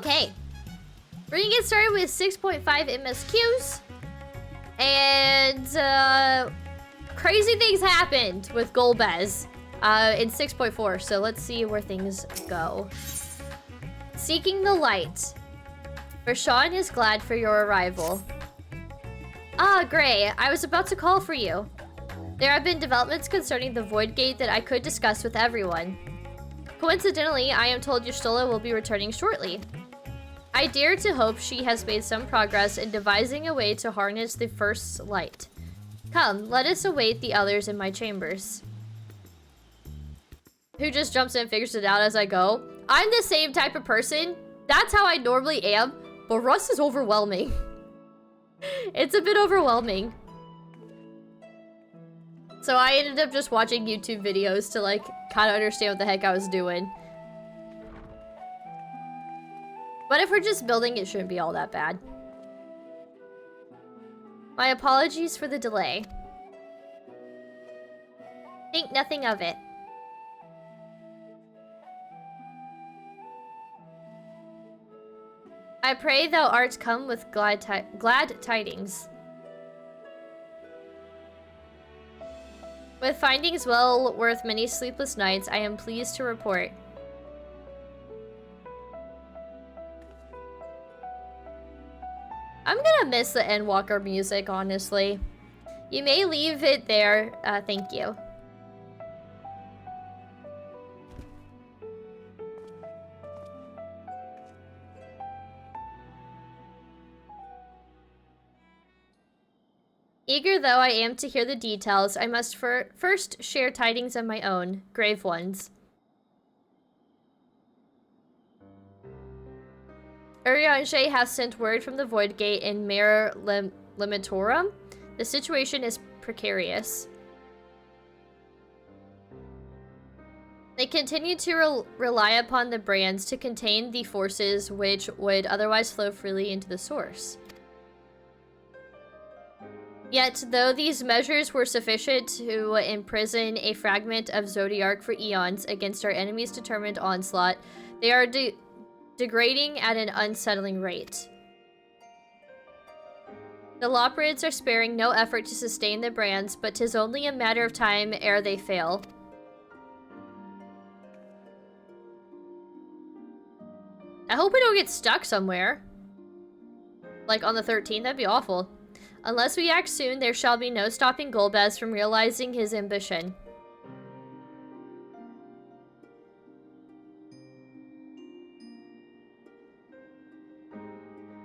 Okay. We're gonna get started with 6.5 MSQs. And, crazy things happened with Golbez in 6.4. So let's see where things go. Seeking the light. Rashawn is glad for your arrival. Ah, Gray, I was about to call for you. There have been developments concerning the Void Gate that I could discuss with everyone. Coincidentally, I am told Y'shtola will be returning shortly. I dare to hope she has made some progress in devising a way to harness the first light. Come, let us await the others in my chambers. Who just jumps in and figures it out as I go? I'm the same type of person. That's how I normally am, but Russ is overwhelming. It's a bit overwhelming. So I ended up just watching YouTube videos to like kind of understand what the heck I was doing. But if we're just building, it shouldn't be all that bad. My apologies for the delay. Think nothing of it. I pray thou art come with glad tidings. With findings well worth many sleepless nights, I am pleased to report. I'm gonna miss the Endwalker music, honestly. You may leave it there, thank you. Eager though I am to hear the details, I must first share tidings of my own, grave ones. Urianger has sent word from the Void Gate in Mare Limitorum. The situation is precarious. They continue to rely upon the brands to contain the forces which would otherwise flow freely into the source. Yet, though these measures were sufficient to imprison a fragment of Zodiark for eons against our enemy's determined onslaught, they are degrading at an unsettling rate. The Loprids are sparing no effort to sustain the brands, but 'tis only a matter of time ere they fail. I hope we don't get stuck somewhere. Like on the 13th, that'd be awful. Unless we act soon, there shall be no stopping Golbez from realizing his ambition.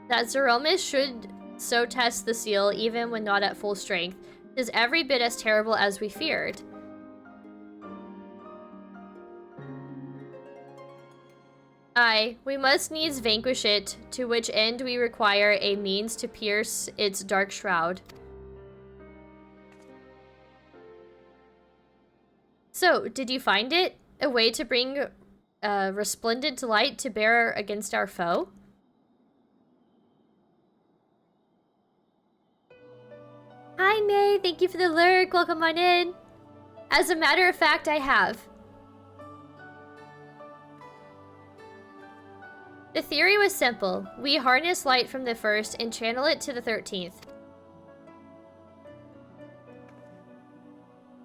That Zeromus should so test the seal even when not at full strength is every bit as terrible as we feared. Aye, we must needs vanquish it, to which end we require a means to pierce its dark shroud. So, did you find it? A way to bring resplendent light to bear against our foe? Hi May, thank you for the lurk, welcome on in. As a matter of fact, I have. The theory was simple. We harness light from the first and channel it to the 13th.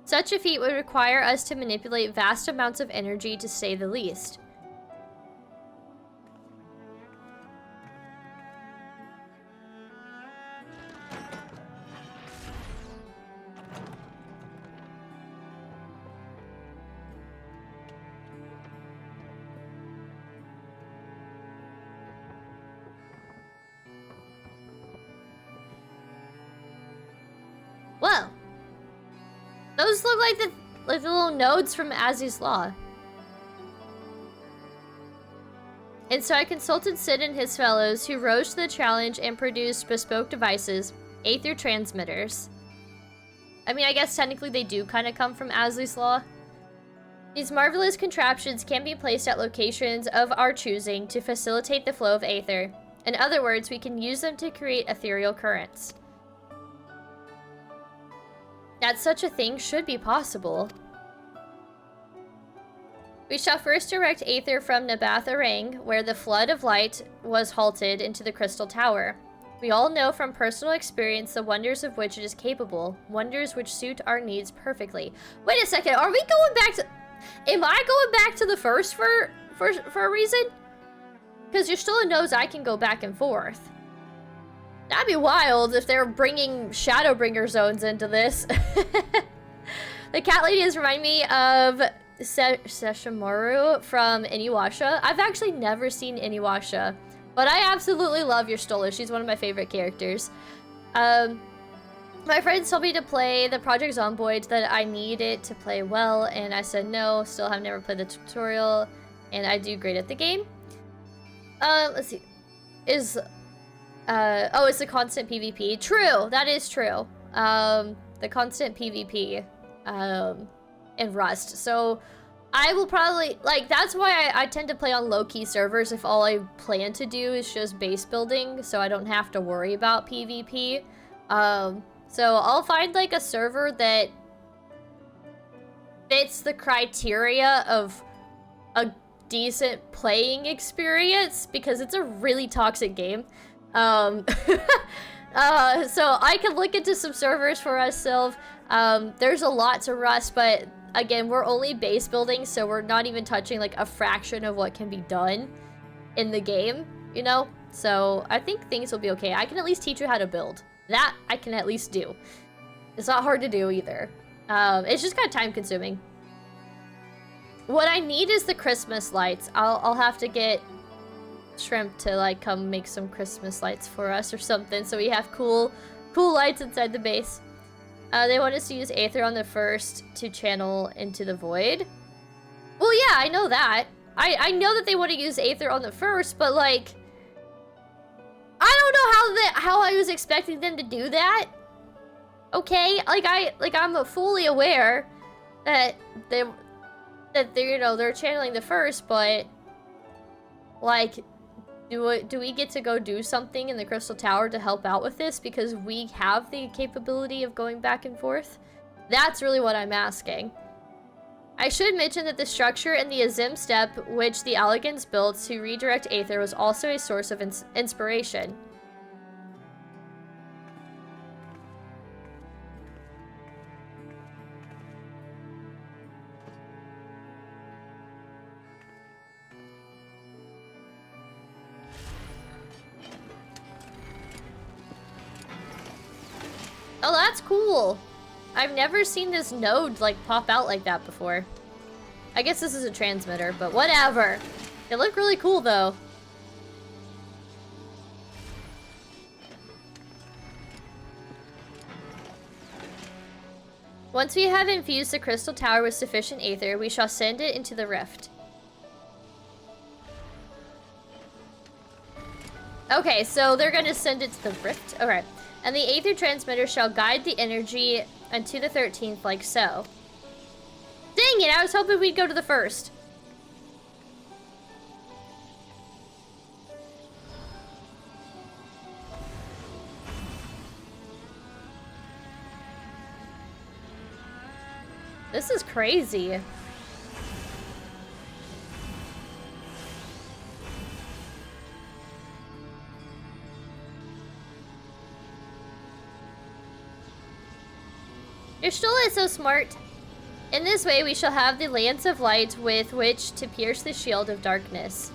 Such a feat would require us to manipulate vast amounts of energy, to say the least. Whoa! Those look like the little nodes from Azzy's Law. And so I consulted Sid and his fellows, who rose to the challenge and produced bespoke devices, Aether transmitters. I mean, I guess technically they do kind of come from Azzy's Law. These marvelous contraptions can be placed at locations of our choosing to facilitate the flow of Aether. In other words, we can use them to create ethereal currents. That such a thing should be possible. We shall first direct Aether from Nabath Arang, where the flood of light was halted, into the Crystal Tower. We all know from personal experience the wonders of which it is capable, wonders which suit our needs perfectly. Wait a second, are we going back to... Am I going back to the first for a reason? Because Y'shtola knows I can go back and forth. That'd be wild if they're bringing Shadowbringer zones into this. The cat lady has reminded me of Sesshomaru from Inuyasha. I've actually never seen Inuyasha, but I absolutely love Y'shtola. She's one of my favorite characters. My friends told me to play the Project Zomboid, that I need it to play well, and I said no. Still have never played the tutorial, and I do great at the game. Let's see. Oh, it's the constant PvP. True, that is true. The constant PvP, in Rust. So I will probably, like, that's why I tend to play on low-key servers if all I plan to do is just base building, so I don't have to worry about PvP. So I'll find, like, a server that fits the criteria of a decent playing experience, because it's a really toxic game. So I can look into some servers for ourselves. There's a lot to Rust, but again, we're only base building, so we're not even touching like a fraction of what can be done in the game, you know? So I think things will be okay. I can at least teach you how to build. That I can at least do. It's not hard to do either. It's just kind of time consuming. What I need is the Christmas lights. I'll have to get Shrimp to like come make some Christmas lights for us or something, so we have cool lights inside the base. They want us to use Aether on the first to channel into the void. Well, yeah, I know that. I know that they want to use Aether on the first, but like, I don't know how I was expecting them to do that. Okay, I'm fully aware that they're you know, they're channeling the first, but like, do we get to go do something in the Crystal Tower to help out with this because we have the capability of going back and forth? That's really what I'm asking. I should mention that the structure in the Azim Step, which the Elegans built to redirect Aether, was also a source of inspiration. Oh, that's cool. I've never seen this node, like, pop out like that before. I guess this is a transmitter, but whatever. They look really cool, though. Once we have infused the Crystal Tower with sufficient Aether, we shall send it into the rift. Okay, so they're gonna send it to the rift? Okay. And the Aether transmitter shall guide the energy unto the 13th like so. Dang it, I was hoping we'd go to the first. This is crazy. Y'shtola is so smart. In this way, we shall have the lance of light with which to pierce the shield of darkness.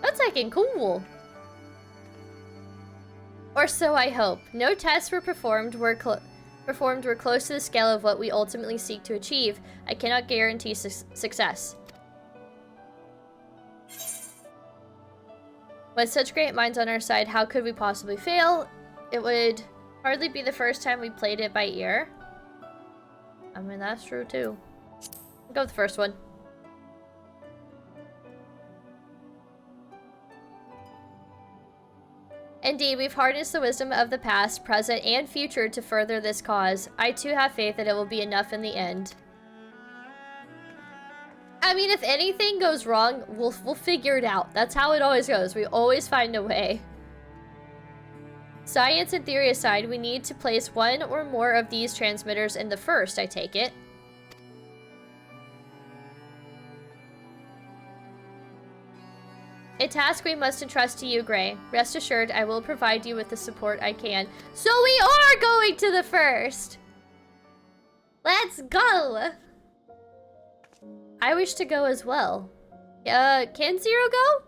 That's fucking cool. Or so I hope. No tests were performed. We're close to the scale of what we ultimately seek to achieve. I cannot guarantee success. With such great minds on our side, how could we possibly fail? It would hardly be the first time we played it by ear. I mean, that's true too. I'll go with the first one. Indeed, we've harnessed the wisdom of the past, present, and future to further this cause. I too have faith that it will be enough in the end. I mean, if anything goes wrong, we'll figure it out. That's how it always goes. We always find a way. Science and theory aside, we need to place one or more of these transmitters in the first, I take it. A task we must entrust to you, Gray. Rest assured, I will provide you with the support I can. So we are going to the first! Let's go! I wish to go as well. Can Zero go?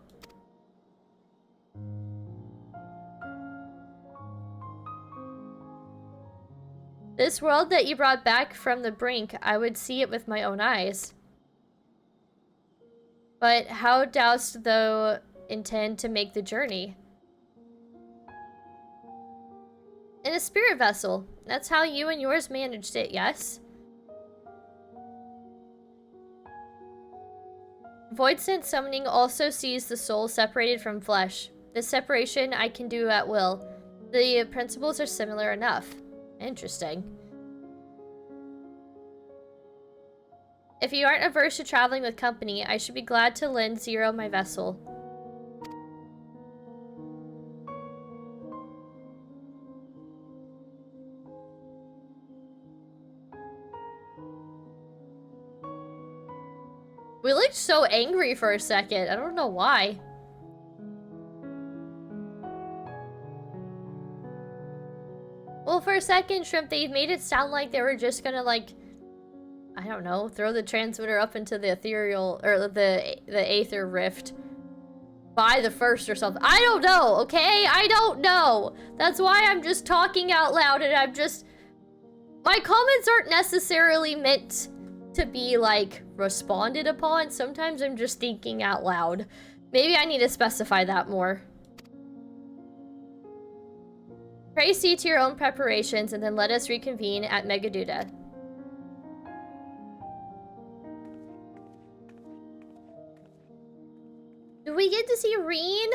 This world that you brought back from the brink, I would see it with my own eyes. But how dost thou intend to make the journey? In a spirit vessel. That's how you and yours managed it, yes? Void sense summoning also sees the soul separated from flesh. This separation I can do at will. The principles are similar enough. Interesting. If you aren't averse to traveling with company, I should be glad to lend Zero my vessel. We looked so angry for a second. I don't know why. Well, for a second, Shrimp, they made it sound like they were just gonna, like, I don't know, throw the transmitter up into the ethereal, or the aether rift by the first or something. I don't know, okay? I don't know. That's why I'm just talking out loud, and I'm just... My comments aren't necessarily meant to be, like, responded upon. Sometimes I'm just thinking out loud. Maybe I need to specify that more. Pray see to your own preparations, and then let us reconvene at Megaduda. Do we get to see Reen?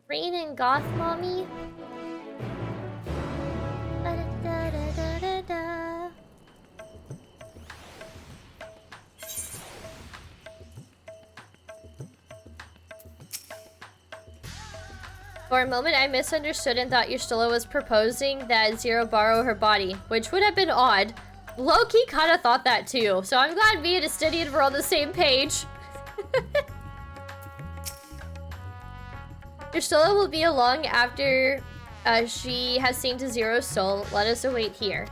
Reen and Goth Mommy? Da-da-da-da-da-da. For a moment, I misunderstood and thought Y'shtola was proposing that Zero borrow her body, which would have been odd. Low-key kind of thought that too, so I'm glad me and Astidian were on the same page. Y'shtola will be along after she has seen to Zero's soul. Let us await here.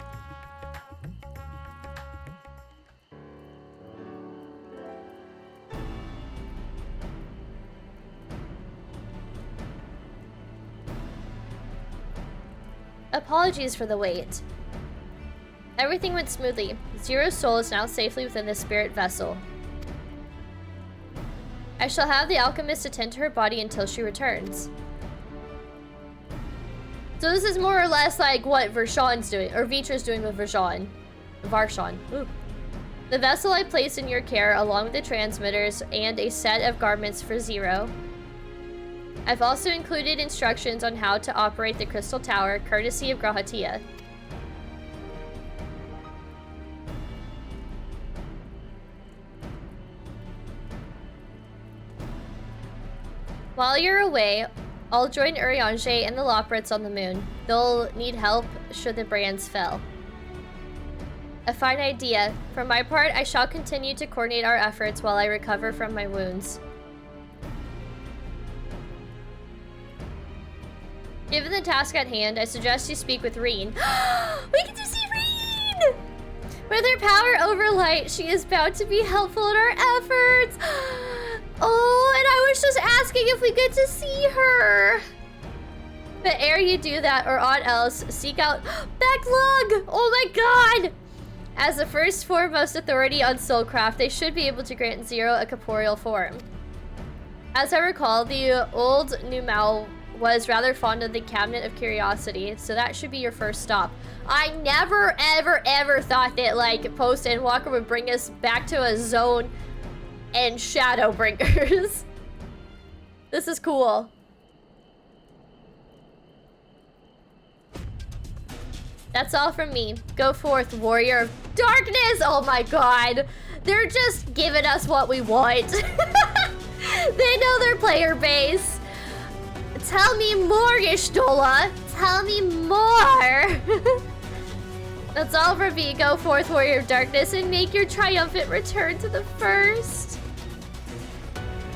Apologies for the wait. Everything went smoothly. Zero's soul is now safely within the spirit vessel. I shall have the alchemist attend to her body until she returns. So this is more or less like what Vershawn's doing, or Vitra's doing with Varshawn. Ooh. The vessel I place in your care, along with the transmitters and a set of garments for Zero. I've also included instructions on how to operate the crystal tower, courtesy of Grahatia. While you're away, I'll join Urianger and the Loprits on the moon. They'll need help should the brands fail. A fine idea. For my part, I shall continue to coordinate our efforts while I recover from my wounds. Given the task at hand, I suggest you speak with Reen. We get to see Reen! With her power over light, she is bound to be helpful in our efforts. Oh, and I was just asking if we get to see her. But ere you do that or aught else, seek out Backlug! Oh my god! As the first foremost authority on soulcraft, they should be able to grant Zero a corporeal form. As I recall, the old Numau was rather fond of the Cabinet of Curiosity, so that should be your first stop. I never, ever, ever thought that, like, post Endwalker would bring us back to a zone and Shadowbringers. This is cool. That's all from me. Go forth, warrior of darkness! Oh my god! They're just giving us what we want. They know their player base. Tell me more, Y'shtola. Tell me more. That's all for me. Go forth, Warrior of Darkness, and make your triumphant return to the first.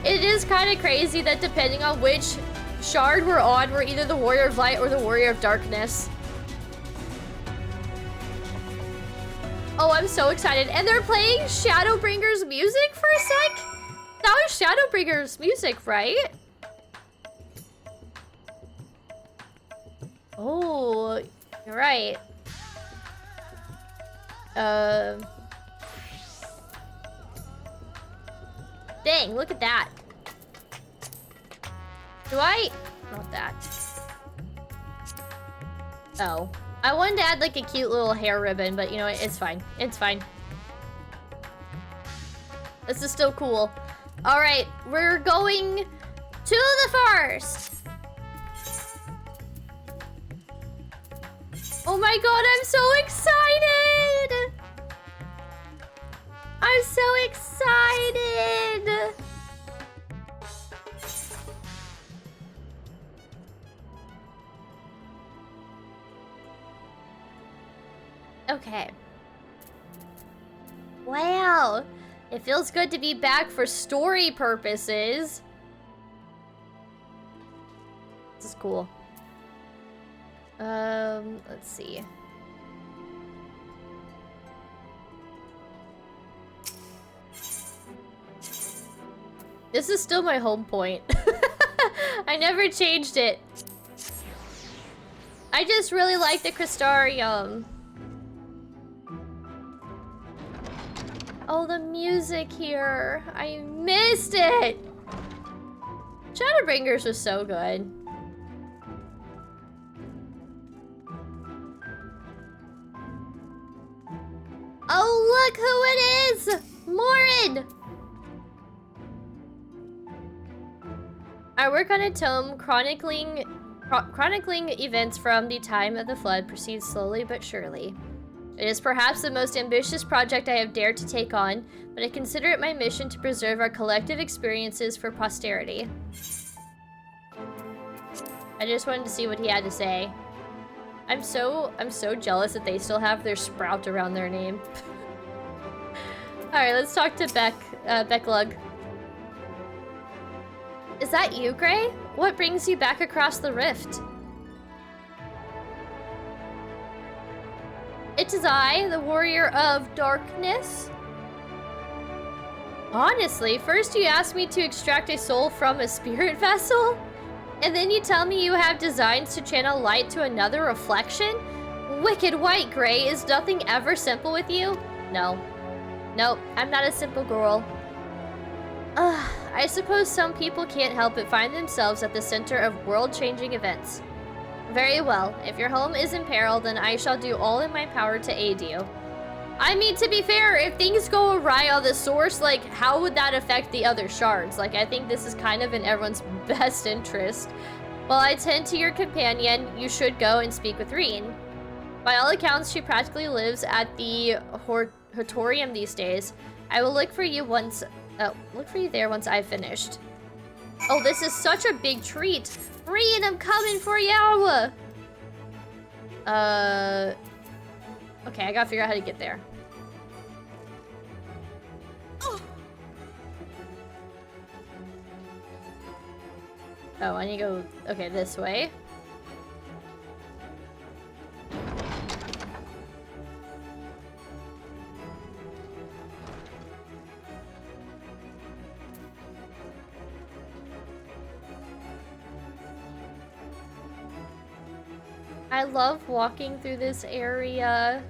It is kind of crazy that depending on which shard we're on, we're either the Warrior of Light or the Warrior of Darkness. Oh, I'm so excited. And they're playing Shadowbringer's music for a sec? That was Shadowbringer's music, right? Oh, you're right. Dang, look at that. Do I? Not that. Oh. I wanted to add like a cute little hair ribbon, but you know what? It's fine. It's fine. This is still cool. All right, we're going to the forest. Oh my god, I'm so excited! I'm so excited! Okay. Wow. It feels good to be back for story purposes. This is cool. Let's see. This is still my home point. I never changed it. I just really like the Crystarium. Oh, the music here. I missed it. Shadowbringers was so good. Oh, look who it is! Morin! I work on a tome chronicling events from the time of the flood proceeds slowly but surely. It is perhaps the most ambitious project I have dared to take on, but I consider it my mission to preserve our collective experiences for posterity. I just wanted to see what he had to say. I'm so jealous that they still have their sprout around their name. Alright, let's talk to Becklug. Is that you, Gray? What brings you back across the rift? It is I, the Warrior of Darkness. Honestly, first you asked me to extract a soul from a spirit vessel, and then you tell me you have designs to channel light to another reflection? Wicked white, Gray. Is nothing ever simple with you? No. Nope, I'm not a simple girl. I suppose some people can't help but find themselves at the center of world-changing events. Very well. If your home is in peril, then I shall do all in my power to aid you. I mean, to be fair, if things go awry on the source, like, how would that affect the other shards? Like, I think this is kind of in everyone's best interest. While I tend to your companion, you should go and speak with Reen. By all accounts, she practically lives at the Hortorium these days. I will look for you there once I've finished. Oh, this is such a big treat. Reen, I'm coming for you! Okay, I gotta figure out how to get there. Oh, I need to go, okay, this way. I love walking through this area.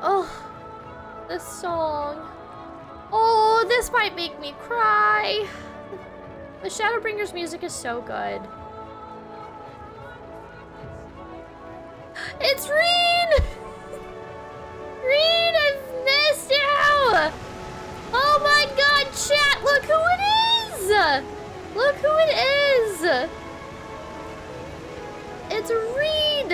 Oh, this song. Oh, this might make me cry. The Shadowbringer's music is so good. It's Reen! Reen, I've missed you! Oh my god, chat, look who it is! Look who it is! It's Reed!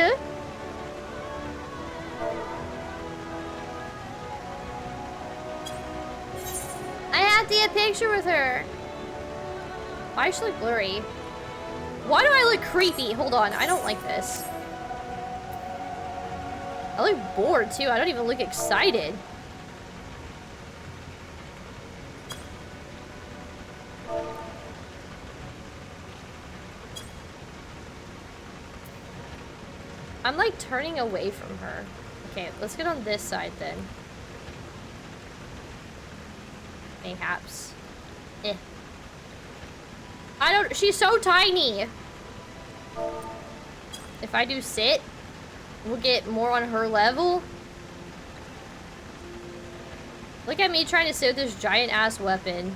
Take a picture with her. Why should I look blurry? Why do I look creepy? Hold on, I don't like this. I look bored too. I don't even look excited. I'm like turning away from her. Okay, let's get on this side then. Mayhaps. Eh. I don't, she's so tiny. If I do sit, we'll get more on her level. Look at me trying to sit with this giant ass weapon.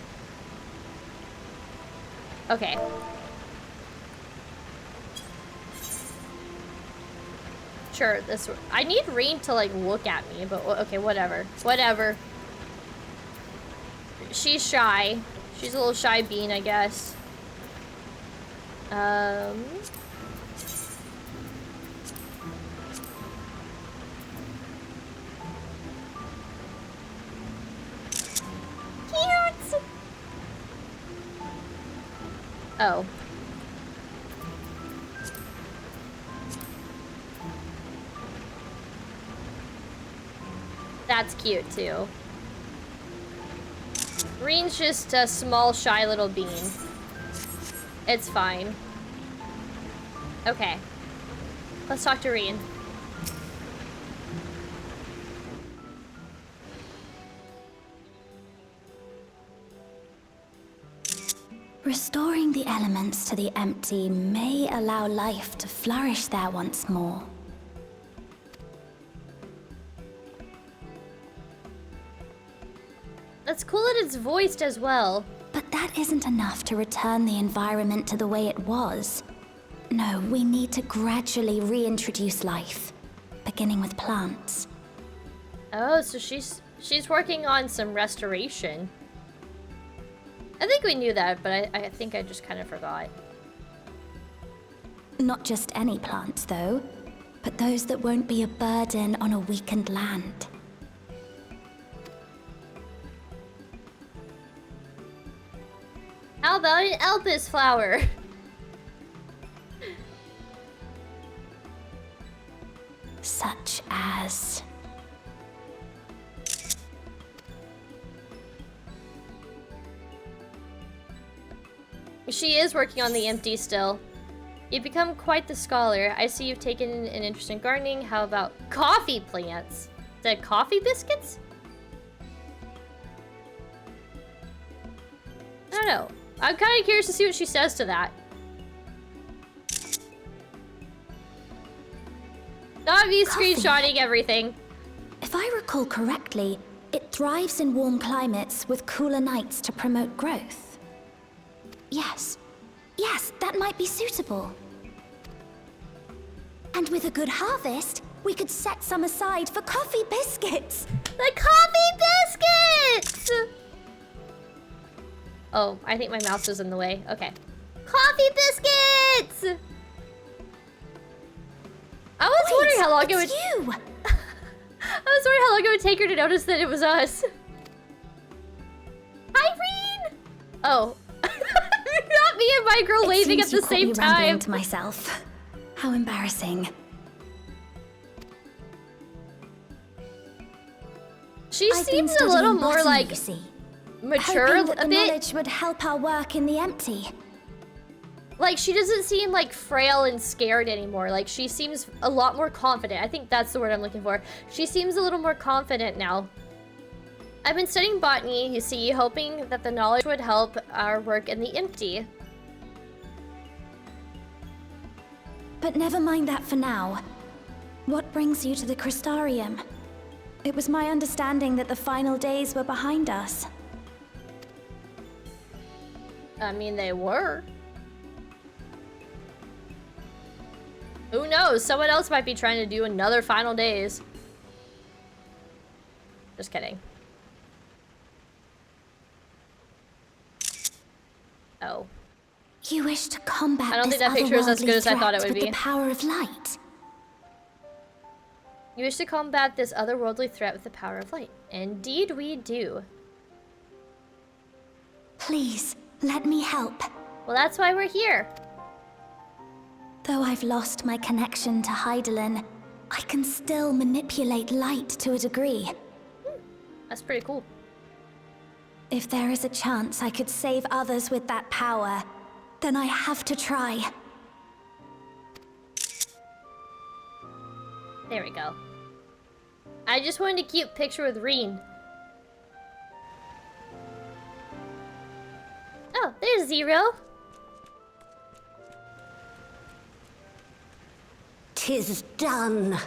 Okay. Sure, this, I need Reen to like look at me, but okay, whatever. Whatever. She's shy. She's a little shy bean, I guess. Cute! Oh. That's cute, too. Reen's just a small, shy little bean. It's fine. Okay. Let's talk to Reen. Restoring the elements to the empty may allow life to flourish there once more. That's cool that it's voiced as well. But that isn't enough to return the environment to the way it was. No, we need to gradually reintroduce life, beginning with plants. Oh, so she's working on some restoration. I think we knew that, but I think I just kind of forgot. Not just any plants, though, but those that won't be a burden on a weakened land. How about an Elpis flower? Such as... She is working on the empty still. You've become quite the scholar. I see you've taken an interest in gardening. How about coffee plants? Is that coffee biscuits? I don't know. I'm kind of curious to see what she says to that. Not me screenshotting everything. If I recall correctly, it thrives in warm climates with cooler nights to promote growth. Yes. Yes, that might be suitable. And with a good harvest, we could set some aside for coffee biscuits. The coffee biscuits! Oh, I think my mouse was in the way. Okay. Coffee biscuits! I was wondering how long it would... you! I was wondering how long it would take her to notice that it was us. Irene! Oh. Not me and my girl waving at the same time. To myself. How embarrassing. She seems a little more like mature a bit. The knowledge would help our work in the empty. Like, she doesn't seem like frail and scared anymore. Like, she seems a lot more confident. I think that's the word I'm looking for. She seems a little more confident now. I've been studying botany, you see, hoping that the knowledge would help our work in the empty. But never mind that for now. What brings you to the Crystarium? It was my understanding that the final days were behind us. I mean, they were. Who knows? Someone else might be trying to do another final days. Just kidding. Oh. You wish to combat I don't think that picture is as good as I thought it would be. The power of light. You wish to combat this otherworldly threat with the power of light. Indeed we do. Please, let me help. Well, that's why we're here. Though I've lost my connection to Hydaelyn, I can still manipulate light to a degree. That's pretty cool. If there is a chance I could save others with that power, then I have to try. There we go. I just wanted a cute picture with Reen. Oh, there's Zero. 'Tis done.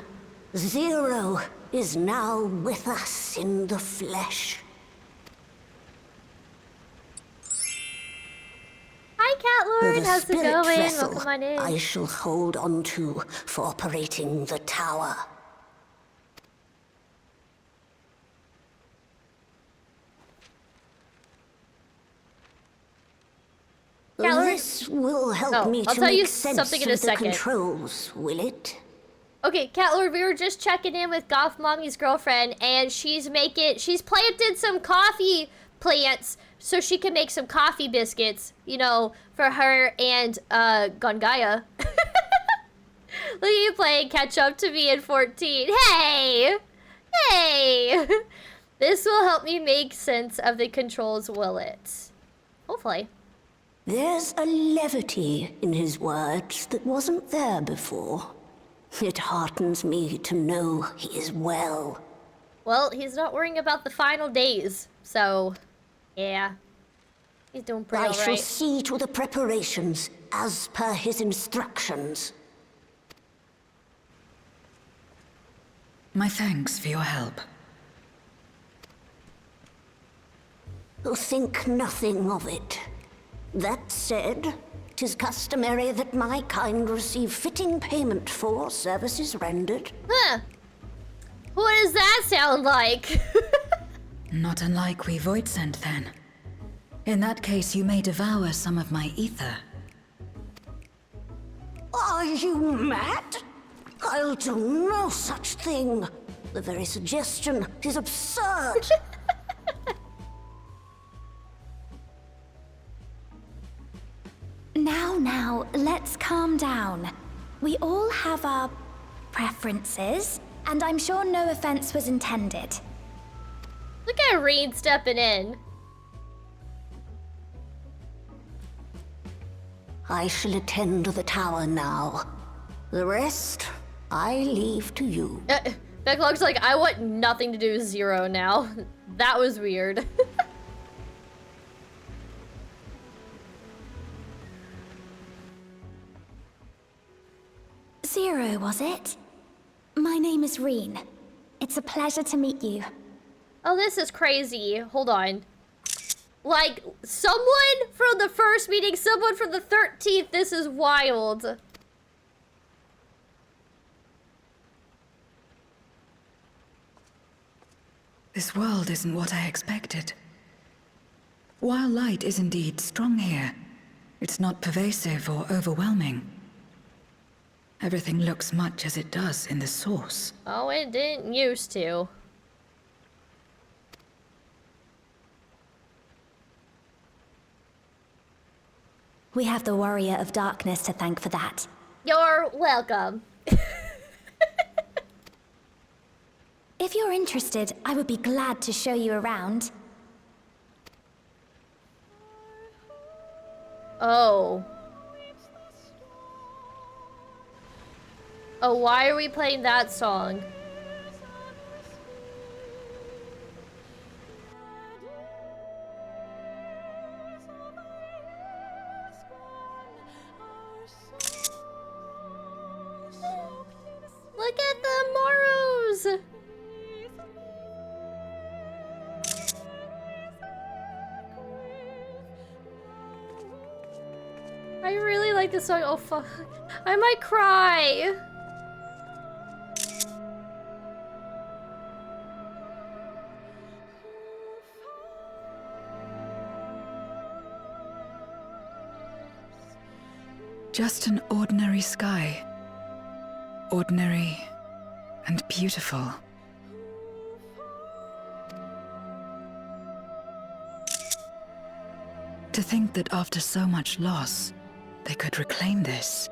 Zero is now with us in the flesh. Hi, Cat Lord. The How's it spirit going? vessel Welcome on in. I shall hold on to for operating the tower. Cat Lord? This will help me I'll to tell you make sense something in of a the second. controls, will it? Okay, Cat Lord, we were just checking in with Goth Mommy's girlfriend, and she's planted some coffee plants so she can make some coffee biscuits, you know, for her and, Gongaya. Look at you playing catch up to me at 14. Hey! Hey! This will help me make sense of the controls, will it? Hopefully. There's a levity in his words that wasn't there before. It heartens me to know he is well. Well, he's not worrying about the final days, so yeah. He's doing pretty I shall alright. see to the preparations as per his instructions. My thanks for your help. Think nothing of it. That said, 'tis customary that my kind receive fitting payment for services rendered. Huh. What does that sound like? Not unlike we Void sent then. In that case, you may devour some of my ether. Are you mad? I'll do no such thing. The very suggestion is absurd. Now, let's calm down. We all have our preferences, and I'm sure no offense was intended. Look at Reed stepping in. I shall attend to the tower now. The rest, I leave to you. Backlog's like, I want nothing to do with Zero now. That was weird. Zero, was it? My name is Reen. It's a pleasure to meet you. Oh, this is crazy. Hold on. Like, someone from the first meeting, someone from the 13th. This is wild. This world isn't what I expected. While light is indeed strong here, it's not pervasive or overwhelming. Everything looks much as it does in the source. Oh, it didn't used to. We have the Warrior of Darkness to thank for that. You're welcome. If you're interested, I would be glad to show you around. Oh. Oh, why are we playing that song? Look at the Moros! I really like this song. Oh, fuck. I might cry. Just an ordinary sky. Ordinary and beautiful. To think that after so much loss, they could reclaim this.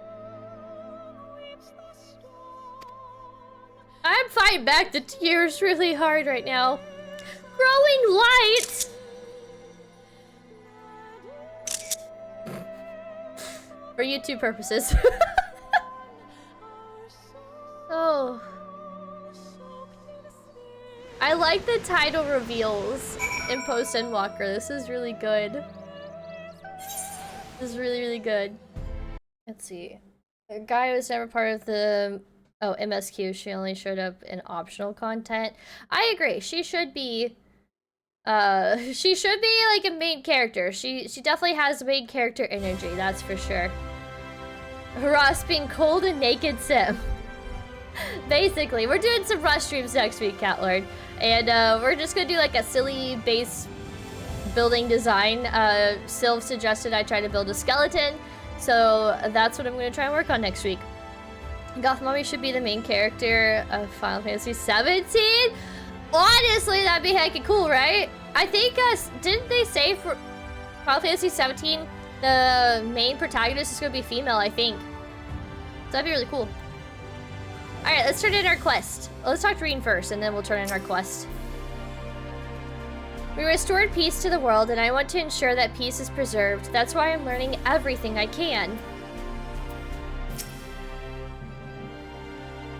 I'm fighting back the tears really hard right now. Growing light! For YouTube purposes. Oh. I like the title reveals in Post Endwalker. This is really good. This is really, really good. Let's see. A guy was never part of the MSQ. She only showed up in optional content. I agree. She should be like a main character. She definitely has main character energy, that's for sure. Ross being cold and naked sim. Basically, we're doing some rush streams next week, Catlord. And we're just gonna do like a silly base building design. Sylv suggested I try to build a skeleton. So that's what I'm gonna try and work on next week. Goth Mommy should be the main character of Final Fantasy 17. Honestly, that'd be heckin' cool, right? I think, didn't they say for Final Fantasy 17, the main protagonist is gonna be female, I think. So that'd be really cool. Alright, let's turn in our quest. Let's talk to Reen first, and then we'll turn in our quest. We restored peace to the world, and I want to ensure that peace is preserved. That's why I'm learning everything I can.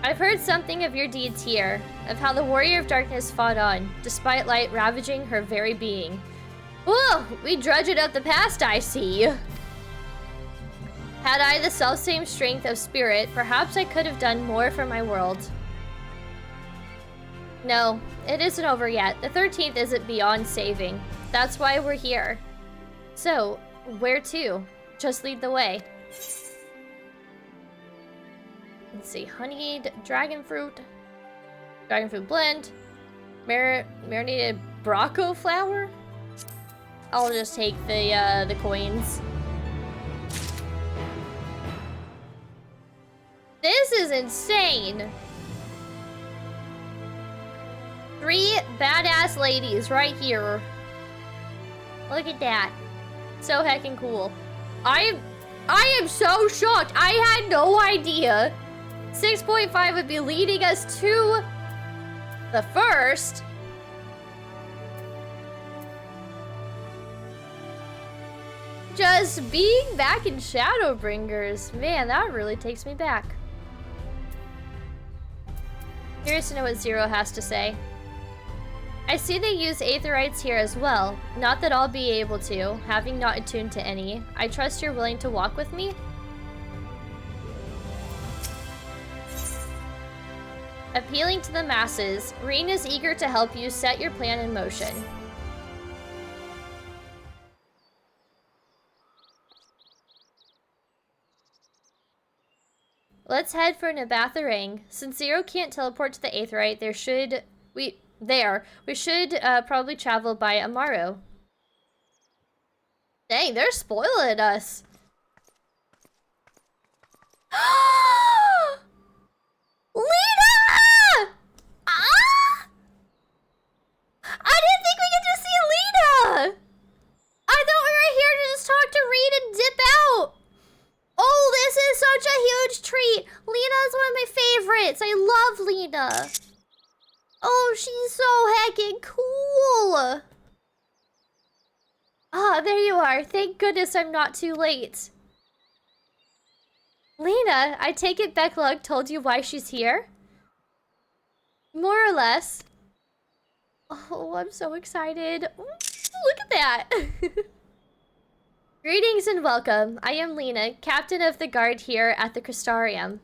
I've heard something of your deeds here, of how the Warrior of Darkness fought on, despite light ravaging her very being. Whoa! We drudged up the past, I see. Had I the selfsame strength of spirit, perhaps I could have done more for my world. No, it isn't over yet. The 13th isn't beyond saving. That's why we're here. So, where to? Just lead the way. Let's see, honeyed dragon fruit blend, marinated Braco flour. I'll just take the coins. This is insane. 3 badass ladies right here. Look at that. So heckin' cool. I am so shocked. I had no idea 6.5 would be leading us to the first. Just being back in Shadowbringers. Man, that really takes me back. Curious to know what Zero has to say. I see they use aetherites here as well. Not that I'll be able to, having not attuned to any. I trust you're willing to walk with me? Appealing to the masses, Reen is eager to help you set your plan in motion. Let's head for Nabatharang. Since Zero can't teleport to the Aetherite, we should probably travel by Amaro. Dang, they're spoiling us. Lena! Ah! I didn't think we get to see Lena! I thought we were here to just talk to Reed and dip out. Oh, this is such a huge treat. Lena is one of my favorites. I love Lena. Oh, she's so heckin' cool. Ah, there you are. Thank goodness I'm not too late. Lena, I take it Becklug told you why she's here? More or less. Oh, I'm so excited. Look at that. Greetings and welcome. I am Lena, captain of the guard here at the Crystarium.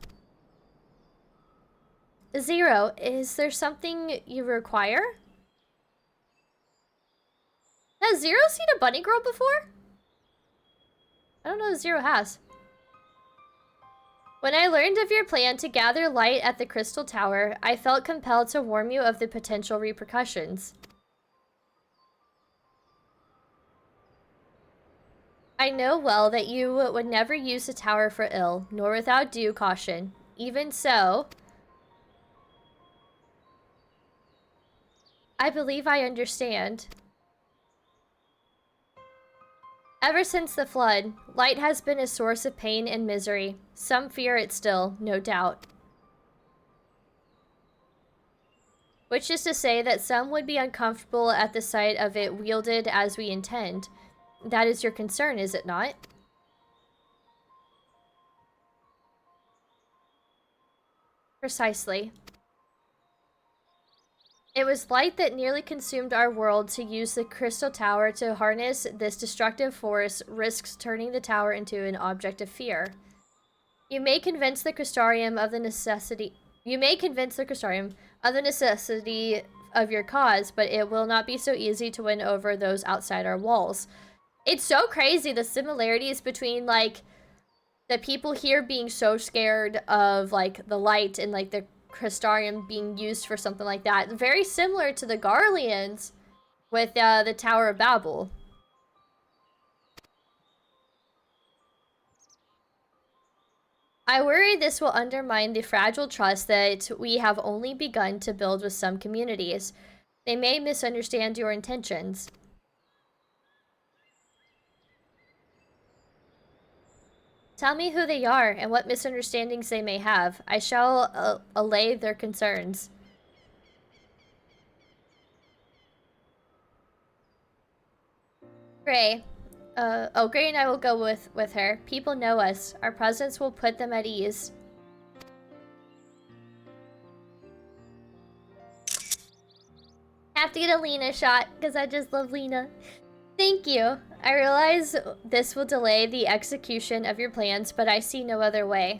Zero, is there something you require? Has Zero seen a bunny girl before? I don't know if Zero has. When I learned of your plan to gather light at the Crystal Tower, I felt compelled to warn you of the potential repercussions. I know well that you would never use the tower for ill, nor without due caution. Even so, I believe I understand. Ever since the flood, light has been a source of pain and misery. Some fear it still, no doubt. Which is to say that some would be uncomfortable at the sight of it wielded as we intend. That is your concern, is it not? Precisely. It was light that nearly consumed our world. To use the crystal tower to harness this destructive force risks turning the tower into an object of fear. You may convince the Crystarium of the necessity of your cause, but it will not be so easy to win over those outside our walls. It's so crazy, the similarities between, like, the people here being so scared of, like, the light and, like, the Crystarium being used for something like that. Very similar to the Garleans with the Tower of Babel. I worry this will undermine the fragile trust that we have only begun to build with some communities. They may misunderstand your intentions. Tell me who they are and what misunderstandings they may have. I shall allay their concerns. Gray. Gray and I will go with her. People know us. Our presence will put them at ease. Have to get a Lena shot, because I just love Lena. Thank you. I realize this will delay the execution of your plans, but I see no other way.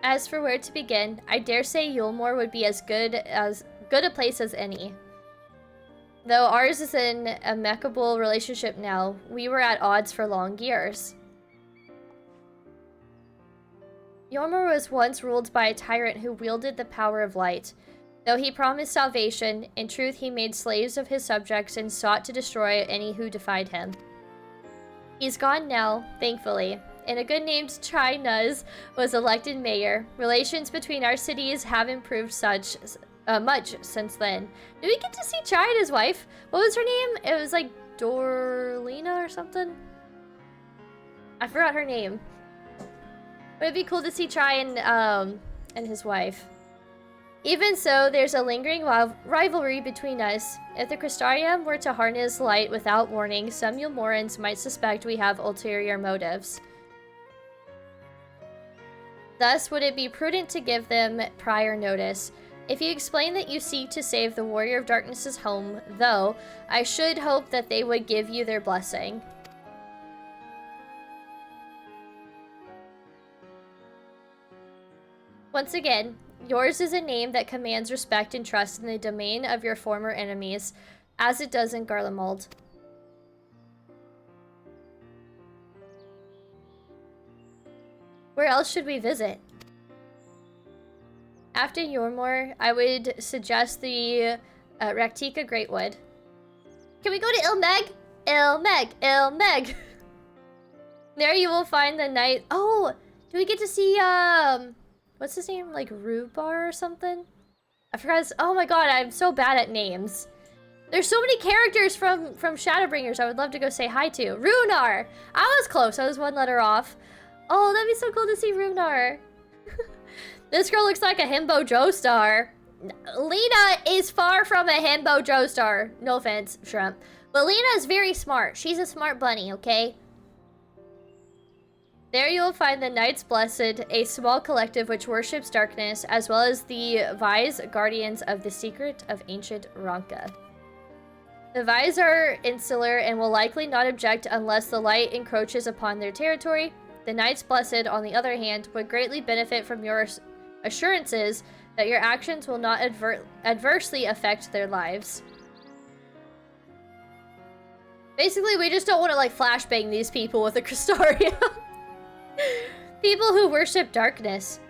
As for where to begin, I dare say Yulmore would be as good a place as any. Though ours is an amicable relationship now, we were at odds for long years. Yulmore was once ruled by a tyrant who wielded the power of light. Though he promised salvation, in truth he made slaves of his subjects and sought to destroy any who defied him. He's gone now, thankfully, and a good named Chai Nuz was elected mayor. Relations between our cities have improved much since then. Did we get to see Chai and his wife? What was her name? It was like Dorlina or something? I forgot her name. But it'd be cool to see Chai and his wife. Even so, there's a lingering rivalry between us. If the Crystarium were to harness light without warning, some Yulmorans might suspect we have ulterior motives. Thus, would it be prudent to give them prior notice? If you explain that you seek to save the Warrior of Darkness's home, though, I should hope that they would give you their blessing. Once again, yours is a name that commands respect and trust in the domain of your former enemies, as it does in Garlemald. Where else should we visit? After Yulmore, I would suggest the Raktika Greatwood. Can we go to Ilmeg? Ilmeg! There you will find the knight. Oh, do we get to see, what's his name? Like Rhubar or something? I forgot oh my god, I'm so bad at names. There's so many characters from Shadowbringers I would love to go say hi to. Runar! I was close, I was one letter off. Oh, that'd be so cool to see Runar. This girl looks like a himbo Joestar. Lena is far from a himbo Joestar. No offense, Shrimp. But Lena is very smart. She's a smart bunny, okay? There you will find the Knights Blessed, a small collective which worships darkness, as well as the Vise, guardians of the secret of ancient Ronka. The Vise are insular and will likely not object unless the light encroaches upon their territory. The Knights Blessed, on the other hand, would greatly benefit from your assurances that your actions will not adversely affect their lives. Basically, we just don't want to, like, flashbang these people with a Crystarium. People who worship darkness,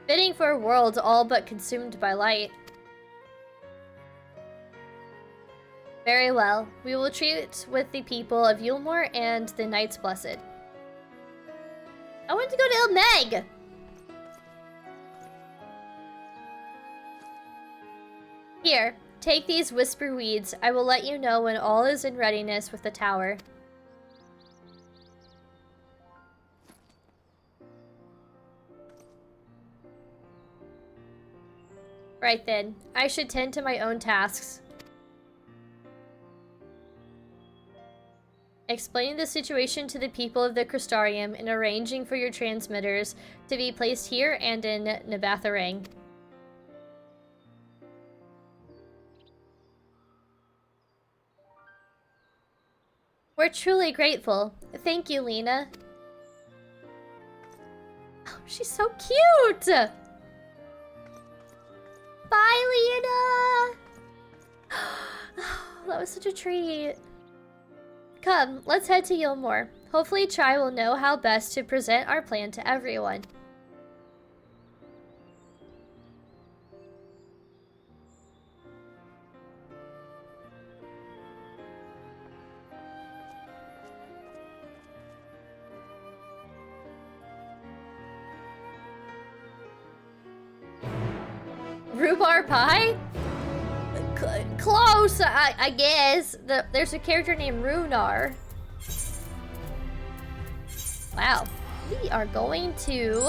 fitting for a world all but consumed by light. Very well. We will treat with the people of Yulmore and the Knights Blessed. I want to go to Ilmeg! Here, take these whisper weeds. I will let you know when all is in readiness with the tower. Right then, I should tend to my own tasks. Explaining the situation to the people of the Crystarium and arranging for your transmitters to be placed here and in Nabatharang. We're truly grateful. Thank you, Lena. Oh, she's so cute! Bye, Lena! That was such a treat. Come, let's head to Yulmore. Hopefully Chai will know how best to present our plan to everyone. Rhubarb pie? Close, I guess. There's a character named Runar. Wow. We are going to...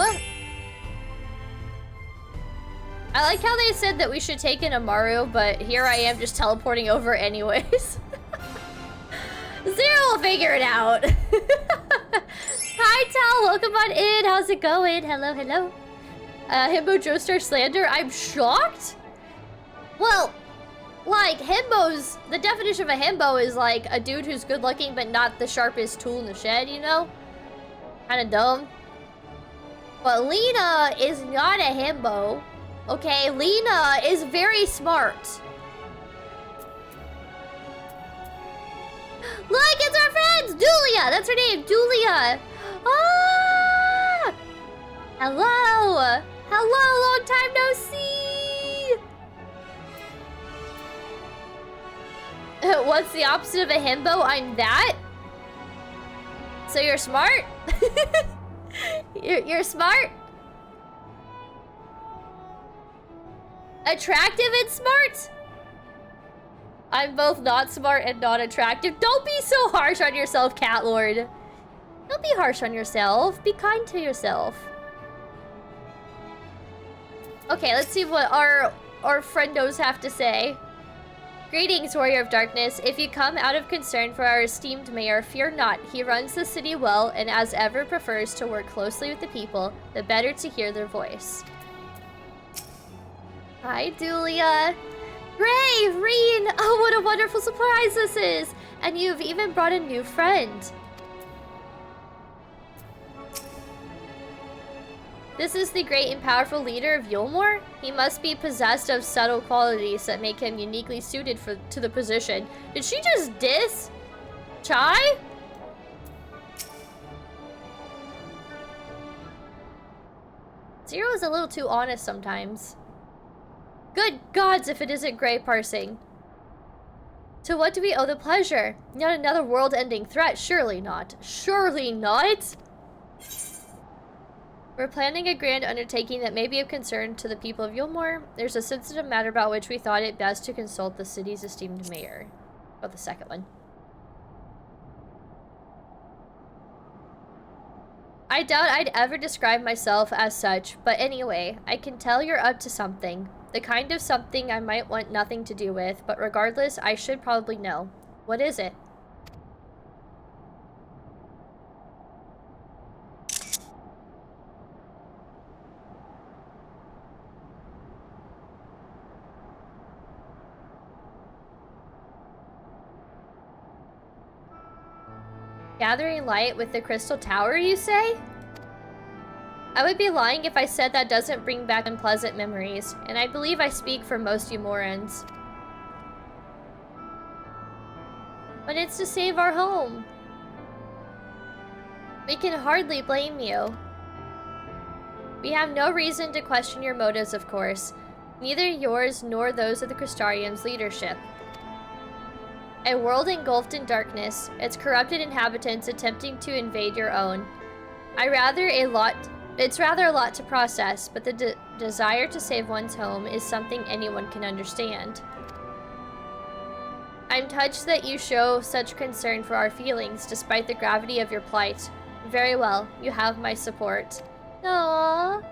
I like how they said that we should take in Amaru, but here I am just teleporting over anyways. Zero will figure it out. Hi, Tal. Welcome on in. How's it going? Hello, hello. Himbo Joestar Slander. I'm shocked? Well, like, himbos, the definition of a himbo is like a dude who's good looking but not the sharpest tool in the shed, you know? Kinda dumb. But Lena is not a himbo. Okay, Lena is very smart. Look, it's our friends! Dulia! That's her name, Dulia! Ah! Hello! Hello, long time no see! What's the opposite of a himbo? I'm that? So you're smart? you're smart? Attractive and smart? I'm both not smart and not attractive. Don't be so harsh on yourself, Cat Lord. Don't be harsh on yourself. Be kind to yourself. Okay, let's see what our friendos have to say. Greetings, Warrior of Darkness. If you come out of concern for our esteemed mayor, fear not. He runs the city well and as ever prefers to work closely with the people, the better to hear their voice. Hi, Dulia. Brave, Reen! Oh, what a wonderful surprise this is! And you've even brought a new friend. This is the great and powerful leader of Yulmore? He must be possessed of subtle qualities that make him uniquely suited to the position. Did she just diss Chai? Zero is a little too honest sometimes. Good gods, if it isn't Grey parsing. To what do we owe the pleasure? Not another world-ending threat, surely not. Surely not! We're planning a grand undertaking that may be of concern to the people of Yulmore. There's a sensitive matter about which we thought it best to consult the city's esteemed mayor. Oh, the second one. I doubt I'd ever describe myself as such, but anyway, I can tell you're up to something. The kind of something I might want nothing to do with, but regardless, I should probably know. What is it? Gathering light with the crystal tower, you say? I would be lying if I said that doesn't bring back unpleasant memories, and I believe I speak for most Umorans. But it's to save our home. We can hardly blame you. We have no reason to question your motives, of course. Neither yours nor those of the Crystarium's leadership. A world engulfed in darkness, its corrupted inhabitants attempting to invade your own. It's rather a lot to process, but the desire to save one's home is something anyone can understand. I'm touched that you show such concern for our feelings, despite the gravity of your plight. Very well, you have my support. Aww.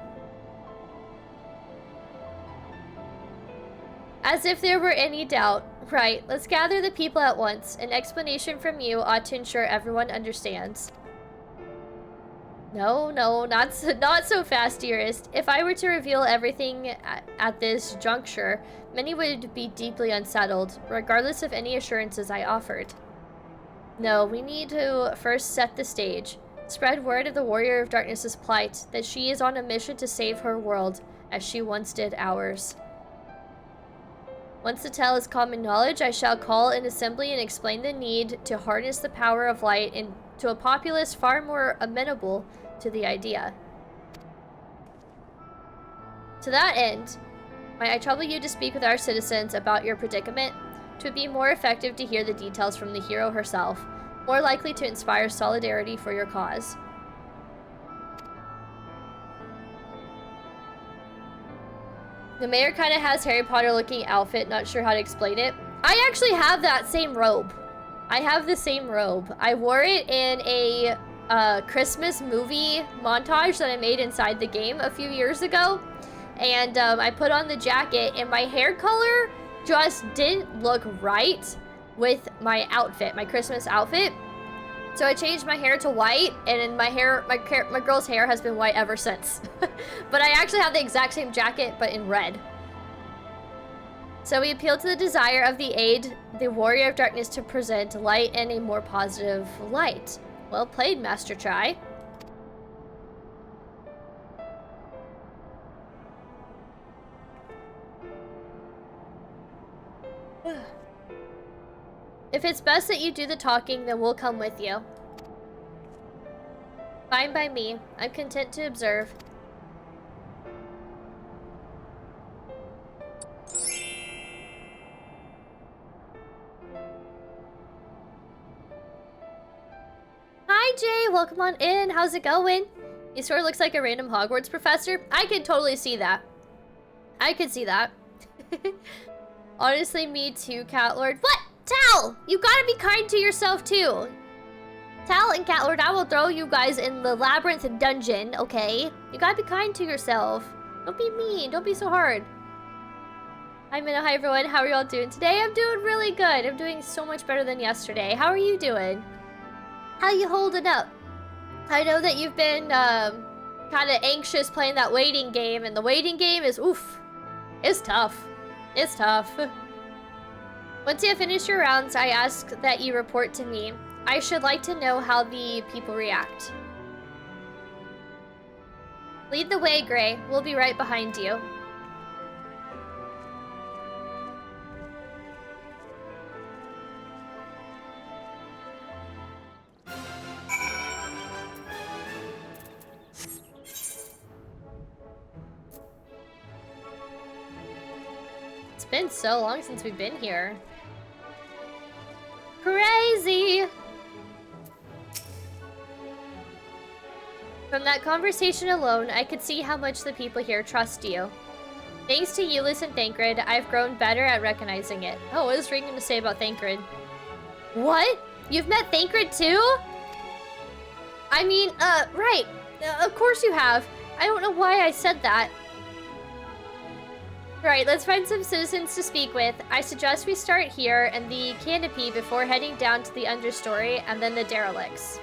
As if there were any doubt. Right, let's gather the people at once. An explanation from you ought to ensure everyone understands. No, not so fast, dearest. If I were to reveal everything at this juncture, many would be deeply unsettled, regardless of any assurances I offered. No, we need to first set the stage. Spread word of the Warrior of Darkness's plight, that she is on a mission to save her world, as she once did ours. Once the tale is common knowledge, I shall call an assembly and explain the need to harness the power of light into a populace far more amenable to the idea. To that end, might I trouble you to speak with our citizens about your predicament? It would be more effective to hear the details from the hero herself, more likely to inspire solidarity for your cause. The mayor kind of has Harry Potter looking outfit, not sure how to explain it. I actually have that same robe. I have the same robe. I wore it in a Christmas movie montage that I made inside the game a few years ago. And I put on the jacket, and my hair color just didn't look right with my outfit, my Christmas outfit. So I changed my hair to white, and my girl's hair has been white ever since. But I actually have the exact same jacket, but in red. So we appeal to the desire of the Warrior of Darkness to present light in a more positive light. Well played, Master Chai. If it's best that you do the talking, then we'll come with you. Fine by me. I'm content to observe. Hi, Jay. Welcome on in. How's it going? He sort of looks like a random Hogwarts professor. I could totally see that. I could see that. Honestly, me too, Catlord. What? Tal! You gotta be kind to yourself, too. Tal and Catlord, I will throw you guys in the labyrinth dungeon, okay? You gotta be kind to yourself. Don't be mean. Don't be so hard. Hi, Minna. Hi, everyone. How are y'all doing today? I'm doing really good. I'm doing so much better than yesterday. How are you doing? How you holding up? I know that you've been kind of anxious playing that waiting game, and the waiting game is, oof. It's tough. It's tough. Once you have finished your rounds, I ask that you report to me. I should like to know how the people react. Lead the way, Gray. We'll be right behind you. It's been so long since we've been here. Crazy! From that conversation alone, I could see how much the people here trust you. Thanks to Euless and Thancred, I've grown better at recognizing it. Oh, what is Ring going to say about Thancred? What? You've met Thancred too? I mean, right. Of course you have. I don't know why I said that. Right, let's find some citizens to speak with. I suggest we start here and the canopy before heading down to the understory and then the derelicts.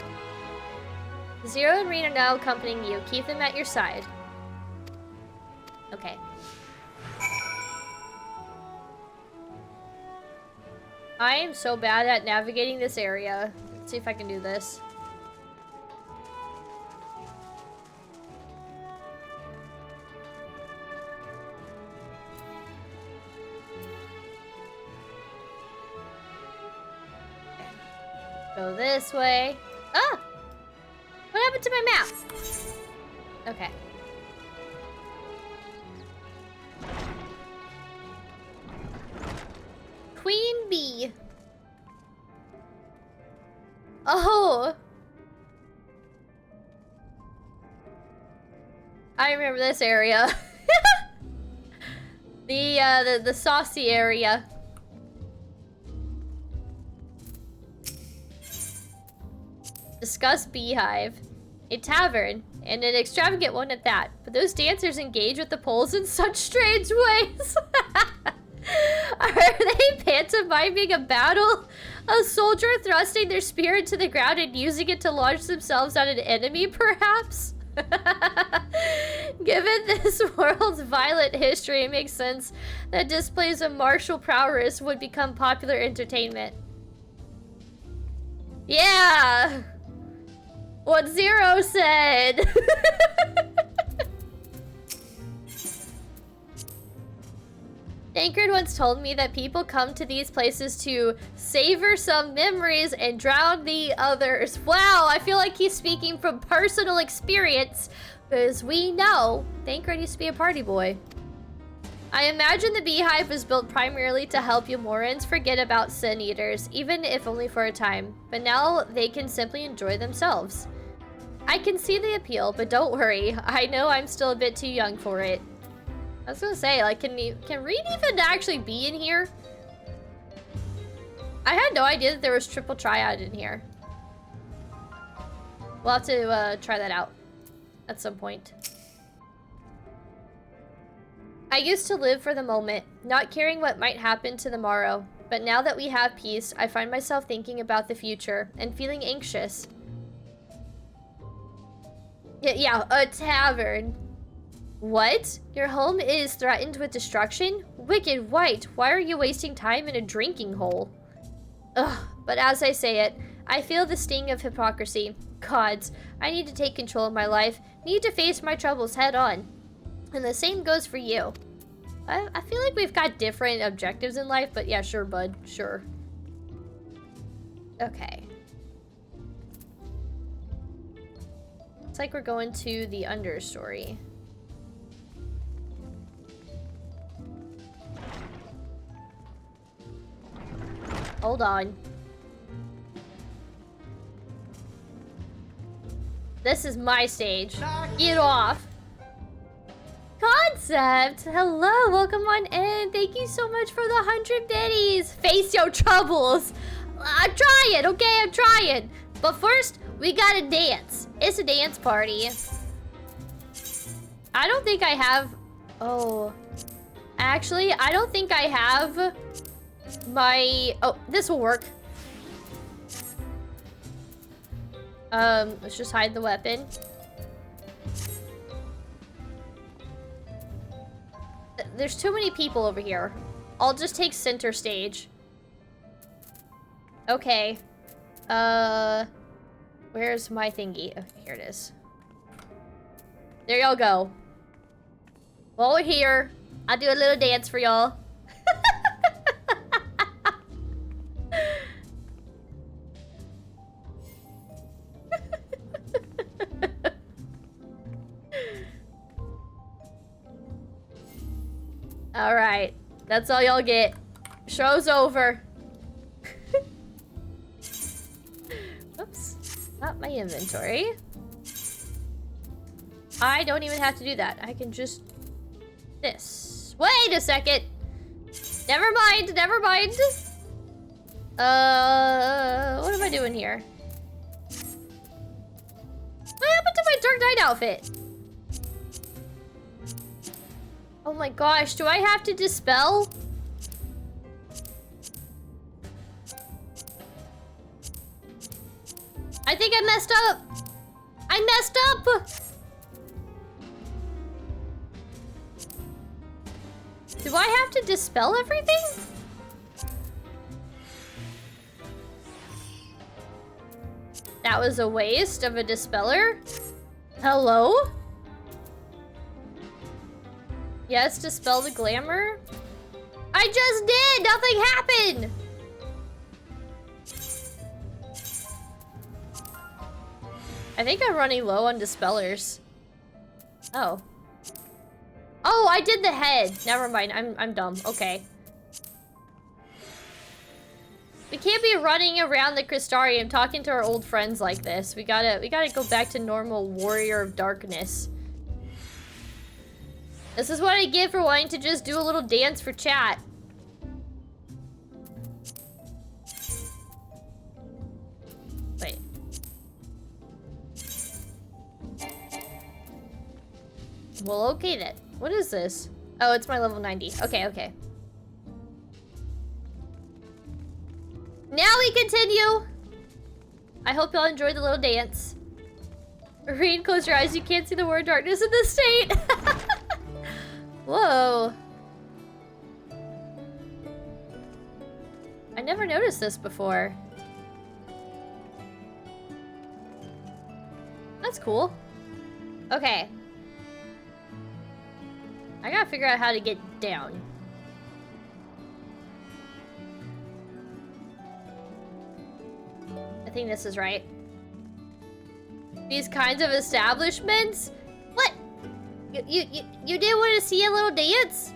Zero and Reen are now accompanying you. Keep them at your side. Okay. I am so bad at navigating this area. Let's see if I can do this. Go this way. Ah! What happened to my map? Okay. Queen Bee. Oh! I remember this area. The saucy area. discuss beehive. A tavern, and an extravagant one at that. But those dancers engage with the poles in such strange ways. Are they pantomiming a battle? A soldier thrusting their spear into the ground and using it to launch themselves at an enemy, perhaps? Given this world's violent history, it makes sense that displays of martial prowess would become popular entertainment. Yeah! What Zero said! Tancred once told me that people come to these places to savor some memories and drown the others. Wow, I feel like he's speaking from personal experience, because we know Tancred used to be a party boy. I imagine the beehive was built primarily to help Umorans forget about Sin Eaters, even if only for a time. But now they can simply enjoy themselves. I can see the appeal, but don't worry. I know I'm still a bit too young for it. I was gonna say, like, can Reed even actually be in here? I had no idea that there was triple triad in here. We'll have to try that out at some point. I used to live for the moment, not caring what might happen to the morrow. But now that we have peace, I find myself thinking about the future and feeling anxious. Yeah, a tavern. What? Your home is threatened with destruction? Wicked White, why are you wasting time in a drinking hole? Ugh, but as I say it, I feel the sting of hypocrisy. Gods, I need to take control of my life, need to face my troubles head on. And the same goes for you. I feel like we've got different objectives in life, but yeah, sure, bud, sure. Okay. Looks like we're going to the understory. Hold on. This is my stage. Get off. Concept! Hello, welcome on in. Thank you so much for the 100 biddies. Face your troubles. I'm trying, okay? I'm trying. But first, we gotta dance. It's a dance party. I don't think I have... Oh. Actually, I don't think I have my... Oh, this will work. Let's just hide the weapon. There's too many people over here. I'll just take center stage. Okay. Where's my thingy? Oh, here it is. There y'all go. While we're here, I'll do a little dance for y'all. Alright. That's all y'all get. Show's over. Oops. Not my inventory. I don't even have to do that. I can just... This. Wait a second! Never mind, never mind! What am I doing here? What happened to my Dark Knight outfit? Oh my gosh, do I have to dispel? I think I messed up! I messed up! Do I have to dispel everything? That was a waste of a dispeller. Hello? Yes, dispel the glamour. I just did! Nothing happened! I think I'm running low on dispellers. Oh. Oh, I did the head. Never mind. I'm dumb. Okay. We can't be running around the Crystarium talking to our old friends like this. We gotta go back to normal Warrior of Darkness. This is what I get for wanting to just do a little dance for chat. Wait. We'll locate it. What is this? Oh, it's my level 90. Okay, okay. Now we continue. I hope y'all enjoyed the little dance. Reed, close your eyes. You can't see the word darkness in this state. Whoa. I never noticed this before. That's cool. Okay. I gotta figure out how to get down. I think this is right. These kinds of establishments? What? You didn't want to see a little dance?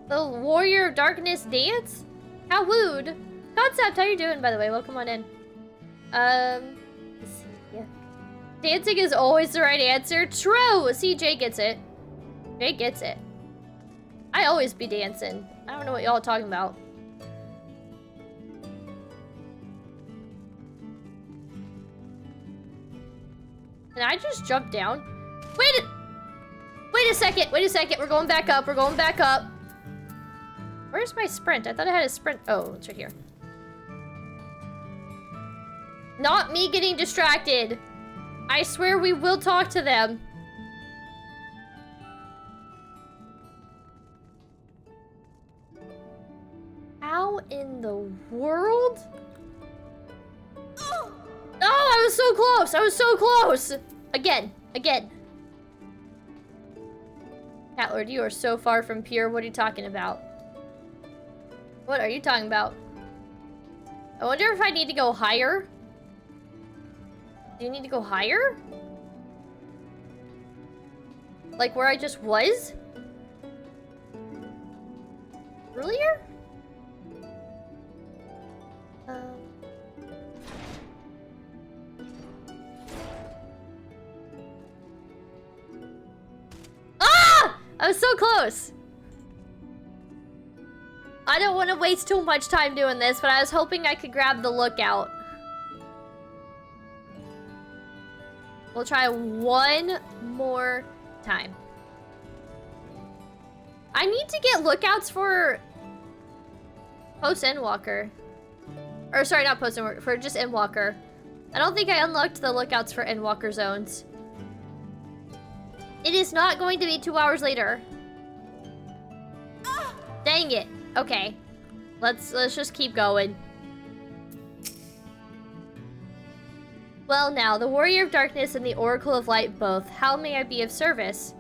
The Warrior of Darkness dance? How wooed. Concept, how you doing, by the way? Welcome on in. Let's see. Yeah. Dancing is always the right answer. True! See, Jay gets it. Jay gets it. I always be dancing. I don't know what y'all are talking about. Can I just jump down? Wait a second. Wait a second. We're going back up. We're going back up. Where's my sprint? I thought I had a sprint. Oh, it's right here. Not me getting distracted. I swear we will talk to them. How in the world? Oh, I was so close. I was so close. Again. Cat Lord, you are so far from pure. What are you talking about? What are you talking about? I wonder if I need to go higher. Do you need to go higher? Like where I just was? Earlier? Ah! I was so close. I don't want to waste too much time doing this, but I was hoping I could grab the lookout. We'll try one more time. I need to get lookouts for post-Endwalker. Or sorry, not post-Endwalker, for just Endwalker. I don't think I unlocked the lookouts for Endwalker zones. It is not going to be 2 hours later. Dang it. Okay. Let's just keep going. Well now, the Warrior of Darkness and the Oracle of Light both. How may I be of service?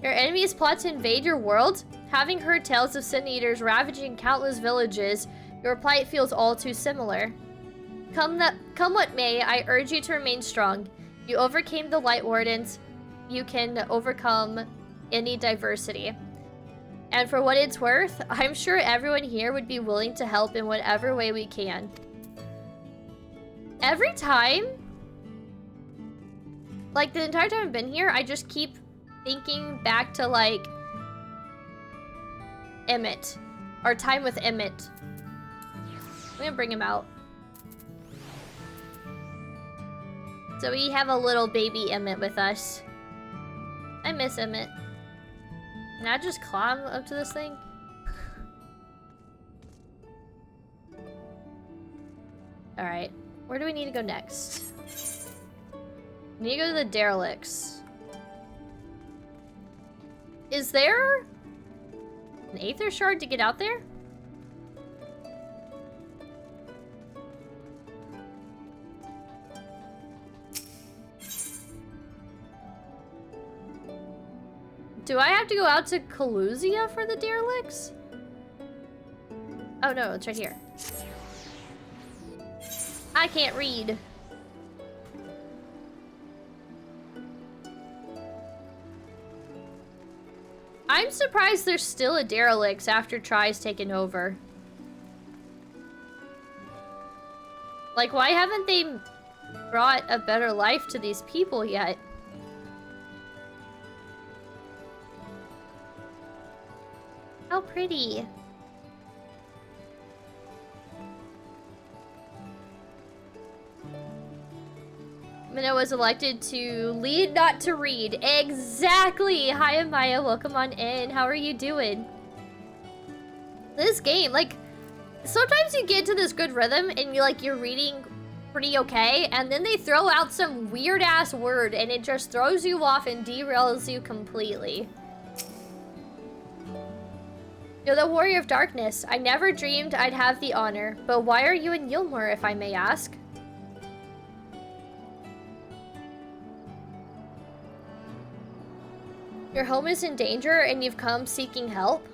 Your enemies plot to invade your world? Having heard tales of Sin Eaters ravaging countless villages, your plight feels all too similar. Come what may, I urge you to remain strong. You overcame the Light Wardens. You can overcome any diversity. And for what it's worth, I'm sure everyone here would be willing to help in whatever way we can. Every time, like the entire time I've been here, I just keep thinking back to like Emmett, our time with Emmett. I'm gonna bring him out. So we have a little baby Emmett with us. I miss Emmett. Can I just climb up to this thing? Alright. Where do we need to go next? We need to go to the derelicts. Is there an Aether Shard to get out there? Do I have to go out to Coluzia for the derelicts? Oh no, it's right here. I can't read. I'm surprised there's still a derelicts after Tri's taken over. Like, why haven't they brought a better life to these people yet? How pretty. Minna was elected to lead, not to read. Exactly! Hi, Amaya. Welcome on in. How are you doing? This game, like, sometimes you get into this good rhythm and you're reading pretty okay, and then they throw out some weird-ass word and it just throws you off and derails you completely. You're the Warrior of Darkness. I never dreamed I'd have the honor, but why are you in Yilmor, if I may ask? Your home is in danger and you've come seeking help?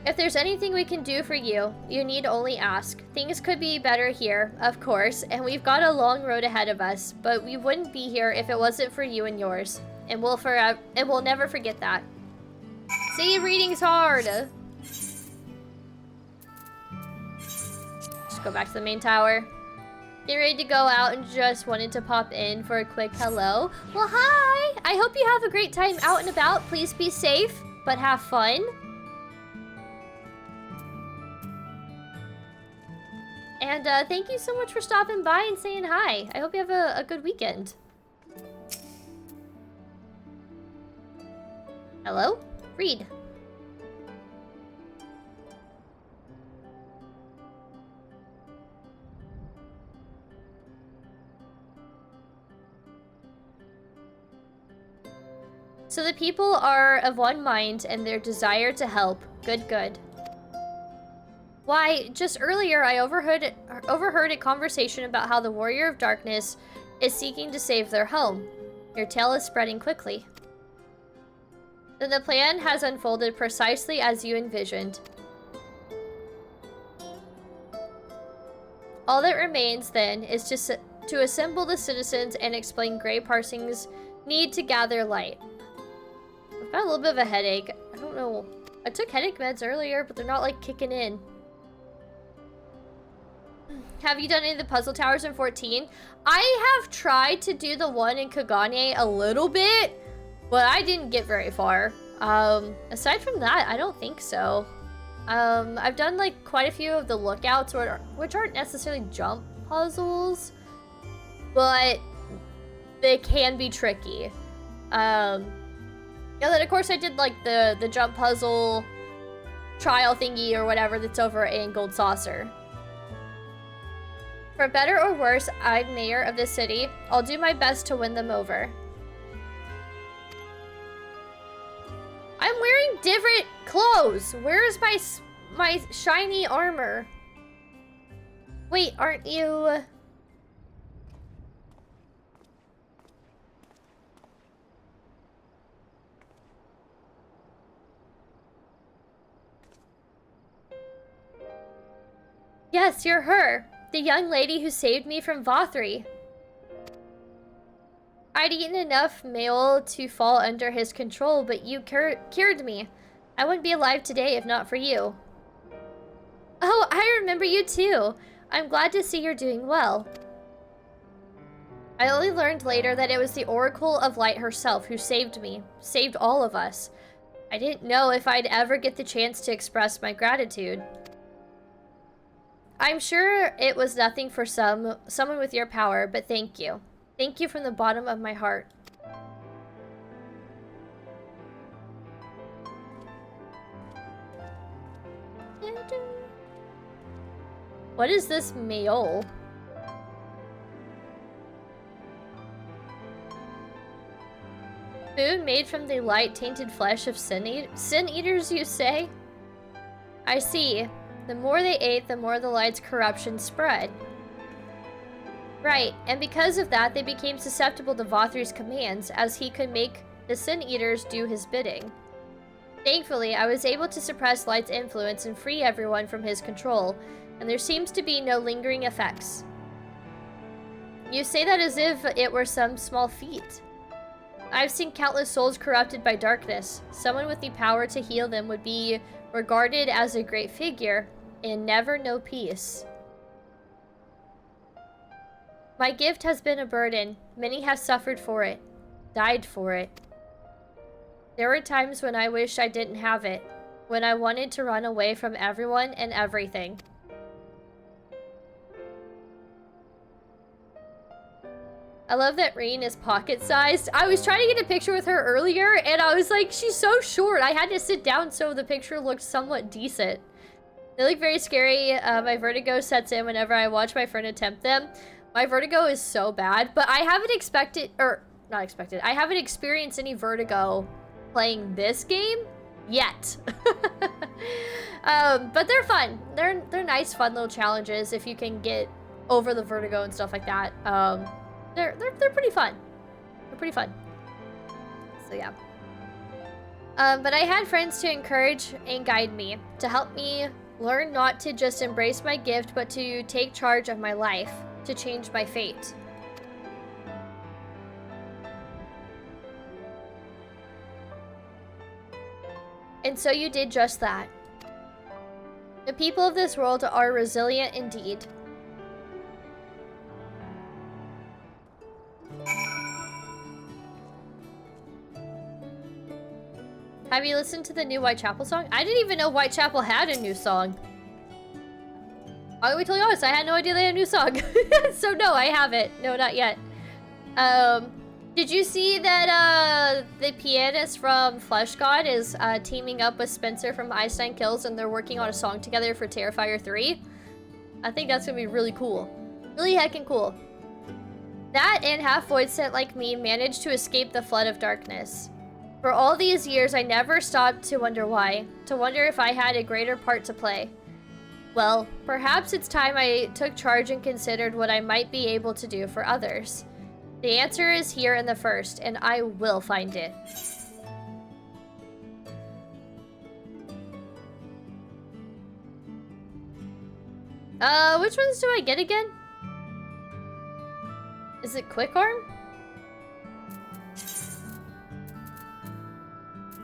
If there's anything we can do for you, you need only ask. Things could be better here, of course, and we've got a long road ahead of us, but we wouldn't be here if it wasn't for you and yours. And we'll never forget that. See, reading's hard. Just go back to the main tower. Get ready to go out and just wanted to pop in for a quick hello. Well, hi! I hope you have a great time out and about. Please be safe, but have fun. And thank you so much for stopping by and saying hi. I hope you have a good weekend. Hello? Read. So the people are of one mind and their desire to help. Good, good. Why, just earlier I overheard a conversation about how the Warrior of Darkness is seeking to save their home. Your tale is spreading quickly. Then the plan has unfolded precisely as you envisioned. All that remains, then, is to assemble the citizens and explain Grey Parsing's need to gather light. I've got a little bit of a headache. I don't know. I took headache meds earlier, but they're not, like, kicking in. Have you done any of the puzzle towers in 14? I have tried to do the one in Kagane a little bit, but I didn't get very far. Aside from that, I don't think so. I've done like quite a few of the lookouts, which aren't necessarily jump puzzles, but they can be tricky. Yeah, then of course I did like the jump puzzle trial thingy or whatever that's over in Gold Saucer. For better or worse, I'm mayor of this city. I'll do my best to win them over. I'm wearing different clothes. Where is my shiny armor? Wait, aren't you... Yes, you're her. The young lady who saved me from Vothri. I'd eaten enough mail to fall under his control, but you cured me. I wouldn't be alive today if not for you. Oh, I remember you too. I'm glad to see you're doing well. I only learned later that it was the Oracle of Light herself who saved me. Saved all of us. I didn't know if I'd ever get the chance to express my gratitude. I'm sure it was nothing for someone with your power, but thank you. Thank you from the bottom of my heart. What is this meole? Food made from the light-tainted flesh of sin eaters, you say? I see. The more they ate, the more the light's corruption spread. Right, and because of that, they became susceptible to Vothri's commands, as he could make the Sin Eaters do his bidding. Thankfully, I was able to suppress Light's influence and free everyone from his control, and there seems to be no lingering effects. You say that as if it were some small feat. I've seen countless souls corrupted by darkness. Someone with the power to heal them would be regarded as a great figure, and never know peace. My gift has been a burden. Many have suffered for it, died for it. There were times when I wished I didn't have it, when I wanted to run away from everyone and everything. I love that Reen is pocket-sized. I was trying to get a picture with her earlier, and I was like, she's so short. I had to sit down so the picture looked somewhat decent. They look very scary. My vertigo sets in whenever I watch my friend attempt them. My vertigo is so bad, but I haven't I haven't experienced any vertigo playing this game yet. But they're fun. They're nice, fun little challenges if you can get over the vertigo and stuff like that. They're pretty fun. They're pretty fun. So yeah. But I had friends to encourage and guide me, to help me learn not to just embrace my gift, but to take charge of my life, to change my fate. And so you did just that. The people of this world are resilient indeed. Have you listened to the new Whitechapel song? I didn't even know Whitechapel had a new song. I'll be totally honest, I had no idea they had a new song. So no, I haven't. No, not yet. Did you see that the pianist from Flesh God is teaming up with Spencer from Einstein Kills, and they're working on a song together for Terrifier 3? I think that's gonna be really cool. Really heckin' cool. That and half-void sent like me managed to escape the flood of darkness. For all these years, I never stopped to wonder why, to wonder if I had a greater part to play. Well, perhaps it's time I took charge and considered what I might be able to do for others. The answer is here in the first, and I will find it. Which ones do I get again? Is it Quick Arm?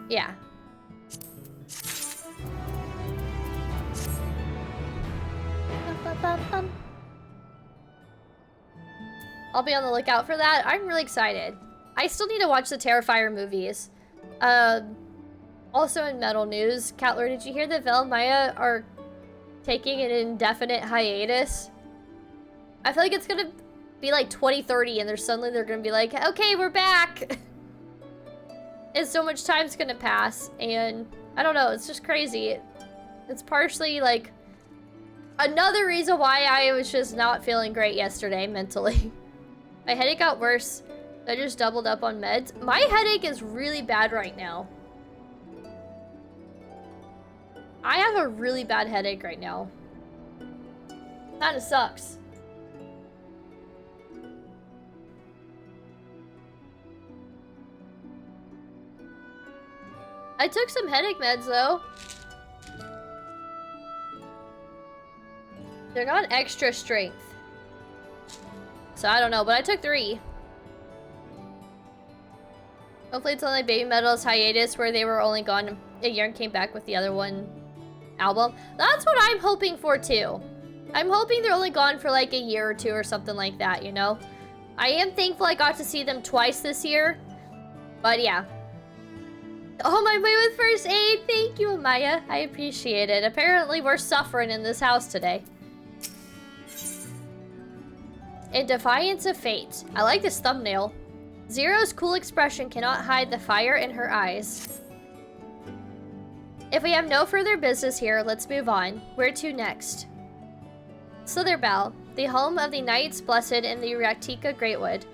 Yeah. I'll be on the lookout for that. I'm really excited. I still need to watch the Terrifier movies. Also in metal news, Catler, did you hear that Vel and Maya are taking an indefinite hiatus? I feel like it's gonna be like 2030 and they're gonna be like, okay, we're back. And so much time's gonna pass, and I don't know, it's just crazy. It's partially like another reason why I was just not feeling great yesterday mentally. My headache got worse. I just doubled up on meds. My headache is really bad right now. I have a really bad headache right now. Kinda sucks. I took some headache meds though. They're not extra strength. So I don't know, but I took 3. Hopefully it's on like Baby Metal's hiatus where they were only gone a year and came back with the other one album. That's what I'm hoping for too. I'm hoping they're only gone for like a year or 2 or something like that, you know? I am thankful I got to see them twice this year. But yeah. Oh, my way with first aid. Thank you, Amaya. I appreciate it. Apparently, we're suffering in this house today. In defiance of fate. I like this thumbnail. Zero's cool expression cannot hide the fire in her eyes. If we have no further business here, let's move on. Where to next? Slitherbell, the home of the Knights Blessed in the Raktika Greatwood,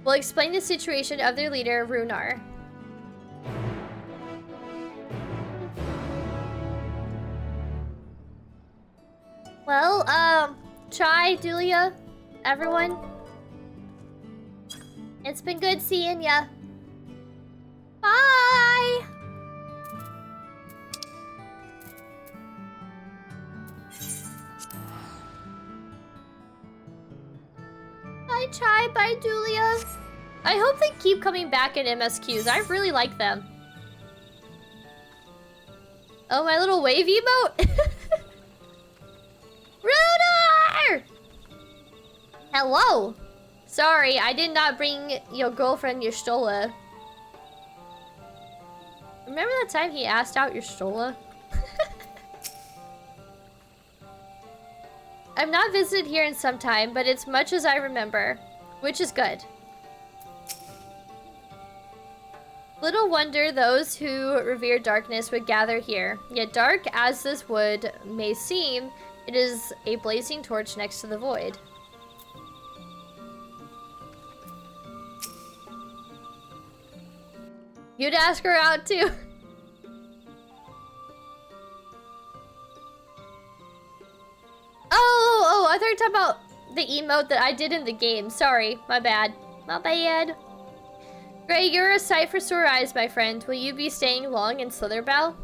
will explain the situation of their leader, Runar. Well, Chai, Dulia, everyone. It's been good seeing ya. Bye! Bye, Chai. Bye, Dulia. I hope they keep coming back in MSQs. I really like them. Oh, my little wave emote? Runar! Hello! Sorry, I did not bring your girlfriend your Stola. Remember that time he asked out your Stola? I've not visited here in some time, but it's much as I remember, which is good. Little wonder those who revere darkness would gather here. Yet dark as this wood may seem, it is a blazing torch next to the void. You'd ask her out too. Oh, I thought you were talking about the emote that I did in the game. Sorry, my bad. My bad. Gray, you're a sight for sore eyes, my friend. Will you be staying long in Slitherbow?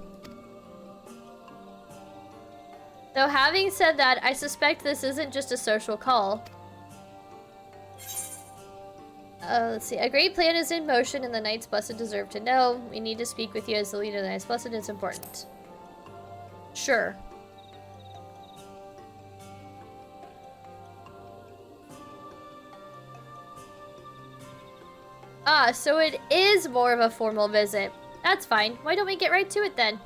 Though having said that, I suspect this isn't just a social call. Let's see. A great plan is in motion and the Knights Blessed deserve to know. We need to speak with you as the leader of the Knights Blessed. It's important. Sure. Ah, so it is more of a formal visit. That's fine. Why don't we get right to it then?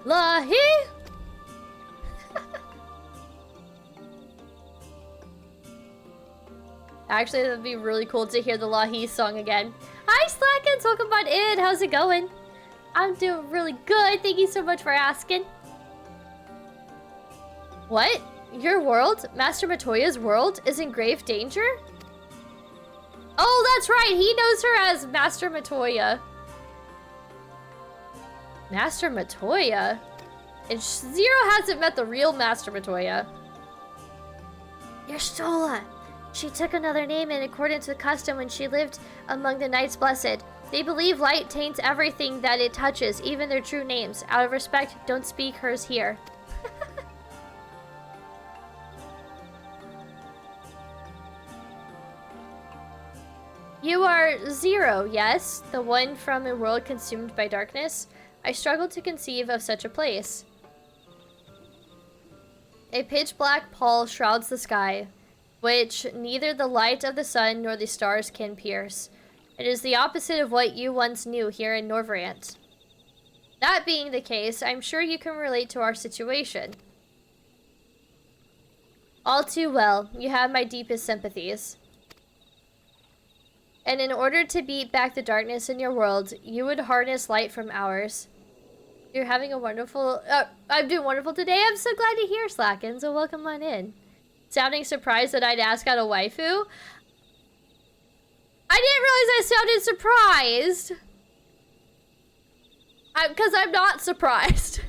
Lahi! Actually, that'd be really cool to hear the Lahi song again. Hi, Slackens! Welcome on in. How's it going? I'm doing really good. Thank you so much for asking. What? Your world? Master Matoya's world is in grave danger? Oh, that's right. He knows her as Master Matoya. Master Matoya? And Zero hasn't met the real Master Matoya. Yerstola. She took another name in accordance with custom when she lived among the Knights Blessed. They believe light taints everything that it touches, even their true names. Out of respect, don't speak hers here. You are Zero, yes? The one from a world consumed by darkness? I struggle to conceive of such a place. A pitch-black pall shrouds the sky, which neither the light of the sun nor the stars can pierce. It is the opposite of what you once knew here in Norvrant. That being the case, I'm sure you can relate to our situation. All too well. You have my deepest sympathies. And in order to beat back the darkness in your world, you would harness light from ours. You're having a wonderful... I'm doing wonderful today. I'm so glad to hear, Slacken, so welcome on in. Sounding surprised that I'd ask out a waifu? I didn't realize I sounded surprised. Because I'm not surprised.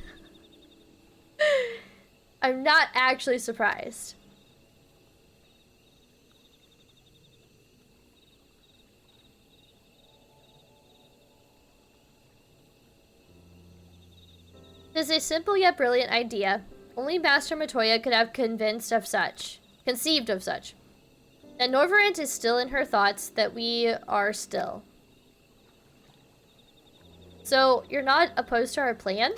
I'm not actually surprised. It is a simple yet brilliant idea. Only Master Matoya could have conceived of such. And Norvrant is still in her thoughts that we are still. So, you're not opposed to our plan?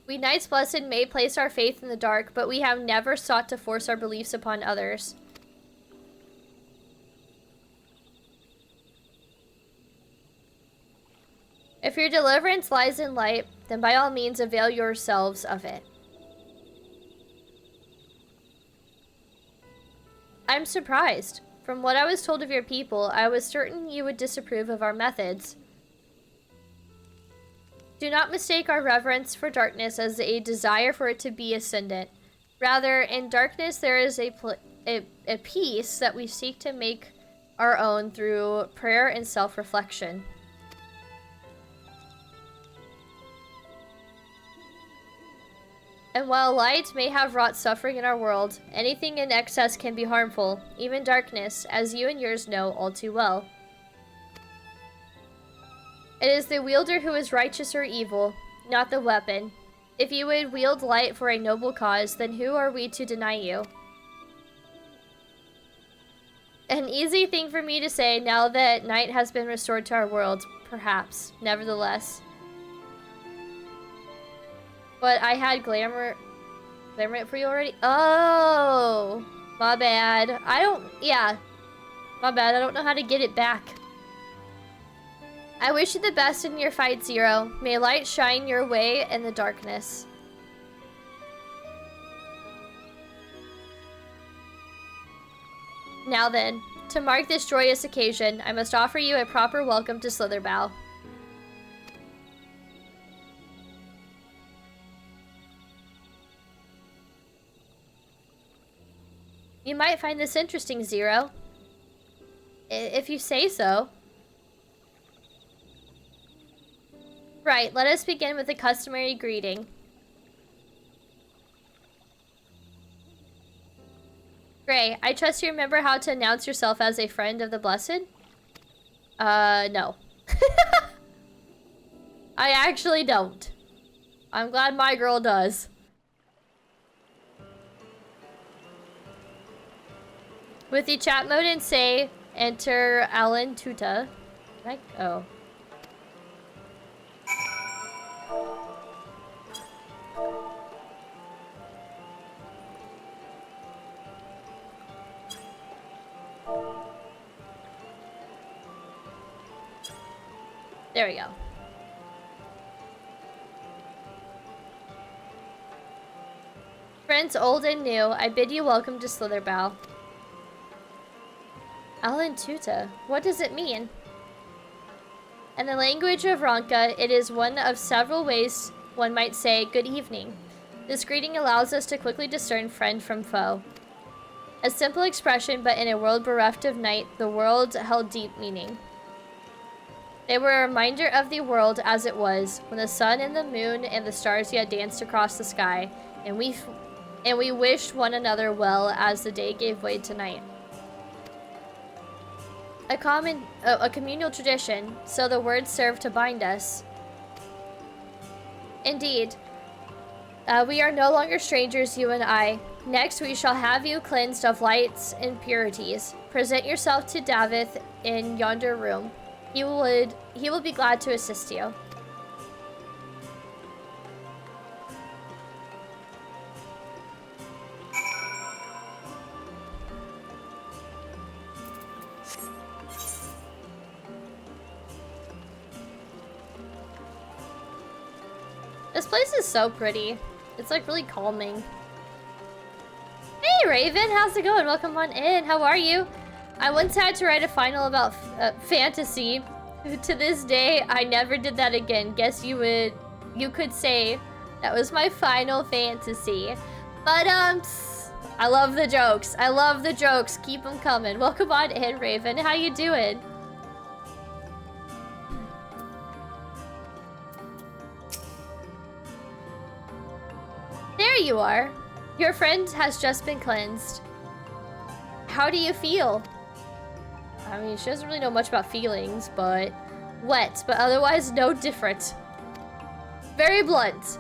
We Knights Blessed may place our faith in the dark, but we have never sought to force our beliefs upon others. If your deliverance lies in light, then by all means avail yourselves of it. I'm surprised. From what I was told of your people, I was certain you would disapprove of our methods. Do not mistake our reverence for darkness as a desire for it to be ascendant. Rather, in darkness there is a peace that we seek to make our own through prayer and self-reflection. And while light may have wrought suffering in our world, anything in excess can be harmful, even darkness, as you and yours know all too well. It is the wielder who is righteous or evil, not the weapon. If you would wield light for a noble cause, then who are we to deny you? An easy thing for me to say now that night has been restored to our world, perhaps, nevertheless. But I had glamour it for you already? Oh, my bad. My bad. I don't know how to get it back. I wish you the best in your fight, Zero. May light shine your way in the darkness. Now then, To mark this joyous occasion, I must offer you a proper welcome to Slitherbow. You might find this interesting, Zero. If you say so. Right, let us begin with the customary greeting. Gray, I trust you remember how to announce yourself as a friend of the Blessed? No. I actually don't. I'm glad my girl does. With the chat mode and say, enter Alan Tuta. Like, oh. There we go. Friends old and new, I bid you welcome to Slitherbow. Alan Tuta, what does it mean? In the language of Ronka, it is one of several ways one might say good evening. This greeting allows us to quickly discern friend from foe. A simple expression, but in a world bereft of night, the world held deep meaning. They were a reminder of the world as it was, when the sun and the moon and the stars yet danced across the sky, and we wished one another well as the day gave way to night. A communal tradition, so the words serve to bind us. Indeed, we are no longer strangers, you and I. Next, we shall have you cleansed of lights and purities. Present yourself to Davith in yonder room. He will be glad to assist you. This place is so pretty. It's like really calming. Hey Raven, how's it going? Welcome on in. How are you? I once had to write a final about fantasy. To this day, I never did that again. Guess you could say that was my final fantasy. But I love the jokes. I love the jokes. Keep them coming. Welcome on in, Raven. How you doing? There you are. Your friend has just been cleansed. How do you feel? I mean, she doesn't really know much about feelings, but wet, but otherwise no different. Very blunt.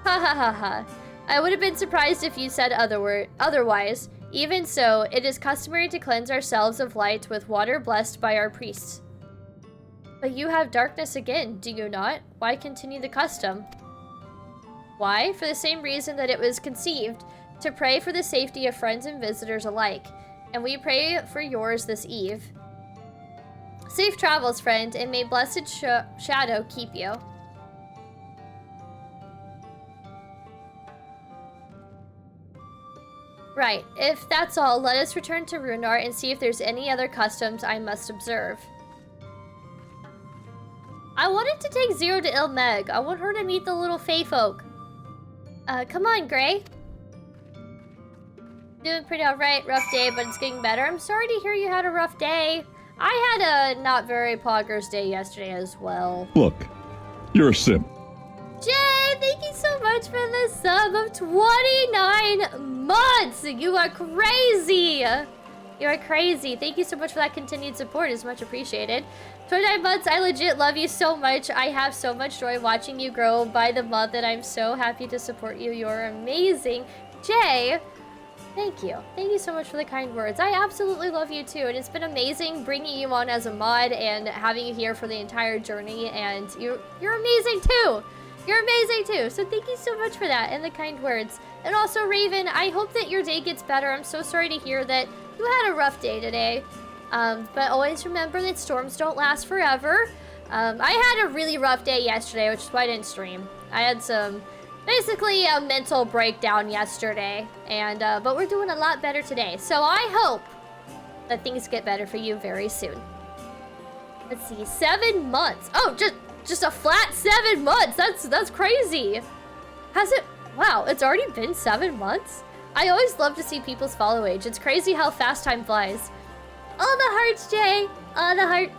Ha ha ha ha. I would have been surprised if you said otherwise. Even so, it is customary to cleanse ourselves of light with water blessed by our priests. But you have darkness again, do you not? Why continue the custom? Why? For the same reason that it was conceived, to pray for the safety of friends and visitors alike. And we pray for yours this eve. Safe travels, friend, and may blessed shadow keep you. Right, if that's all, let us return to Runar and see if there's any other customs I must observe. I wanted to take Zero to Ilmeg. I want her to meet the little Fae folk. Come on, Gray. Doing pretty alright. Rough day, but it's getting better. I'm sorry to hear you had a rough day. I had a not very poggers day yesterday as well. Look, you're a simp. Jay, thank you so much for the sub of 29 months. You are crazy. You are crazy. Thank you so much for that continued support. It's much appreciated. 29 months, I legit love you so much. I have so much joy watching you grow by the month, and I'm so happy to support you. You're amazing. Jay, thank you. Thank you so much for the kind words. I absolutely love you too, and it's been amazing bringing you on as a mod and having you here for the entire journey, and you're amazing too. You're amazing too, so thank you so much for that and the kind words. And also, Raven, I hope that your day gets better. I'm so sorry to hear that you had a rough day today. But always remember that storms don't last forever. I had a really rough day yesterday, which is why I didn't stream. I had basically a mental breakdown yesterday, and but we're doing a lot better today. So I hope that things get better for you very soon. Let's see, 7 months. Oh, just a flat 7 months. That's crazy. Has it? Wow, it's already been 7 months? I always love to see people's follow age. It's crazy how fast time flies. All the hearts, Jay. All the hearts.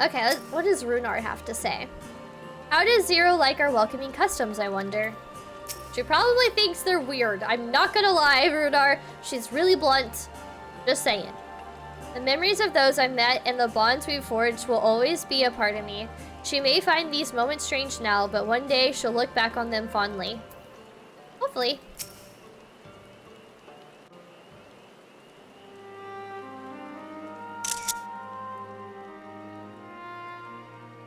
Okay, what does Runar have to say? How does Zero like our welcoming customs, I wonder? She probably thinks they're weird. I'm not gonna lie, Runar. She's really blunt. Just saying. The memories of those I met and the bonds we've forged will always be a part of me. She may find these moments strange now, but one day she'll look back on them fondly. Hopefully.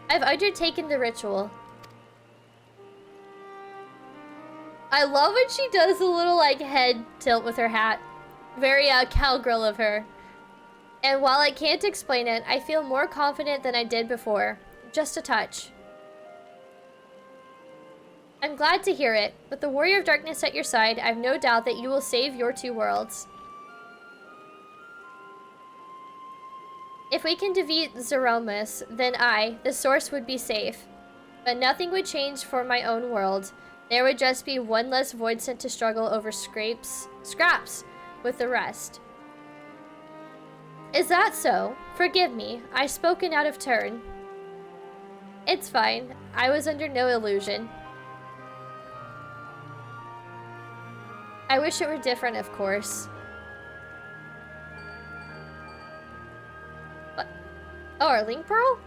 I've undertaken the ritual. I love when she does a little like head tilt with her hat. Very cowgirl of her. And while I can't explain it, I feel more confident than I did before. Just a touch. I'm glad to hear it. With the Warrior of Darkness at your side, I've no doubt that you will save your two worlds. If we can defeat Zeromus, then I, the Source, would be safe. But nothing would change for my own world. There would just be one less void sent to struggle over scraps with the rest. Is that so? Forgive me. I've spoken out of turn. It's fine. I was under no illusion. I wish it were different, of course. What? Oh, our link pearl?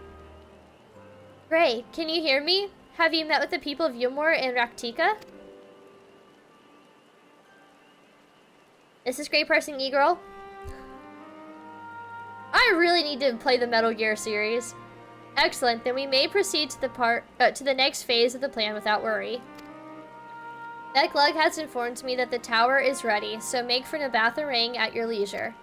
Ray, can you hear me? Have you met with the people of Yumor and Raktika? This is Great Parsing E-Girl. I really need to play the Metal Gear series. Excellent, then we may proceed to the next phase of the plan without worry. Beklug has informed me that the tower is ready, so make for Nabatha Ring at your leisure.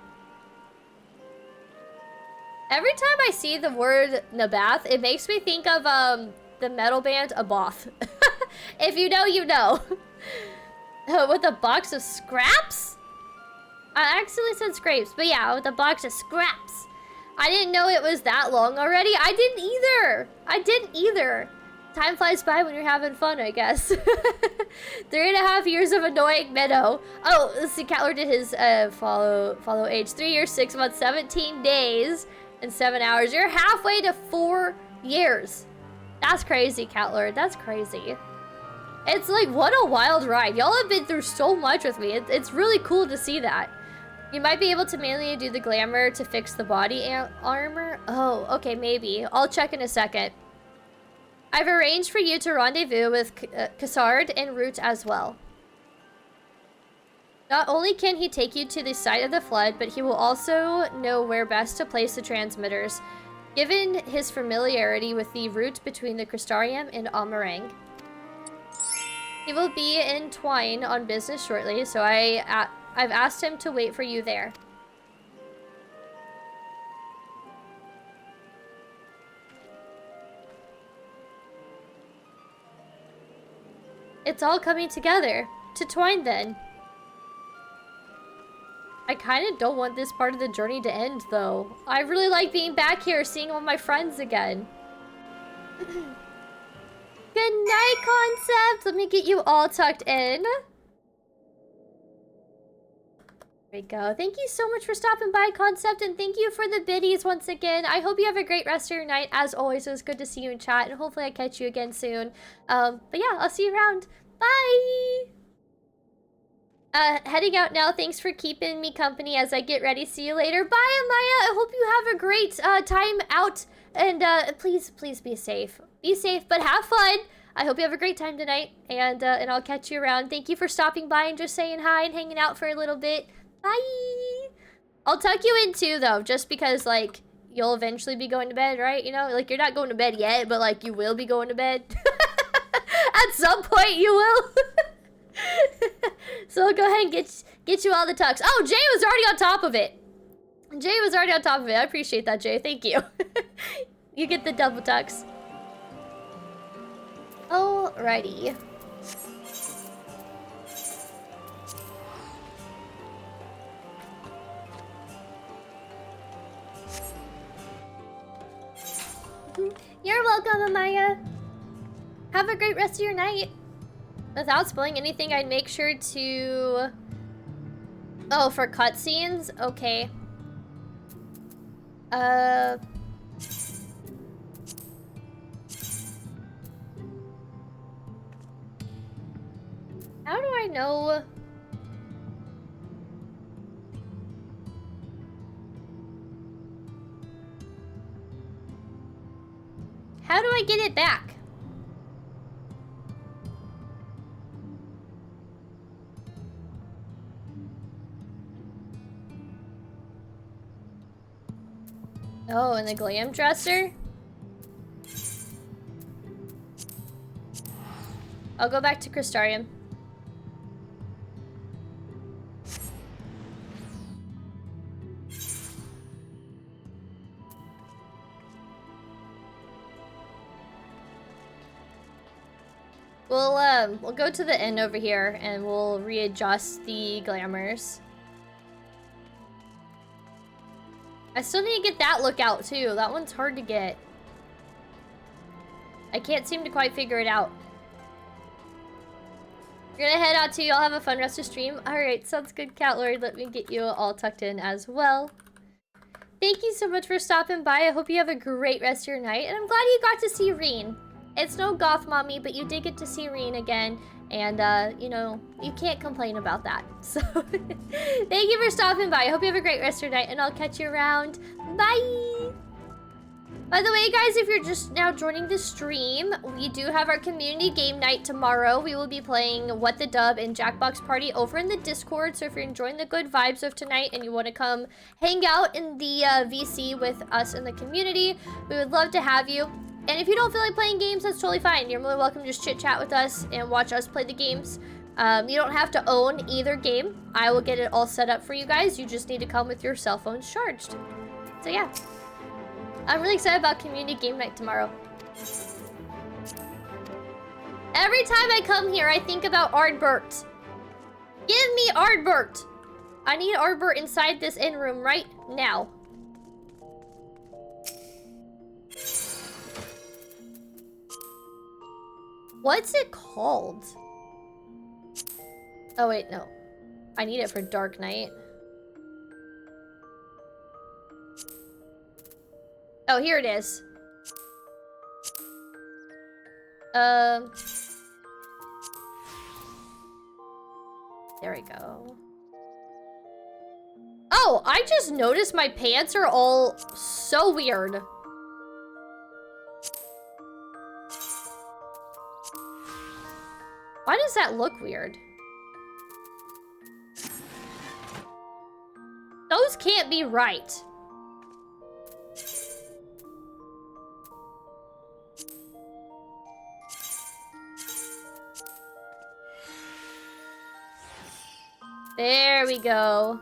Every time I see the word Nabath, it makes me think of the metal band Abath. If you know, you know. With a box of scraps? I accidentally said scrapes, but yeah, with a box of scraps. I didn't know it was that long already. I didn't either. Time flies by when you're having fun, I guess. 3.5 years of annoying Meadow. Oh, let's see, Catler did his follow age. 3 years, 6 months, 17 days, and 7 hours. You're halfway to 4 years. That's crazy, Catler. That's crazy. It's like, what a wild ride. Y'all have been through so much with me. It's really cool to see that. You might be able to manually do the glamour to fix the body armor. Oh, okay, maybe. I'll check in a second. I've arranged for you to rendezvous with Cassard and Root as well. Not only can he take you to the site of the flood, but he will also know where best to place the transmitters, given his familiarity with the route between the Crystarium and Amarang. He will be in Twine on business shortly, so I've asked him to wait for you there. It's all coming together. To Twine, then. I kind of don't want this part of the journey to end, though. I really like being back here, seeing all my friends again. Good night, Concept! Let me get you all tucked in. There we go. Thank you so much for stopping by, Concept, and thank you for the biddies once again. I hope you have a great rest of your night. As always, it was good to see you in chat, and hopefully I catch you again soon. But yeah, I'll see you around. Bye! Heading out now. Thanks for keeping me company as I get ready. See you later. Bye, Amaya! I hope you have a great time out, and please be safe. Be safe, but have fun! I hope you have a great time tonight, and I'll catch you around. Thank you for stopping by and just saying hi and hanging out for a little bit. Bye! I'll tuck you in too, though, just because, like, you'll eventually be going to bed, right? You know, like, you're not going to bed yet, but, like, you will be going to bed. At some point, you will. So I'll go ahead and get you all the tucks. Oh, Jay was already on top of it. Jay was already on top of it. I appreciate that, Jay. Thank you. You get the double tucks. Alrighty. You're welcome, Amaya. Have a great rest of your night. Without spoiling anything, I'd make sure to... Oh, for cutscenes? Okay. How do I know? How do I get it back? Oh, and the glam dresser? I'll go back to Crystarium. We'll go to the inn over here and we'll readjust the glamours. I still need to get that lookout too. That one's hard to get. I can't seem to quite figure it out. We're gonna head out too. Y'all have a fun rest of stream. Alright, sounds good, Cat Lord. Let me get you all tucked in as well. Thank you so much for stopping by. I hope you have a great rest of your night. And I'm glad you got to see Reen. It's no goth mommy, but you did get to see Reen again. And, you know, you can't complain about that. So, thank you for stopping by. I hope you have a great rest of your night, and I'll catch you around. Bye! By the way, guys, if you're just now joining the stream, we do have our community game night tomorrow. We will be playing What the Dub and Jackbox Party over in the Discord. So if you're enjoying the good vibes of tonight and you want to come hang out in the VC with us in the community, we would love to have you. And if you don't feel like playing games, that's totally fine. You're more than welcome to just chit-chat with us and watch us play the games. You don't have to own either game. I will get it all set up for you guys. You just need to come with your cell phones charged. So yeah. I'm really excited about community game night tomorrow. Every time I come here, I think about Ardbert. Give me Ardbert! I need Ardbert inside this inn room right now. What's it called? Oh wait, no. I need it for Dark Knight. Oh, here it is. There we go. Oh, I just noticed my pants are all so weird. Why does that look weird? Those can't be right. There we go.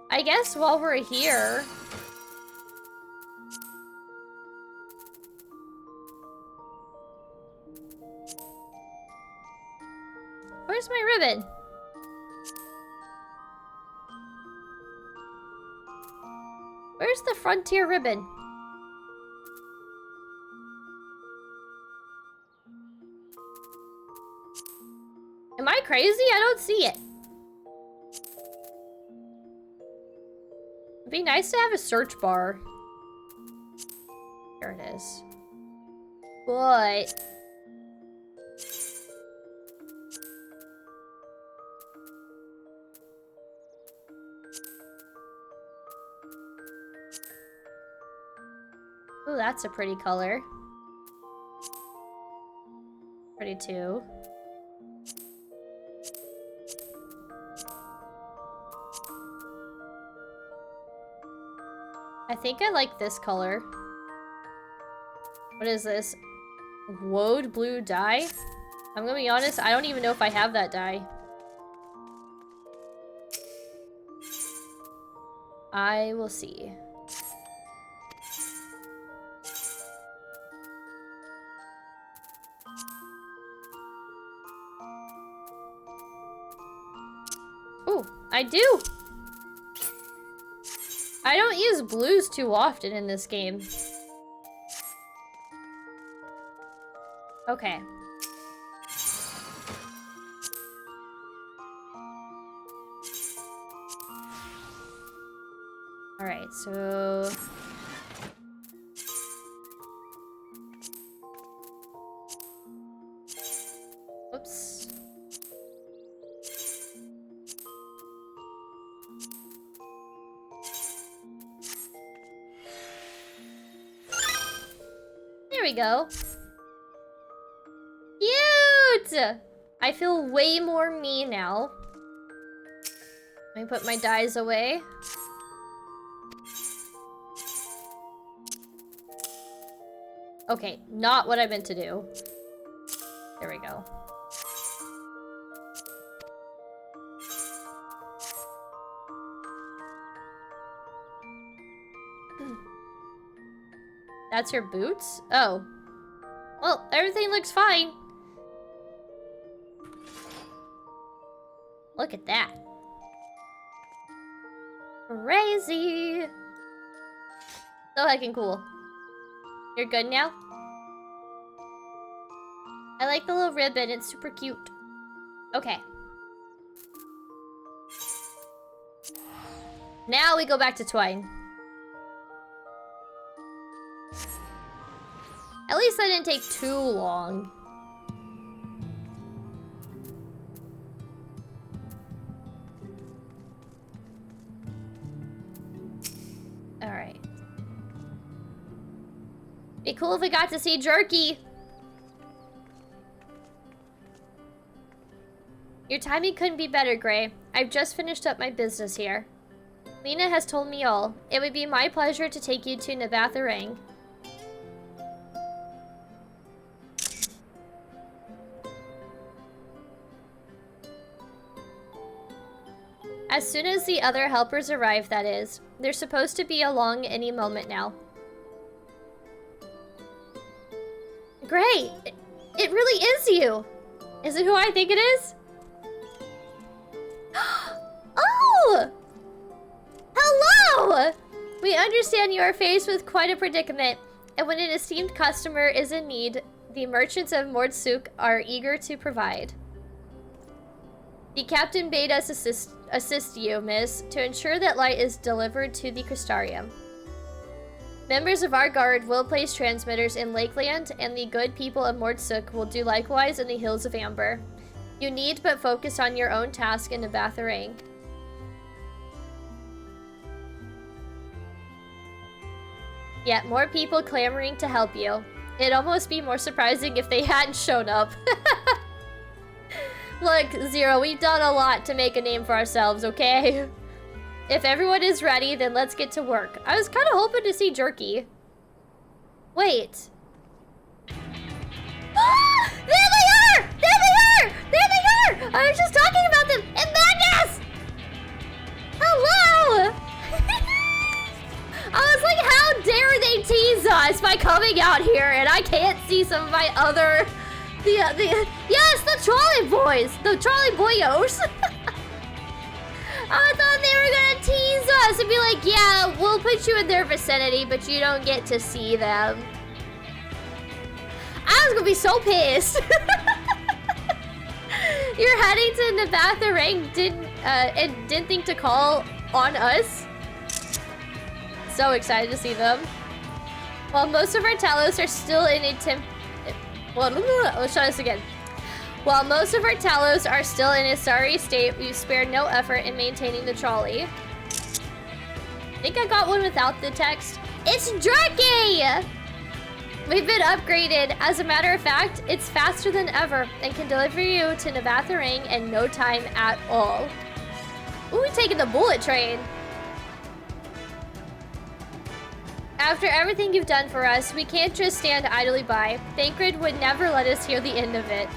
I guess while we're here... Where's my ribbon? Where's the frontier ribbon? Am I crazy? I don't see it. It'd be nice to have a search bar. There it is. But... Ooh, that's a pretty color. Pretty too. I think I like this color. What is this? Woad blue dye? I'm gonna be honest, I don't even know if I have that dye. I will see. Ooh, I do! I don't use blues too often in this game. Okay. Alright, so... Oops. There we go. Cute! I feel way more me now. Let me put my dyes away. Okay, not what I meant to do. There we go. That's your boots? Oh. Well, everything looks fine. Look at that. Crazy. So heckin' cool. You're good now? I like the little ribbon, it's super cute. Okay. Now we go back to Twine. At least that didn't take too long. Alright. Be cool if we got to see Jerky. Your timing couldn't be better, Gray. I've just finished up my business here. Lena has told me all. It would be my pleasure to take you to Nabatharang. As soon as the other helpers arrive, that is. They're supposed to be along any moment now. Great! It really is you! Is it who I think it is? Oh! Hello! We understand you are faced with quite a predicament, and when an esteemed customer is in need, the merchants of Mordsuk are eager to provide. The captain bade us assist you, miss, to ensure that light is delivered to the Crystarium. Members of our guard will place transmitters in Lakeland, and the good people of Mordsuk will do likewise in the Hills of Amber. You need but focus on your own task in Nabatharang. Yet more people clamoring to help you. It'd almost be more surprising if they hadn't shown up. Look, Zero, we've done a lot to make a name for ourselves, okay? If everyone is ready, then let's get to work. I was kind of hoping to see Jerky. Wait. Ah! There they are! There they are! There they are! I was just talking about them! And Magnus! Hello! I was like, how dare they tease us by coming out here and I can't see some of my other... Yes, the trolley boys! The trolley boyos! I thought they were gonna tease us and be like, yeah, we'll put you in their vicinity, but you don't get to see them. I was gonna be so pissed. You're heading to Nabatharang and didn't think to call on us. So excited to see them. While most of our Talos are still in a let's try this again. While most of our Talos are still in a sorry state, we've spared no effort in maintaining the trolley. I think I got one without the text. It's Jerky! We've been upgraded. As a matter of fact, it's faster than ever and can deliver you to Nabatharang in no time at all. Ooh, we're taking the bullet train. After everything you've done for us, we can't just stand idly by. Thancred would never let us hear the end of it.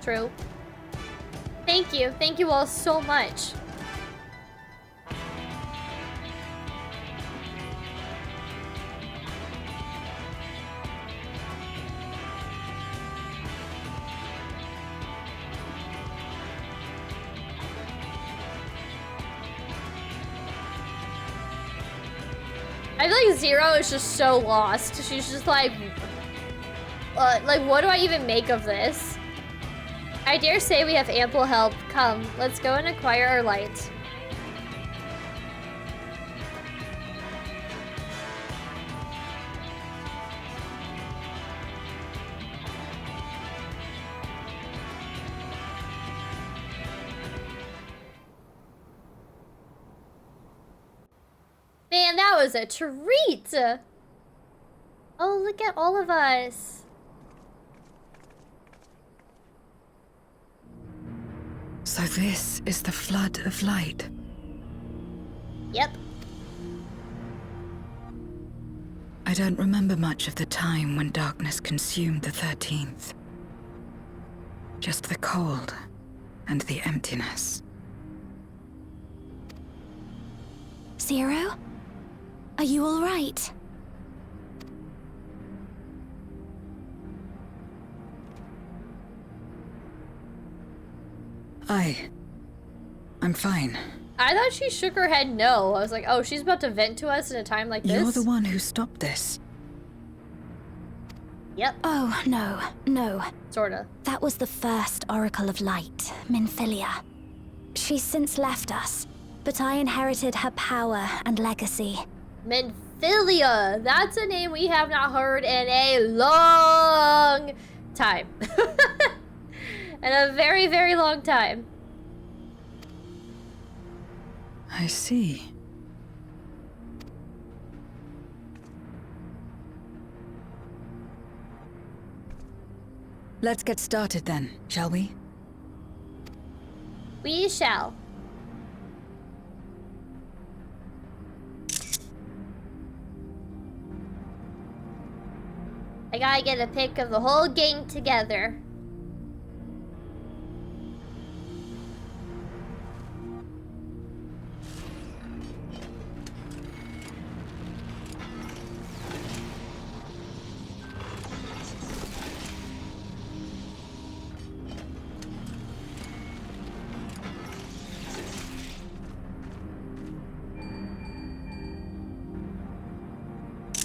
True. Thank you. Thank you all so much. I feel like Zero is just so lost. She's just like, Like, what do I even make of this? I dare say we have ample help. Come, let's go and acquire our light. Man, that was a treat! Oh, look at all of us. So this is the flood of light. Yep. I don't remember much of the time when darkness consumed the 13th. Just the cold and the emptiness. Zero? Are you all right? I'm fine. I thought she shook her head no. I was like, oh, she's about to vent to us in a time like this? You're the one who stopped this. Yep. Oh, no. Sorta. That was the first Oracle of Light, Minfilia. She's since left us, but I inherited her power and legacy. Minfilia! That's a name we have not heard in a long time. In a very, very long time. I see. Let's get started then, shall we? We shall. I gotta get a pic of the whole gang together.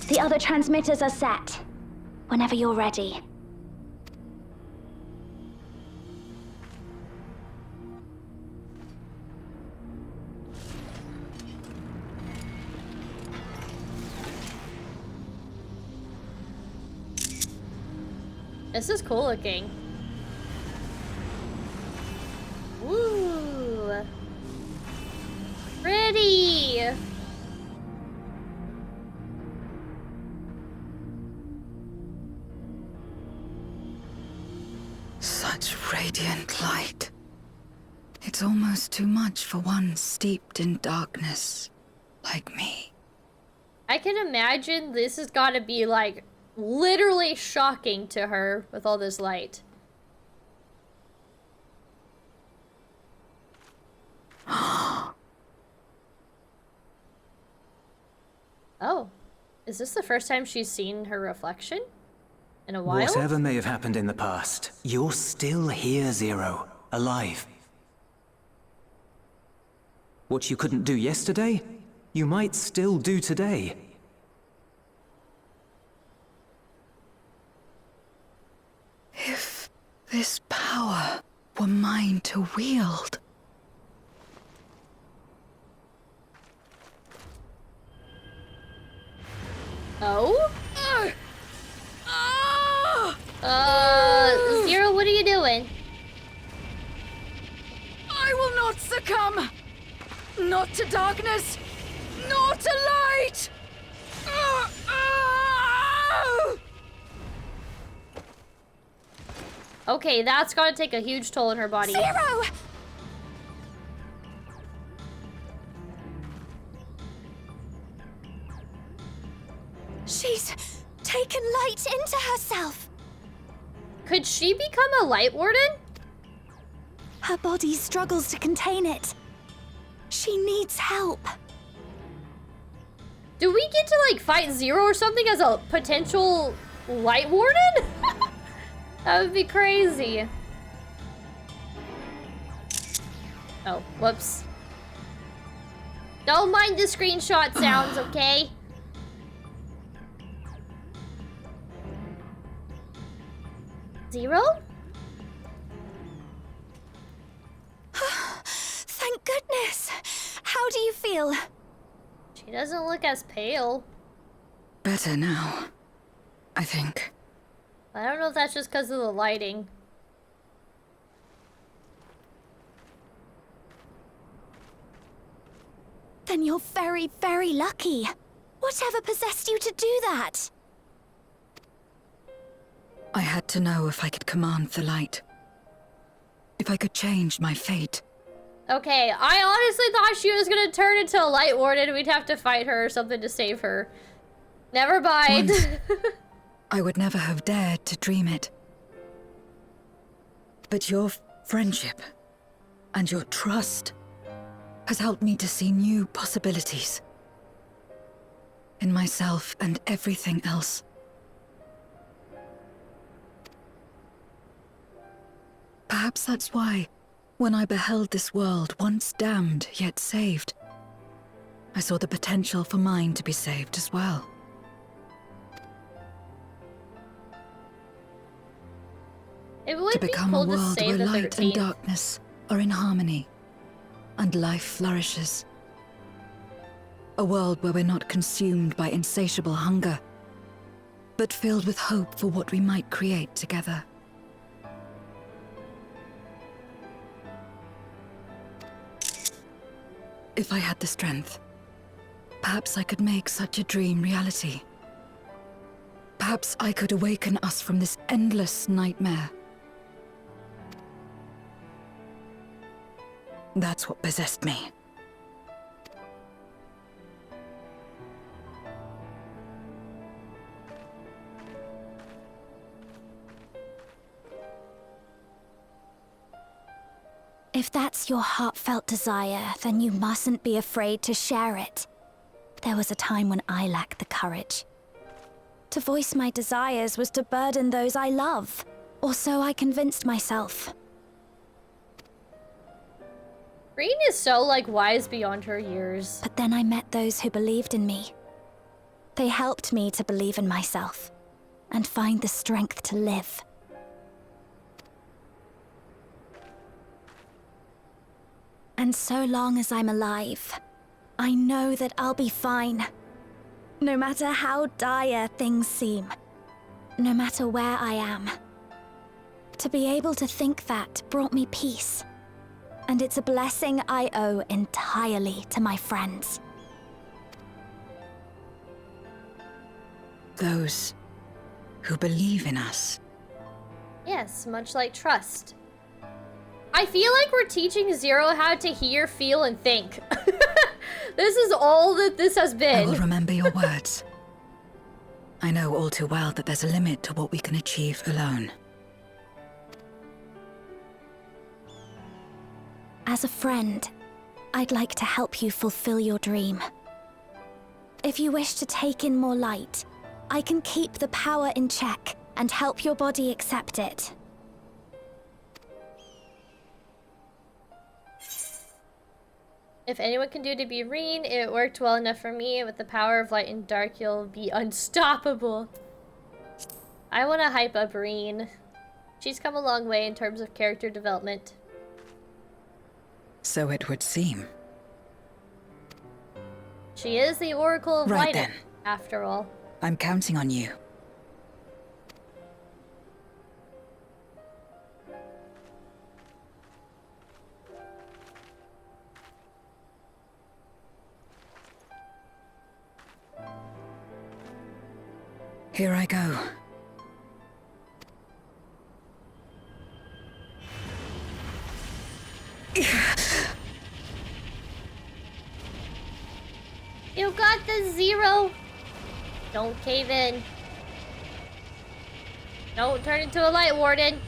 The other transmitters are set. Whenever you're ready. This is cool looking. Woo! Pretty! Such radiant light. It's almost too much for one steeped in darkness like me. I can imagine this has got to be like literally shocking to her with all this light. Oh, is this the first time she's seen her reflection in a while? Whatever may have happened in the past, you're still here, Zero, alive. What you couldn't do yesterday, you might still do today. If this power were mine to wield. Oh? Zero, what are you doing? I will not succumb! Not to darkness, nor to light! Okay, that's gotta take a huge toll on her body. Zero! She's taken light into herself. Could she become a light warden? Her body struggles to contain it. She needs help. Do we get to like fight Zero or something as a potential light warden? That would be crazy. Oh, whoops. Don't mind the screenshot sounds, okay? Zero? Thank goodness! How do you feel? She doesn't look as pale. Better now, I think. I don't know if that's just because of the lighting. Then you're very, very lucky. Whatever possessed you to do that? I had to know if I could command the light. If I could change my fate. Okay, I honestly thought she was gonna turn into a light warden and we'd have to fight her or something to save her. Never mind. Once, I would never have dared to dream it. But your friendship and your trust has helped me to see new possibilities. In myself and everything else. Perhaps that's why, when I beheld this world once damned yet saved, I saw the potential for mine to be saved as well. It would To be become cool a to world save where the light and 13th. darkness are in harmony, and life flourishes. A world where we're not consumed by insatiable hunger, but filled with hope for what we might create together. If I had the strength, perhaps I could make such a dream reality. Perhaps I could awaken us from this endless nightmare. That's what possessed me. If that's your heartfelt desire, then you mustn't be afraid to share it. There was a time when I lacked the courage. To voice my desires was to burden those I love, or so I convinced myself. Green is so, like, wise beyond her years. But then I met those who believed in me. They helped me to believe in myself, and find the strength to live. And so long as I'm alive, I know that I'll be fine. No matter how dire things seem. No matter where I am. To be able to think that brought me peace. And it's a blessing I owe entirely to my friends. Those who believe in us. Yes, much like trust. I feel like we're teaching Zero how to hear, feel, and think. This is all that this has I been. will remember your words. I know all too well that there's a limit to what we can achieve alone. As a friend, I'd like to help you fulfill your dream. If you wish to take in more light, I can keep the power in check and help your body accept it. If anyone can do to be Reen, it worked well enough for me. With the power of light and dark, you'll be unstoppable. I want to hype up Reen. She's come a long way in terms of character development. So it would seem. She is the Oracle of Right Light, then. after all. I'm counting on you. Here I go. You got the Zero. Don't cave in. Don't turn into a light warden.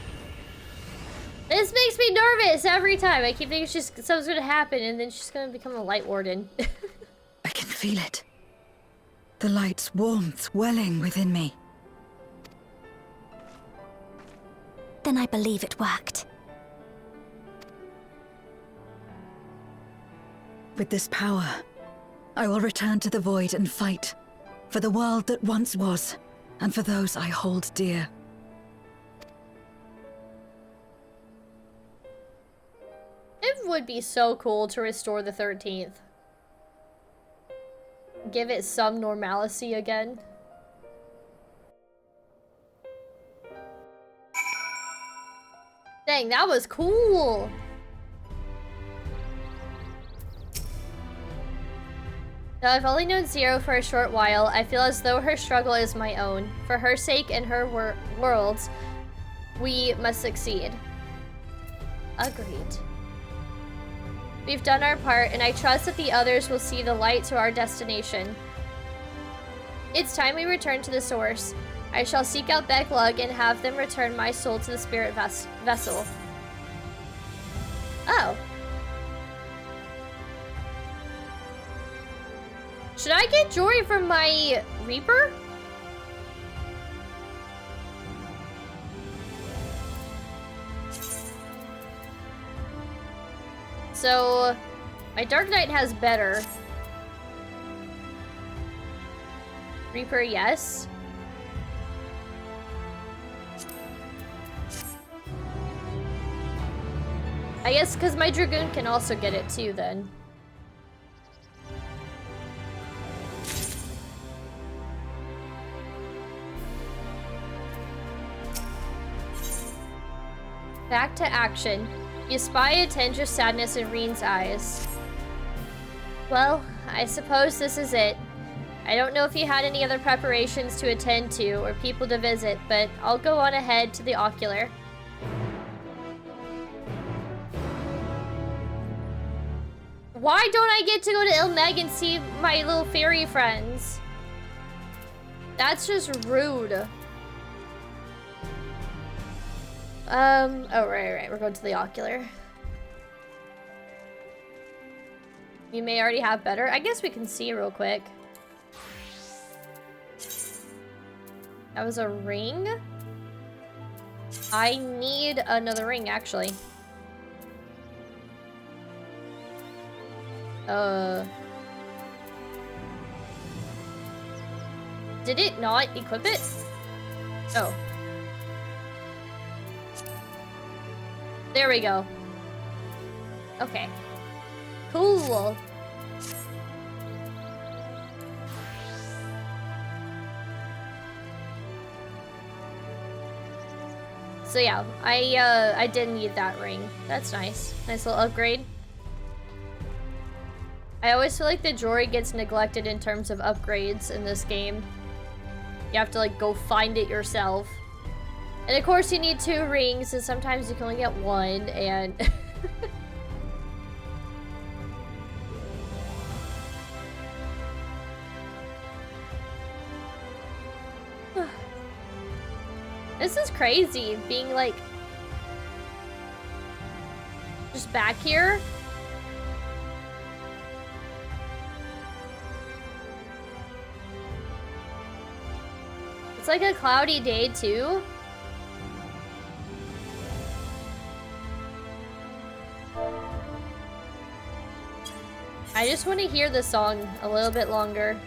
This makes me nervous every time. I keep thinking something's gonna happen and then she's gonna become a light warden. I can feel it. The light's warmth welling within me. Then I believe it worked. With this power, I will return to the void and fight for the world that once was, and for those I hold dear. would be so cool to restore the 13th. Give it some normalcy again. Dang, that was cool. Though I've only known Zero for a short while, I feel as though her struggle is my own. For her sake and her world's, we must succeed. Agreed. We've done our part, and I trust that the others will see the light to our destination. It's time we return to the source. I shall seek out Becklug and have them return my soul to the spirit vessel. Oh. Should I get jewelry from my Reaper? So, my Dark Knight has better. Reaper, yes. I guess because my Dragoon can also get it too, then. Back to action. You spy a tinge of sadness in Reen's eyes. Well, I suppose this is it. I don't know if you had any other preparations to attend to or people to visit, but I'll go on ahead to the ocular. Why don't I get to go to Ilmeg and see my little fairy friends? That's just rude. Oh, right, we're going to the ocular. You may already have better. I guess we can see real quick. That was a ring? I need another ring, actually. Did it not equip it? Oh. There we go. Okay. Cool. So yeah, I didn't need that ring. That's nice. Nice little upgrade. I always feel like the jewelry gets neglected in terms of upgrades in this game. You have to like go find it yourself. And of course you need 2 rings, and sometimes you can only get 1, and... This is crazy, being like... just back here. It's like a cloudy day too. I just want to hear the song a little bit longer.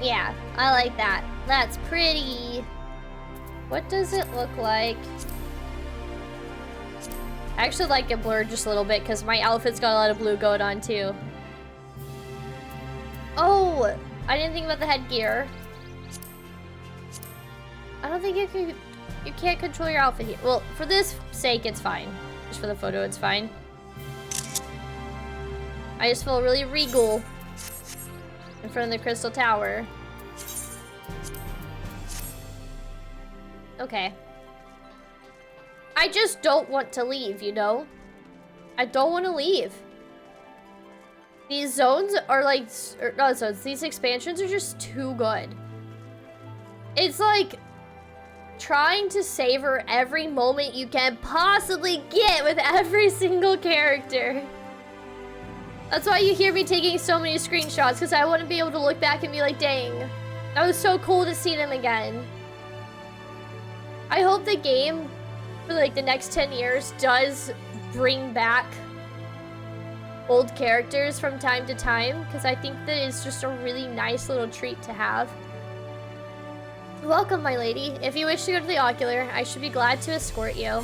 Yeah, I like that. That's pretty. What does it look like? I actually like it blurred just a little bit because my outfit's got a lot of blue going on too. Oh, I didn't think about the headgear. I don't think you can't control your outfit here. Well, for this sake, it's fine. Just for the photo, it's fine. I just feel really regal in front of the Crystal Tower. Okay. I just don't want to leave, you know? I don't want to leave. These zones are like... not zones, these expansions are just too good. It's like... trying to savor every moment you can possibly get with every single character. That's why you hear me taking so many screenshots, because I want to be able to look back and be like, dang, that was so cool to see them again. I hope the game for like the next 10 years does bring back old characters from time to time, because I think that it's just a really nice little treat to have. Welcome, my lady. If you wish to go to the ocular, I should be glad to escort you.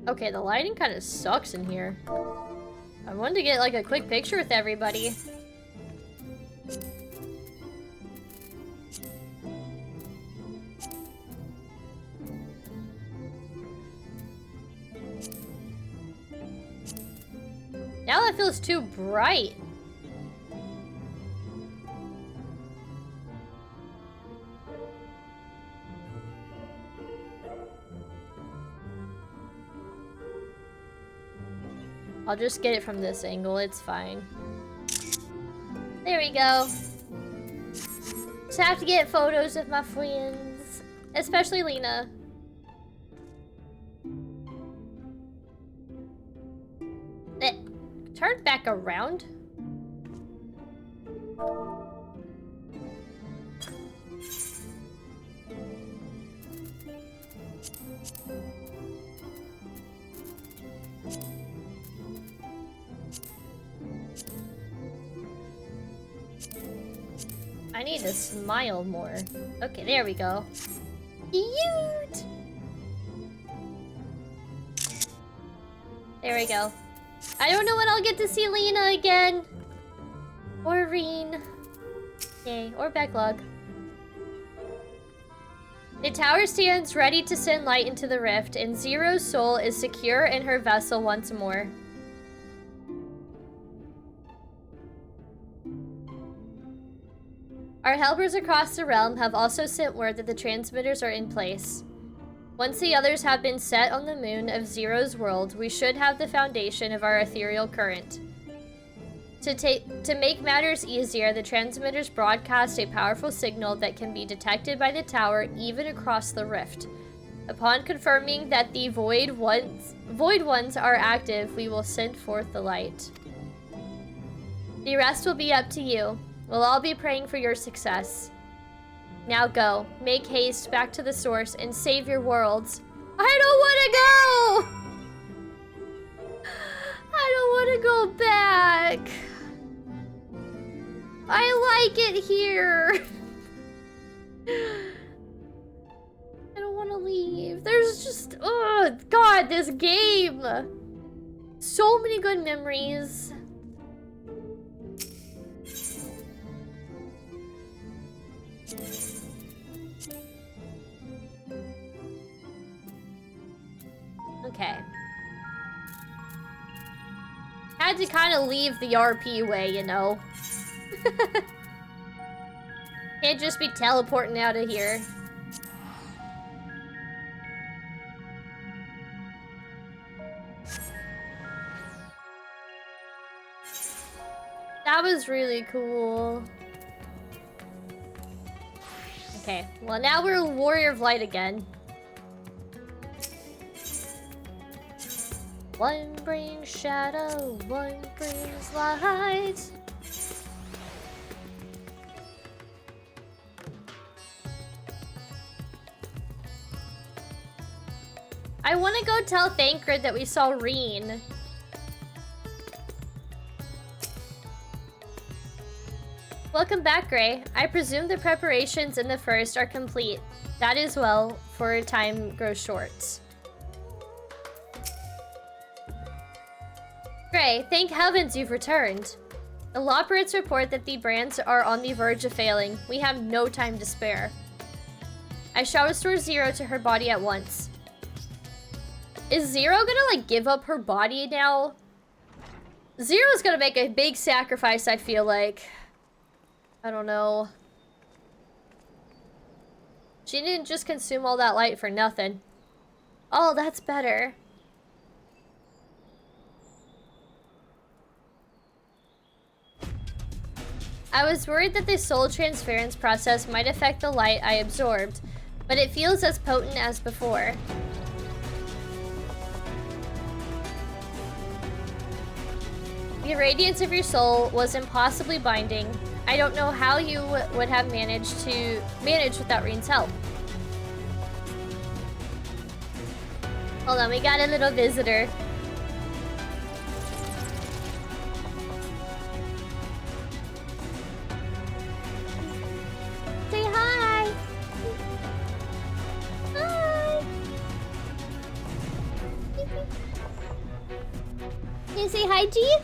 Okay, the lighting kind of sucks in here. I wanted to get like a quick picture with everybody. Now that feels too bright. I'll just get it from this angle, it's fine. There we go. Just have to get photos of my friends. Especially Lena. Turn back around. I need to smile more. Okay, there we go. Cute! There we go. I don't know when I'll get to see Lena again. Or Reen. Yay, or Backlog. The tower stands ready to send light into the rift, and Zero's soul is secure in her vessel once more. Our helpers across the realm have also sent word that the transmitters are in place. Once the others have been set on the moon of Zero's world, we should have the foundation of our ethereal current. To make matters easier, the transmitters broadcast a powerful signal that can be detected by the tower even across the rift. Upon confirming that the void ones are active, we will send forth the light. The rest will be up to you. We'll all be praying for your success. Now go. Make haste back to the source and save your worlds. I don't want to go! I don't want to go back. I like it here. I don't want to leave. There's just... Oh, God, this game. So many good memories. Okay. Had to kind of leave the RP way, you know. Can't just be teleporting out of here. That was really cool. Okay, well now we're a Warrior of Light again. One brings shadow, one brings light. I want to go tell Thancred that we saw Reen. Welcome back, Gray. I presume the preparations in the first are complete. That is well, for time grows short. Gray, thank heavens you've returned. The Loperates report that the brands are on the verge of failing. We have no time to spare. I shall restore Zero to her body at once. Is Zero gonna, like, give up her body now? Zero's gonna make a big sacrifice, I feel like. I don't know. She didn't just consume all that light for nothing. Oh, that's better. I was worried that the soul transference process might affect the light I absorbed, but it feels as potent as before. The radiance of your soul was impossibly binding. I don't know how you would have managed without Reen's help. Hold on, we got a little visitor. Say hi! Hi! Can you say hi, G?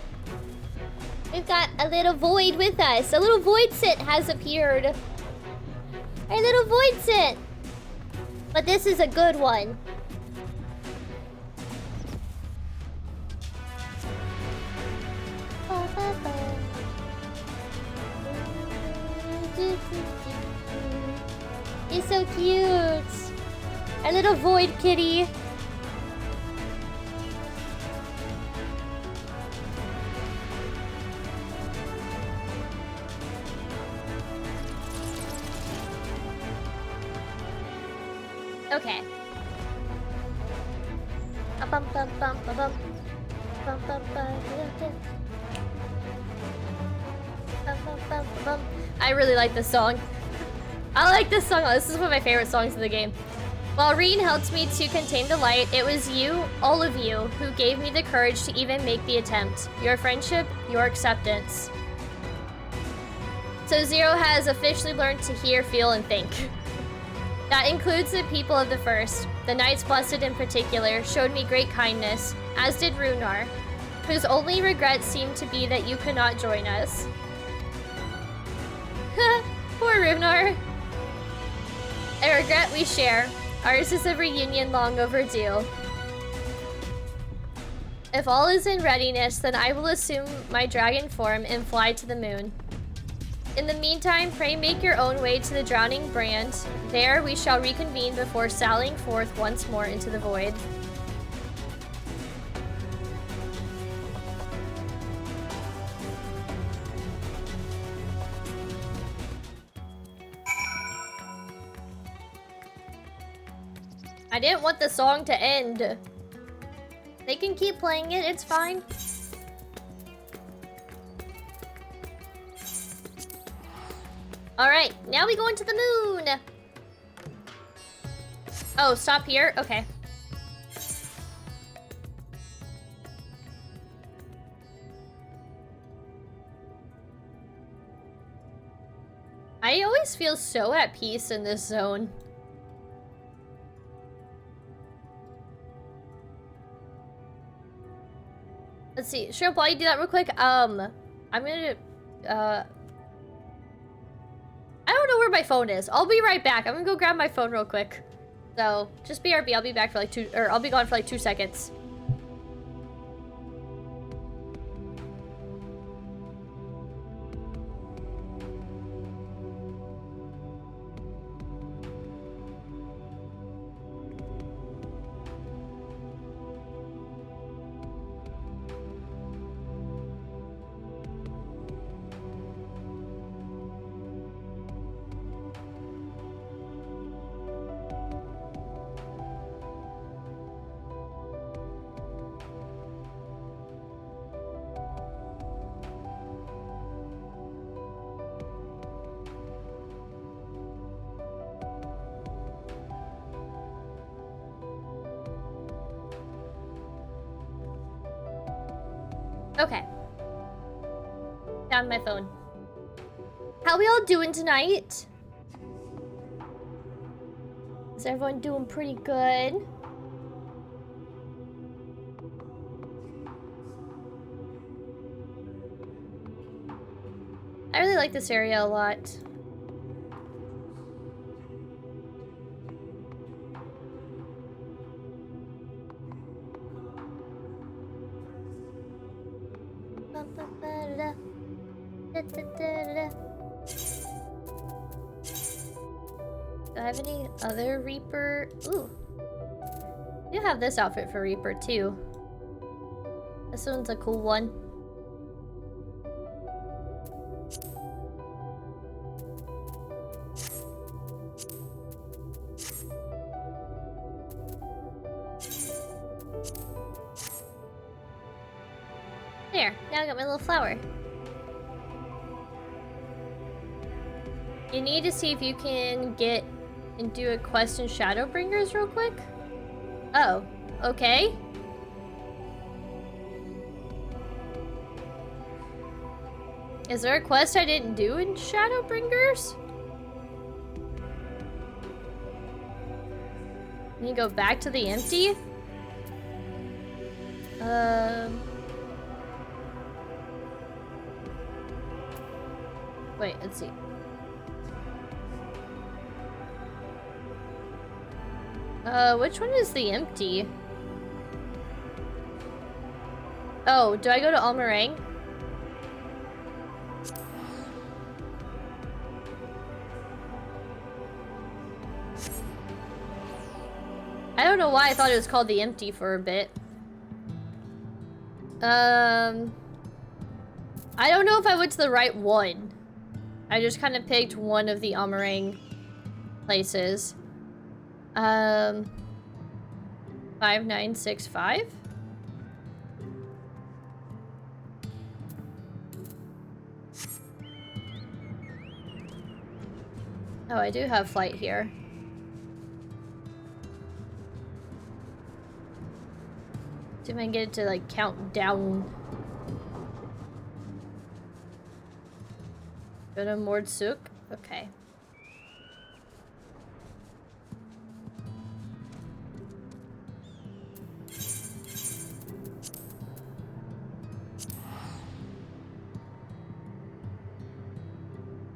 We've got a little void with us. A little void sit has appeared. A little void sit. But this is a good one. He's so cute. A little void kitty. Okay. I really like this song. I like this song. This is one of my favorite songs in the game. While Reen helped me to contain the light, it was you, all of you, who gave me the courage to even make the attempt. Your friendship, your acceptance. So Zero has officially learned to hear, feel, and think. That includes the people of the First. The Knights Blessed in particular showed me great kindness, as did Runar, whose only regret seemed to be that you could not join us. Poor Runar. A regret we share. Ours is a reunion long overdue. If all is in readiness, then I will assume my dragon form and fly to the moon. In the meantime, pray make your own way to the Drowning Brand. There we shall reconvene before sallying forth once more into the void. I didn't want the song to end. They can keep playing it, it's fine. Alright, now we go into the moon! Oh, stop here? Okay. I always feel so at peace in this zone. Let's see. Shrimp, while you do that real quick, I'm gonna, I don't know where my phone is. I'll be right back. I'm gonna go grab my phone real quick. So, just BRB. I'll be back for like I'll be gone for like 2 seconds. Okay. Found my phone. How we all doing tonight? Is everyone doing pretty good? I really like this area a lot. Do I have any other Reaper? Ooh. I do have this outfit for Reaper too. This one's a cool one. There, now I got my little flower. You need to see if you can get and do a quest in Shadowbringers real quick. Oh, okay. Is there a quest I didn't do in Shadowbringers? Can you go back to the empty? Wait, let's see. Which one is the empty? Oh, do I go to Almarang? I don't know why I thought it was called the empty for a bit. I don't know if I went to the right one. I just kind of picked one of the Almarang places. 5965? Oh, I do have flight here. See if I can get it to like count down. Go to Mordsuk? Okay.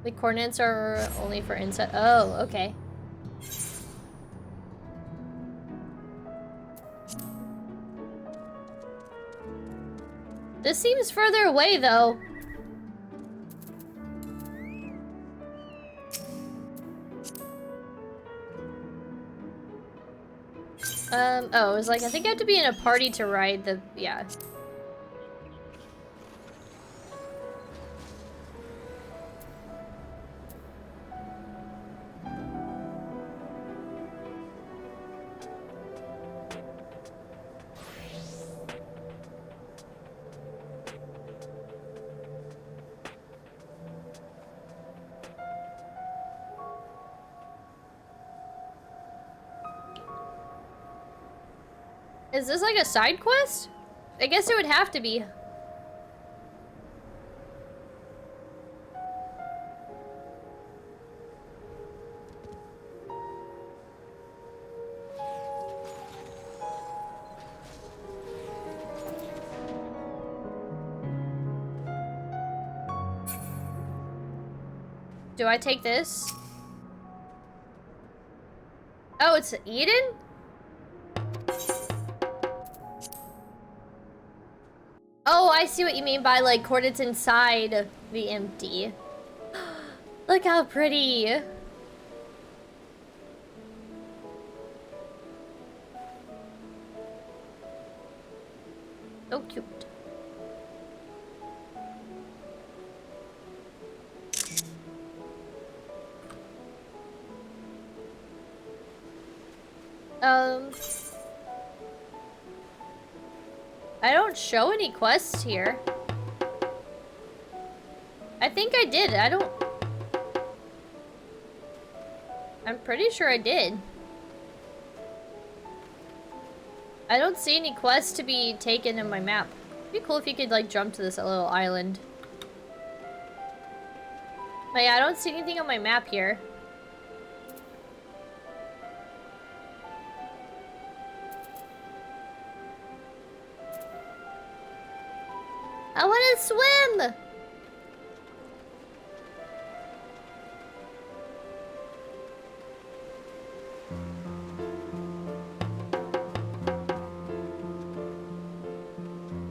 The coordinates are only for inside. Oh, okay. This seems further away, though. Oh, it was like, I think I have to be in a party to ride the, yeah. Is this like a side quest? I guess it would have to be. Do I take this? Oh, it's Eden? Oh, I see what you mean by like coordinates inside the empty. Look how pretty. So cute. I don't show any quests here. I think I did. I'm pretty sure I did. I don't see any quests to be taken in my map. It'd be cool if you could like jump to this little island. But yeah, I don't see anything on my map here. I want to swim!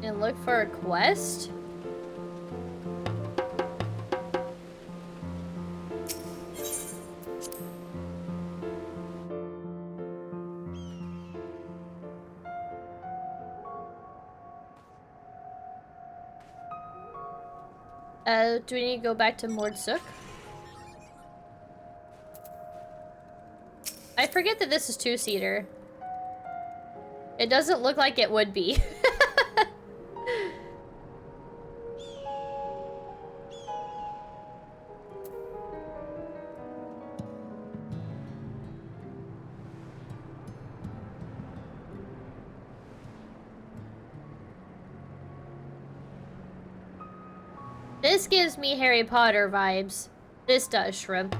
And look for a quest? Do we need to go back to Mordsuk? I forget that this is two-seater. It doesn't look like it would be. This gives me Harry Potter vibes. This does, Shrimp.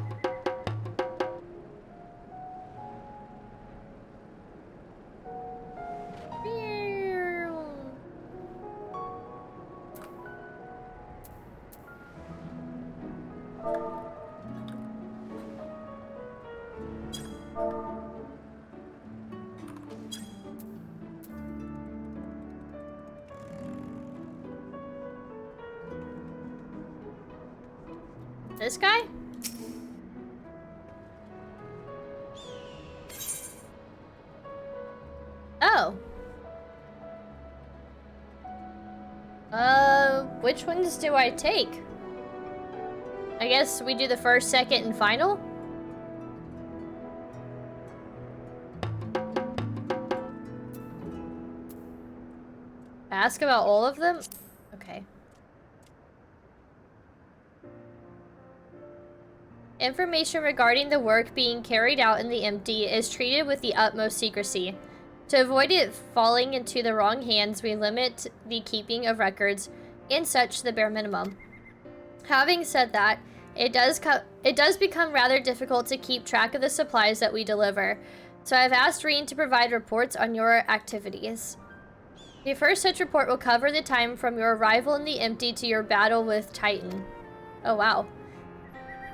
This guy? Oh. Which ones do I take? I guess we do the first, second, and final? Ask about all of them? Okay. Information regarding the work being carried out in the empty is treated with the utmost secrecy. To avoid it falling into the wrong hands, we limit the keeping of records and such to the bare minimum. Having said that, it does become rather difficult to keep track of the supplies that we deliver, so I've asked Reen to provide reports on your activities. The first such report will cover the time from your arrival in the empty to your battle with Titan. Oh wow.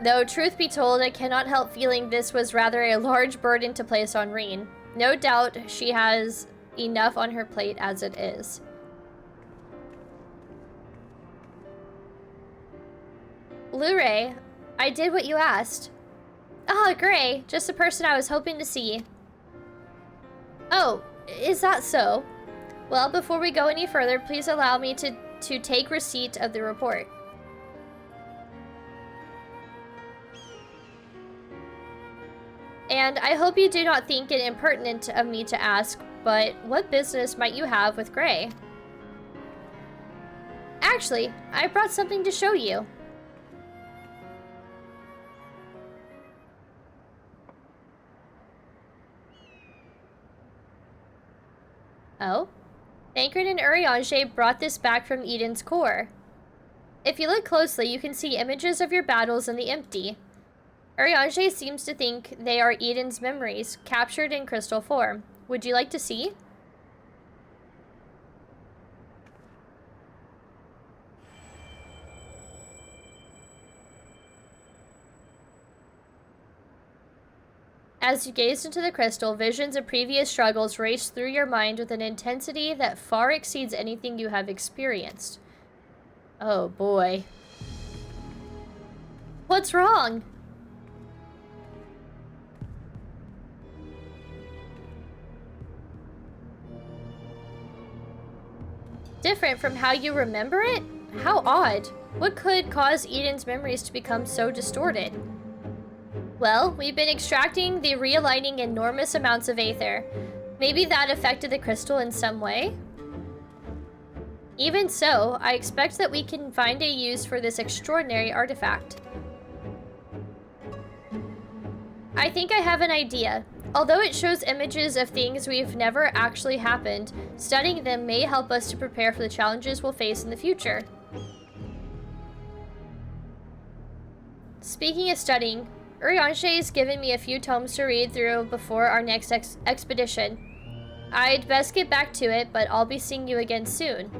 Though, truth be told, I cannot help feeling this was rather a large burden to place on Reen. No doubt she has enough on her plate as it is. Luray, I did what you asked. Ah, Gray, just the person I was hoping to see. Oh, is that so? Well, before we go any further, please allow me to take receipt of the report. And I hope you do not think it impertinent of me to ask, but what business might you have with Gray? Actually, I brought something to show you. Oh? Thancred and Urianger brought this back from Eden's core. If you look closely, you can see images of your battles in the empty. Urianger seems to think they are Eden's memories, captured in crystal form. Would you like to see? As you gazed into the crystal, visions of previous struggles raced through your mind with an intensity that far exceeds anything you have experienced. Oh boy. What's wrong? Different from how you remember it? How odd. What could cause Eden's memories to become so distorted? Well, we've been extracting the realigning enormous amounts of aether. Maybe that affected the crystal in some way? Even so, I expect that we can find a use for this extraordinary artifact. I think I have an idea. Although it shows images of things we've never actually happened, studying them may help us to prepare for the challenges we'll face in the future. Speaking of studying, Urianger's given me a few tomes to read through before our next expedition. I'd best get back to it, but I'll be seeing you again soon.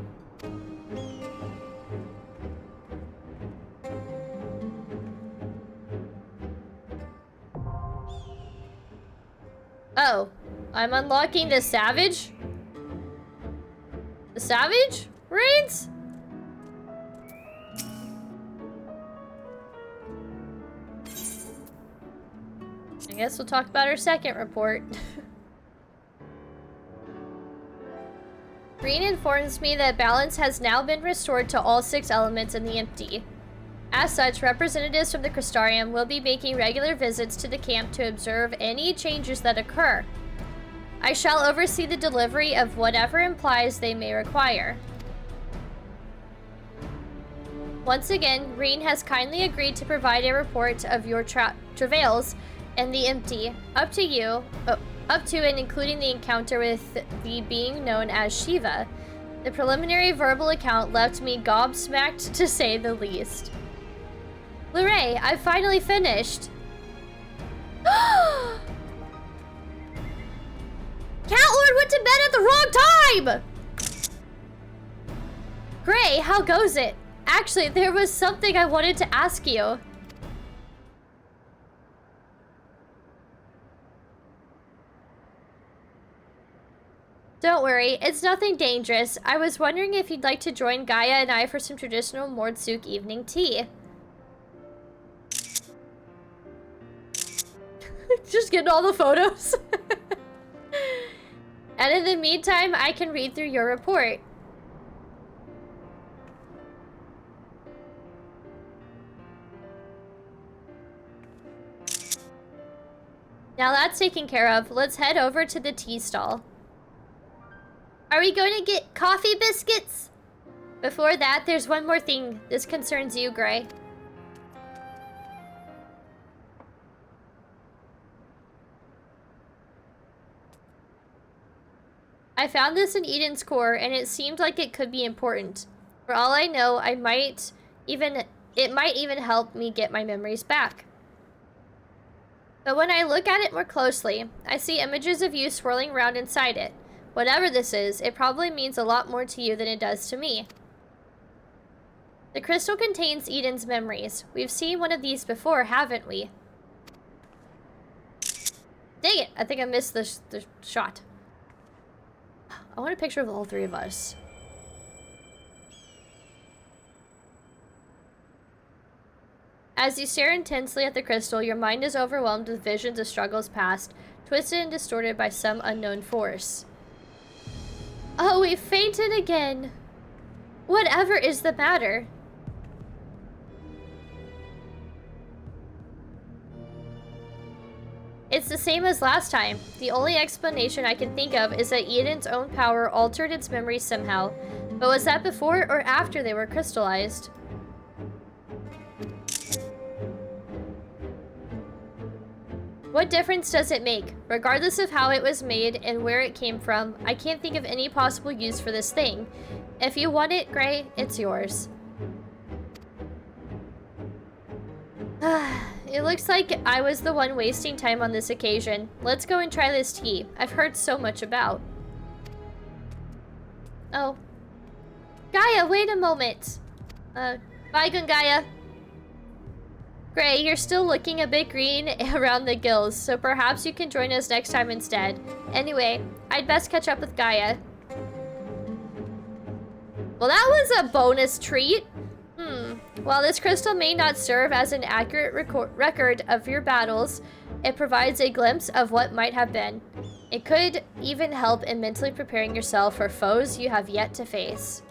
Oh, I'm unlocking the Savage? The Savage? Raids? I guess we'll talk about our second report. Green informs me that balance has now been restored to all 6 elements in the empty. As such, representatives from the Crystarium will be making regular visits to the camp to observe any changes that occur. I shall oversee the delivery of whatever implies they may require. Once again, Reen has kindly agreed to provide a report of your travails in the empty, up to and including the encounter with the being known as Shiva. The preliminary verbal account left me gobsmacked, to say the least. Luray, I've finally finished. Cat Lord went to bed at the wrong time! Gray, how goes it? Actually, there was something I wanted to ask you. Don't worry, it's nothing dangerous. I was wondering if you'd like to join Gaia and I for some traditional Mordsuk evening tea. Just getting all the photos. And in the meantime, I can read through your report. Now that's taken care of. Let's head over to the tea stall. Are we going to get coffee biscuits? Before that, there's one more thing. This concerns you, Gray. I found this in Eden's core, and it seemed like it could be important. For all I know, it might even help me get my memories back. But when I look at it more closely, I see images of you swirling around inside it. Whatever this is, it probably means a lot more to you than it does to me. The crystal contains Eden's memories. We've seen one of these before, haven't we? Dang it! I think I missed the shot. I want a picture of all three of us. As you stare intensely at the crystal, your mind is overwhelmed with visions of struggles past, twisted and distorted by some unknown force. Oh, we fainted again. Whatever is the matter? It's the same as last time. The only explanation I can think of is that Eden's own power altered its memories somehow. But was that before or after they were crystallized? What difference does it make? Regardless of how it was made and where it came from, I can't think of any possible use for this thing. If you want it, Gray, it's yours. It looks like I was the one wasting time on this occasion. Let's go and try this tea. I've heard so much about. Oh. Gaia, wait a moment. Bye, Gaia. Gray, you're still looking a bit green around the gills, so perhaps you can join us next time instead. Anyway, I'd best catch up with Gaia. Well, that was a bonus treat. While this crystal may not serve as an accurate record of your battles, it provides a glimpse of what might have been. It could even help in mentally preparing yourself for foes you have yet to face.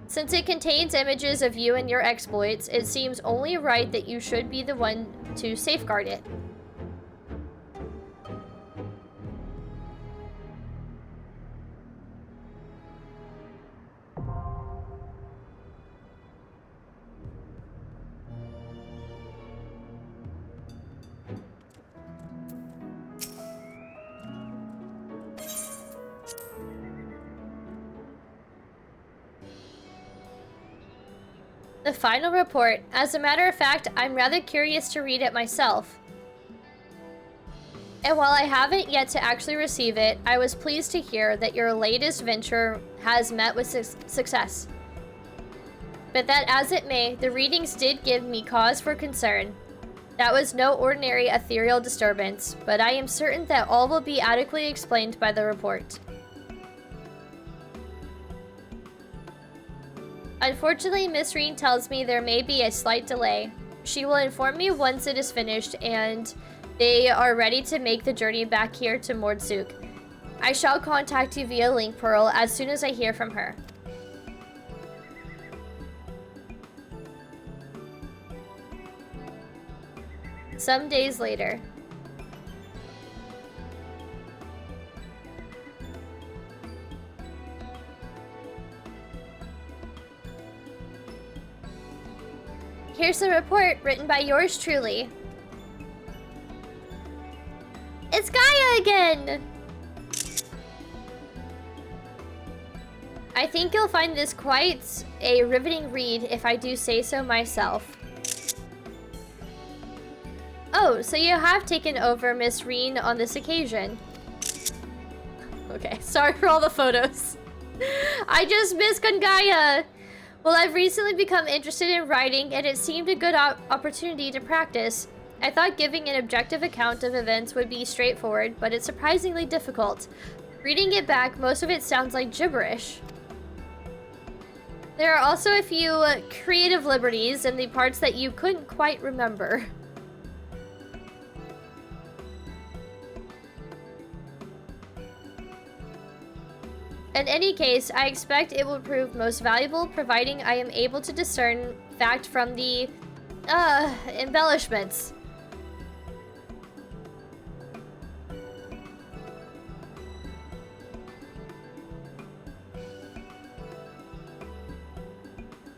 Since it contains images of you and your exploits, it seems only right that you should be the one to safeguard it. The final report. As a matter of fact, I'm rather curious to read it myself. And while I haven't yet to actually receive it, I was pleased to hear that your latest venture has met with success. But that as it may, the readings did give me cause for concern. That was no ordinary ethereal disturbance, but I am certain that all will be adequately explained by the report. Unfortunately, Miss Reen tells me there may be a slight delay. She will inform me once it is finished and they are ready to make the journey back here to Mordsuk. I shall contact you via Link Pearl as soon as I hear from her. Some days later. Here's the report written by yours truly. It's Gaia again! I think you'll find this quite a riveting read if I do say so myself. Oh, so you have taken over Miss Reen on this occasion. Okay, sorry for all the photos. I just miss Gungaya. Well, I've recently become interested in writing, and it seemed a good opportunity to practice. I thought giving an objective account of events would be straightforward, but it's surprisingly difficult. Reading it back, most of it sounds like gibberish. There are also a few creative liberties in the parts that you couldn't quite remember. In any case, I expect it will prove most valuable, providing I am able to discern fact from the, embellishments.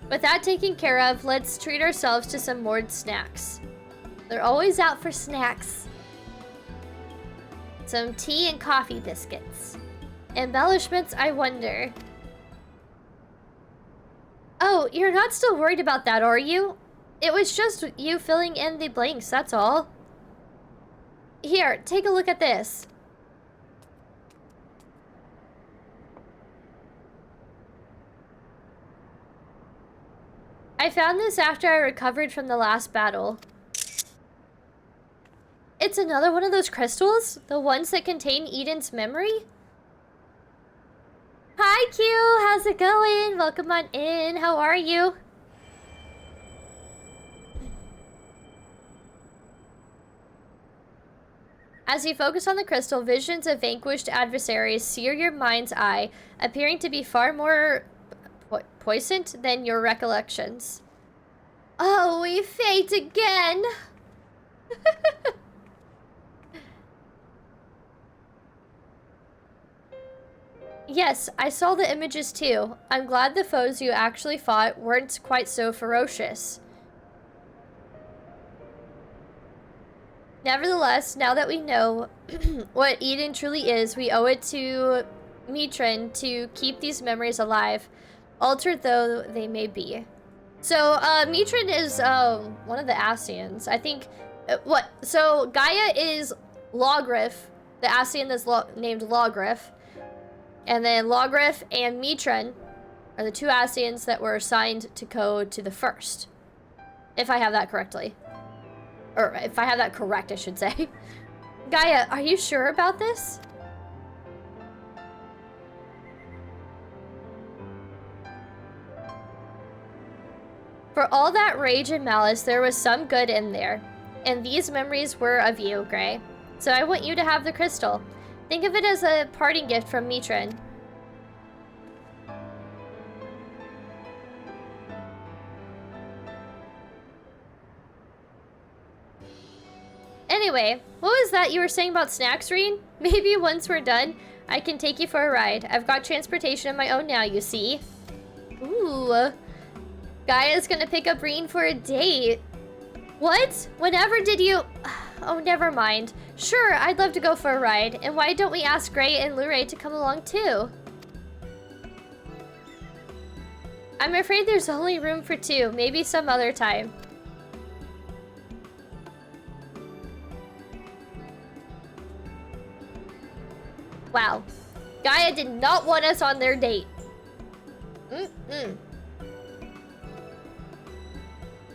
With that taken care of, let's treat ourselves to some more snacks. They're always out for snacks. Some tea and coffee biscuits. Embellishments, I wonder. Oh, you're not still worried about that, are you? It was just you filling in the blanks, that's all. Here, take a look at this. I found this after I recovered from the last battle. It's another one of those crystals? The ones that contain Eden's memory? Hi, Q! How's it going? Welcome on in. How are you? As you focus on the crystal, visions of vanquished adversaries sear your mind's eye, appearing to be far more poignant than your recollections. Oh, we fate again! Yes, I saw the images too. I'm glad the foes you actually fought weren't quite so ferocious. Nevertheless, now that we know what Eden truly is, we owe it to Mitrin to keep these memories alive, altered though they may be. So, Mitrin is one of the Ascians. I think, so Gaia is Logriff, the Ascian that's named Logriff. And then Logriff and Mitrin are the two Ascians that were assigned to code to the first. If I have that correctly. Or if I have that correct, I should say. Gaia, are you sure about this? For all that rage and malice, there was some good in there. And these memories were of you, Gray. So I want you to have the crystal. Think of it as a parting gift from Mitrin. Anyway, what was that you were saying about snacks, Reen? Maybe once we're done, I can take you for a ride. I've got transportation of my own now, you see. Ooh. Gaia's gonna pick up Reen for a date. What? Whenever did you... Oh, never mind. Sure, I'd love to go for a ride. And why don't we ask Gray and Luray to come along too? I'm afraid there's only room for two. Maybe some other time. Wow. Gaia did not want us on their date.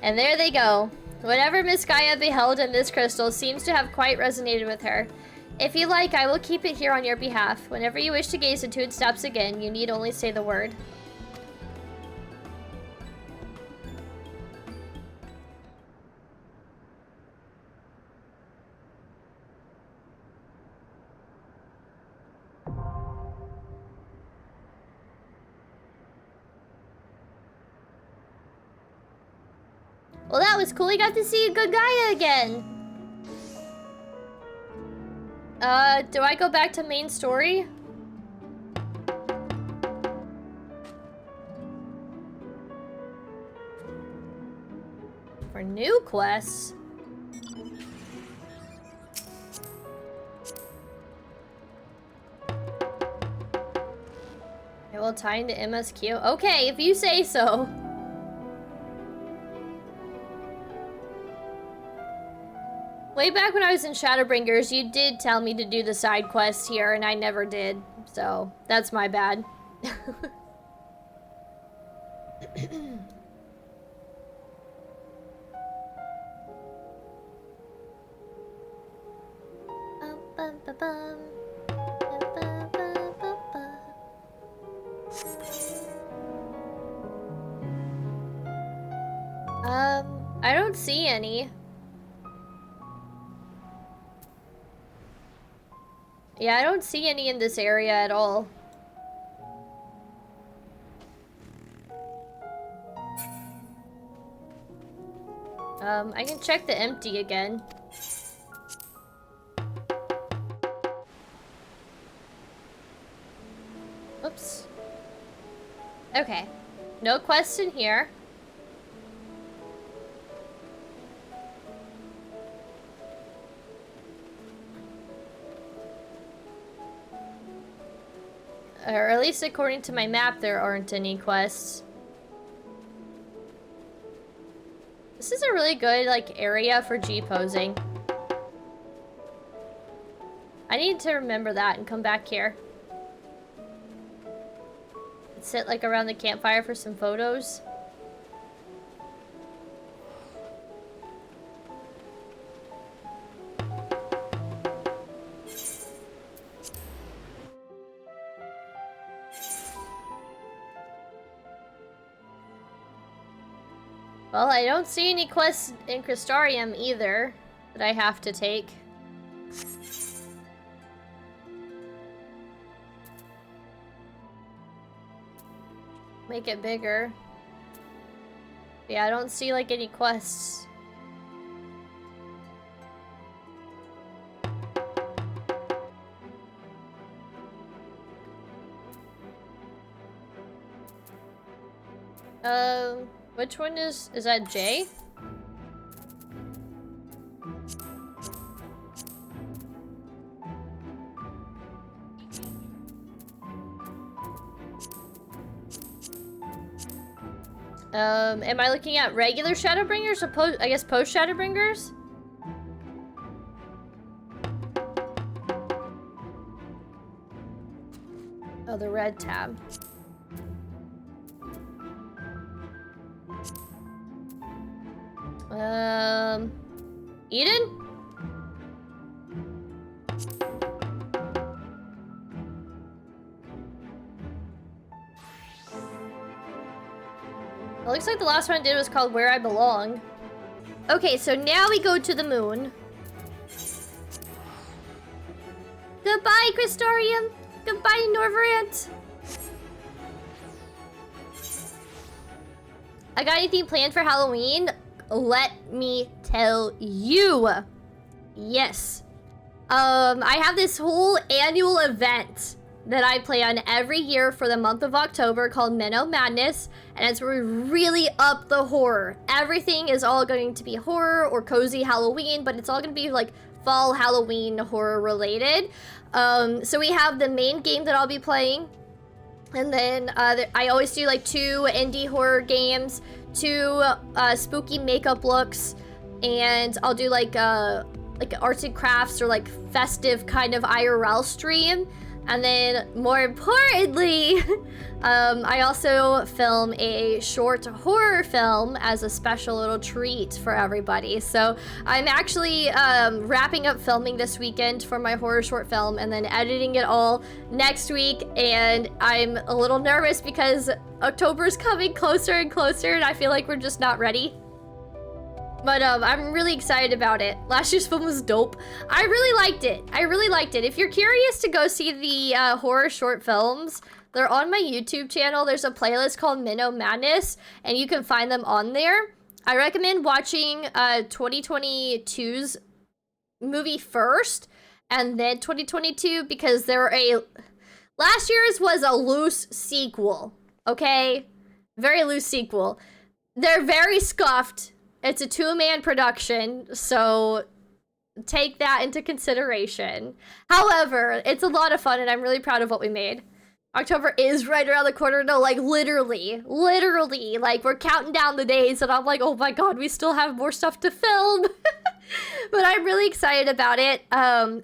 And there they go. Whatever Miss Gaia beheld in this crystal seems to have quite resonated with her. If you like, I will keep it here on your behalf. Whenever you wish to gaze into its depths again, you need only say the word. Well, that was cool. We got to see good Gaia again. Do I go back to main story? For new quests? While tying the MSQ. Okay, if you say so. Way back when I was in Shadowbringers, you did tell me to do the side quest here, and I never did. So, that's my bad. I don't see any. Yeah, I don't see any in this area at all. I can check the empty again. Oops. Okay. No quest in here. Or at least according to my map, there aren't any quests. This is a really good, like, area for G-posing. I need to remember that and come back here. Sit, like, around the campfire for some photos. Well, I don't see any quests in Crystarium either that I have to take. Make it bigger. Yeah, I don't see like any quests. Which one is that J? Am I looking at regular Shadowbringers or I guess post Shadowbringers? Oh, the red tab. Eden? It looks like the last one I did was called Where I Belong. Okay, so now we go to the moon. Goodbye, Crystarium. Goodbye, Norvrant. I got anything planned for Halloween? Let me tell you. Yes. I have this whole annual event that I play on every year for the month of October called Minnow Madness, and it's where we really up the horror. Everything is all going to be horror or cozy Halloween, but it's all going to be like fall Halloween horror related. So we have the main game that I'll be playing, and then I always do like 2 indie horror games, 2 spooky makeup looks, and I'll do like arts and crafts or like festive kind of IRL stream. And then, more importantly, I also film a short horror film as a special little treat for everybody. So I'm actually wrapping up filming this weekend for my horror short film and then editing it all next week. And I'm a little nervous because October's coming closer and closer and I feel like we're just not ready. But I'm really excited about it. Last year's film was dope. I really liked it. I really liked it. If you're curious to go see the horror short films, they're on my YouTube channel. There's a playlist called Minnow Madness, and you can find them on there. I recommend watching 2022's movie first, and then 2022, because last year's was a loose sequel, okay? Very loose sequel. They're very scuffed. It's a 2-man production, so take that into consideration. However, it's a lot of fun, and I'm really proud of what we made. October is right around the corner. No, like literally, like we're counting down the days and I'm like, oh my god, we still have more stuff to film. But I'm really excited about it. I'm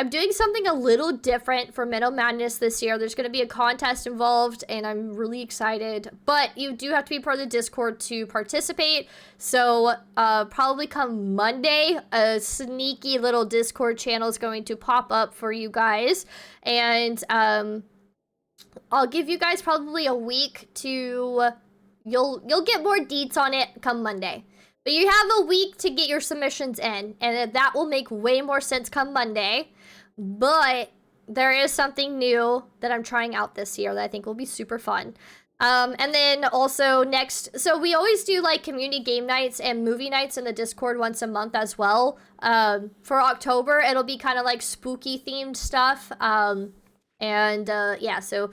doing something a little different for Minnow Madness this year. There's going to be a contest involved, and I'm really excited. But you do have to be part of the Discord to participate. So probably come Monday, a sneaky little Discord channel is going to pop up for you guys. And I'll give you guys probably a week to... You'll get more deets on it come Monday. But you have a week to get your submissions in, and that will make way more sense come Monday. But there is something new that I'm trying out this year that I think will be super fun. And then also so we always do like community game nights and movie nights in the Discord once a month as well. For October, it'll be kind of like spooky themed stuff. Yeah, so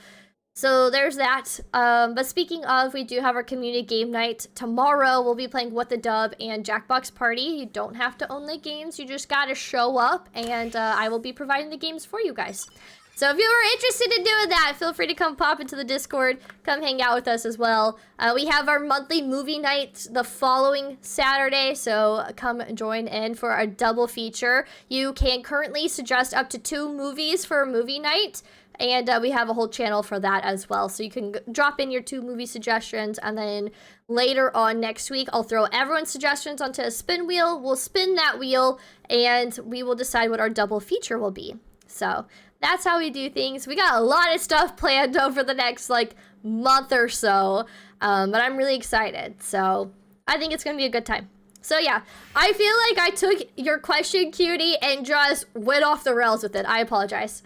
there's that. But speaking of, we do have our community game night tomorrow. We'll be playing What the Dub and Jackbox Party. You don't have to own the games. You just gotta show up, and I will be providing the games for you guys. So if you are interested in doing that, feel free to come pop into the Discord. Come hang out with us as well. We have our monthly movie night the following Saturday, so come join in for our double feature. You can currently suggest up to 2 movies for a movie night. And we have a whole channel for that as well. So you can drop in your 2 movie suggestions. And then later on next week, I'll throw everyone's suggestions onto a spin wheel. We'll spin that wheel and we will decide what our double feature will be. So that's how we do things. We got a lot of stuff planned over the next like month or so. But I'm really excited. So I think it's going to be a good time. So yeah, I feel like I took your question, Cutie, and just went off the rails with it. I apologize.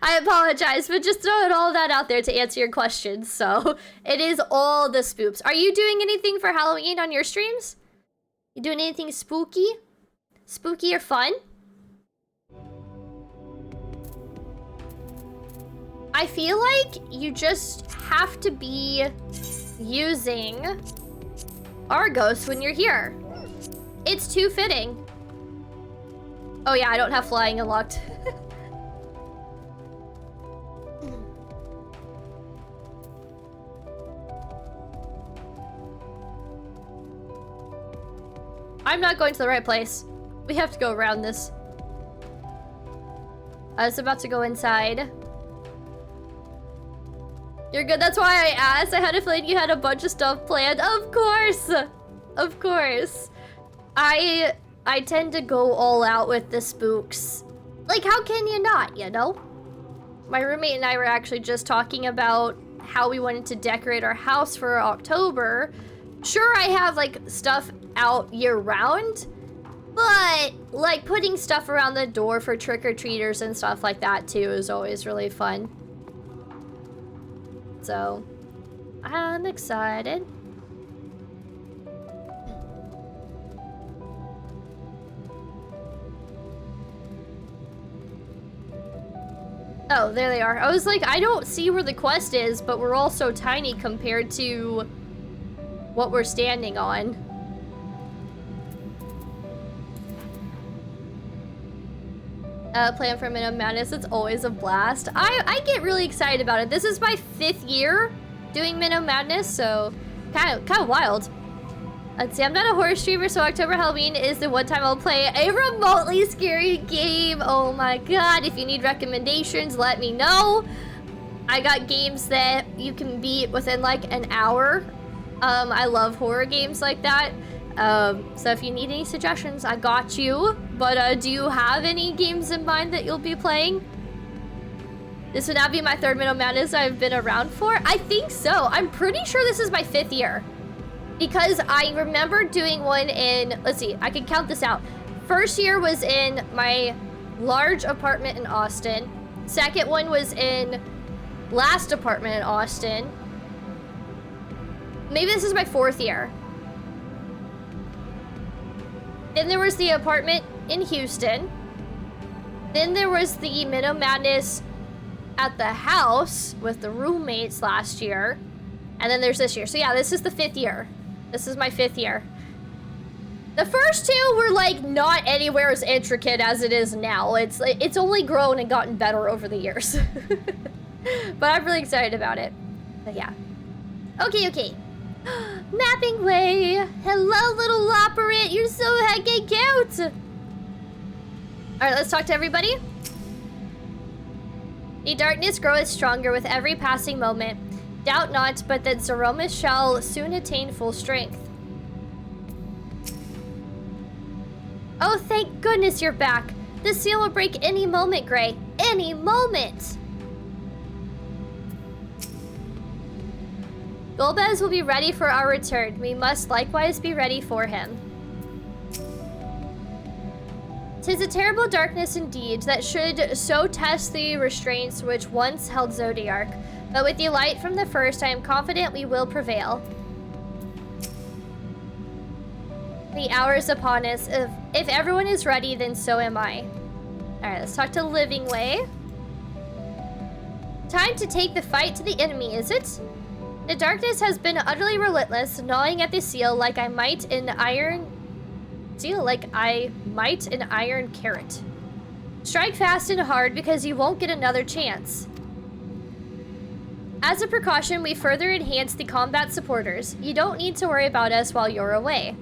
I apologize, but just throwing all that out there to answer your questions. So it is all the spoops. Are you doing anything for Halloween on your streams? You doing anything spooky? Spooky or fun? I feel like you just have to be using Argos when you're here. It's too fitting. Oh yeah, I don't have flying unlocked. I'm not going to the right place. We have to go around this. I was about to go inside. You're good, that's why I asked. I had a feeling you had a bunch of stuff planned. Of course! Of course. I tend to go all out with the spooks. Like, how can you not, you know? My roommate and I were actually just talking about how we wanted to decorate our house for October. Sure, I have, like, stuff out year-round, but, like, putting stuff around the door for trick-or-treaters and stuff like that, too, is always really fun. So, I'm excited. Oh, there they are. I was like, I don't see where the quest is, but we're all so tiny compared to what we're standing on. Plan for Minnow Madness, it's always a blast. I get really excited about it. This is my 5th year doing Minnow Madness, so kind of wild. Let's see, I'm not a horror streamer, so October Halloween is the one time I'll play a remotely scary game. Oh my god, if you need recommendations, let me know. I got games that you can beat within like an hour. I love horror games like that. So if you need any suggestions, I got you. But do you have any games in mind that you'll be playing? This would now be my 3rd Minnow Madness I've been around for. I think so. I'm pretty sure this is my 5th year. Because I remember doing one in, let's see, I can count this out. First year was in my large apartment in Austin. Second one was in last apartment in Austin. Maybe this is my 4th year. Then there was the apartment in Houston. Then there was the Minnow Madness at the house with the roommates last year. And then there's this year. So yeah, this is the 5th year. This is my 5th year. The first two were like not anywhere as intricate as it is now. It's only grown and gotten better over the years. But I'm really excited about it. But yeah. Okay. Mapping way. Hello, little Loperit. You're so heckin' cute. All right, let's talk to everybody. The darkness groweth stronger with every passing moment. Doubt not, but that Zeromus shall soon attain full strength. Oh, thank goodness you're back. The seal will break any moment, Gray. Any moment. Golbez will be ready for our return. We must likewise be ready for him. 'Tis a terrible darkness indeed that should so test the restraints which once held Zodiark. But with the light from the first, I am confident we will prevail. The hour is upon us. If everyone is ready, then so am I. Alright, let's talk to Living Way. Time to take the fight to the enemy, is it? The darkness has been utterly relentless, gnawing at the seal like I might an iron carrot. Strike fast and hard because you won't get another chance. As a precaution, we further enhance the combat supporters. You don't need to worry about us while you're away.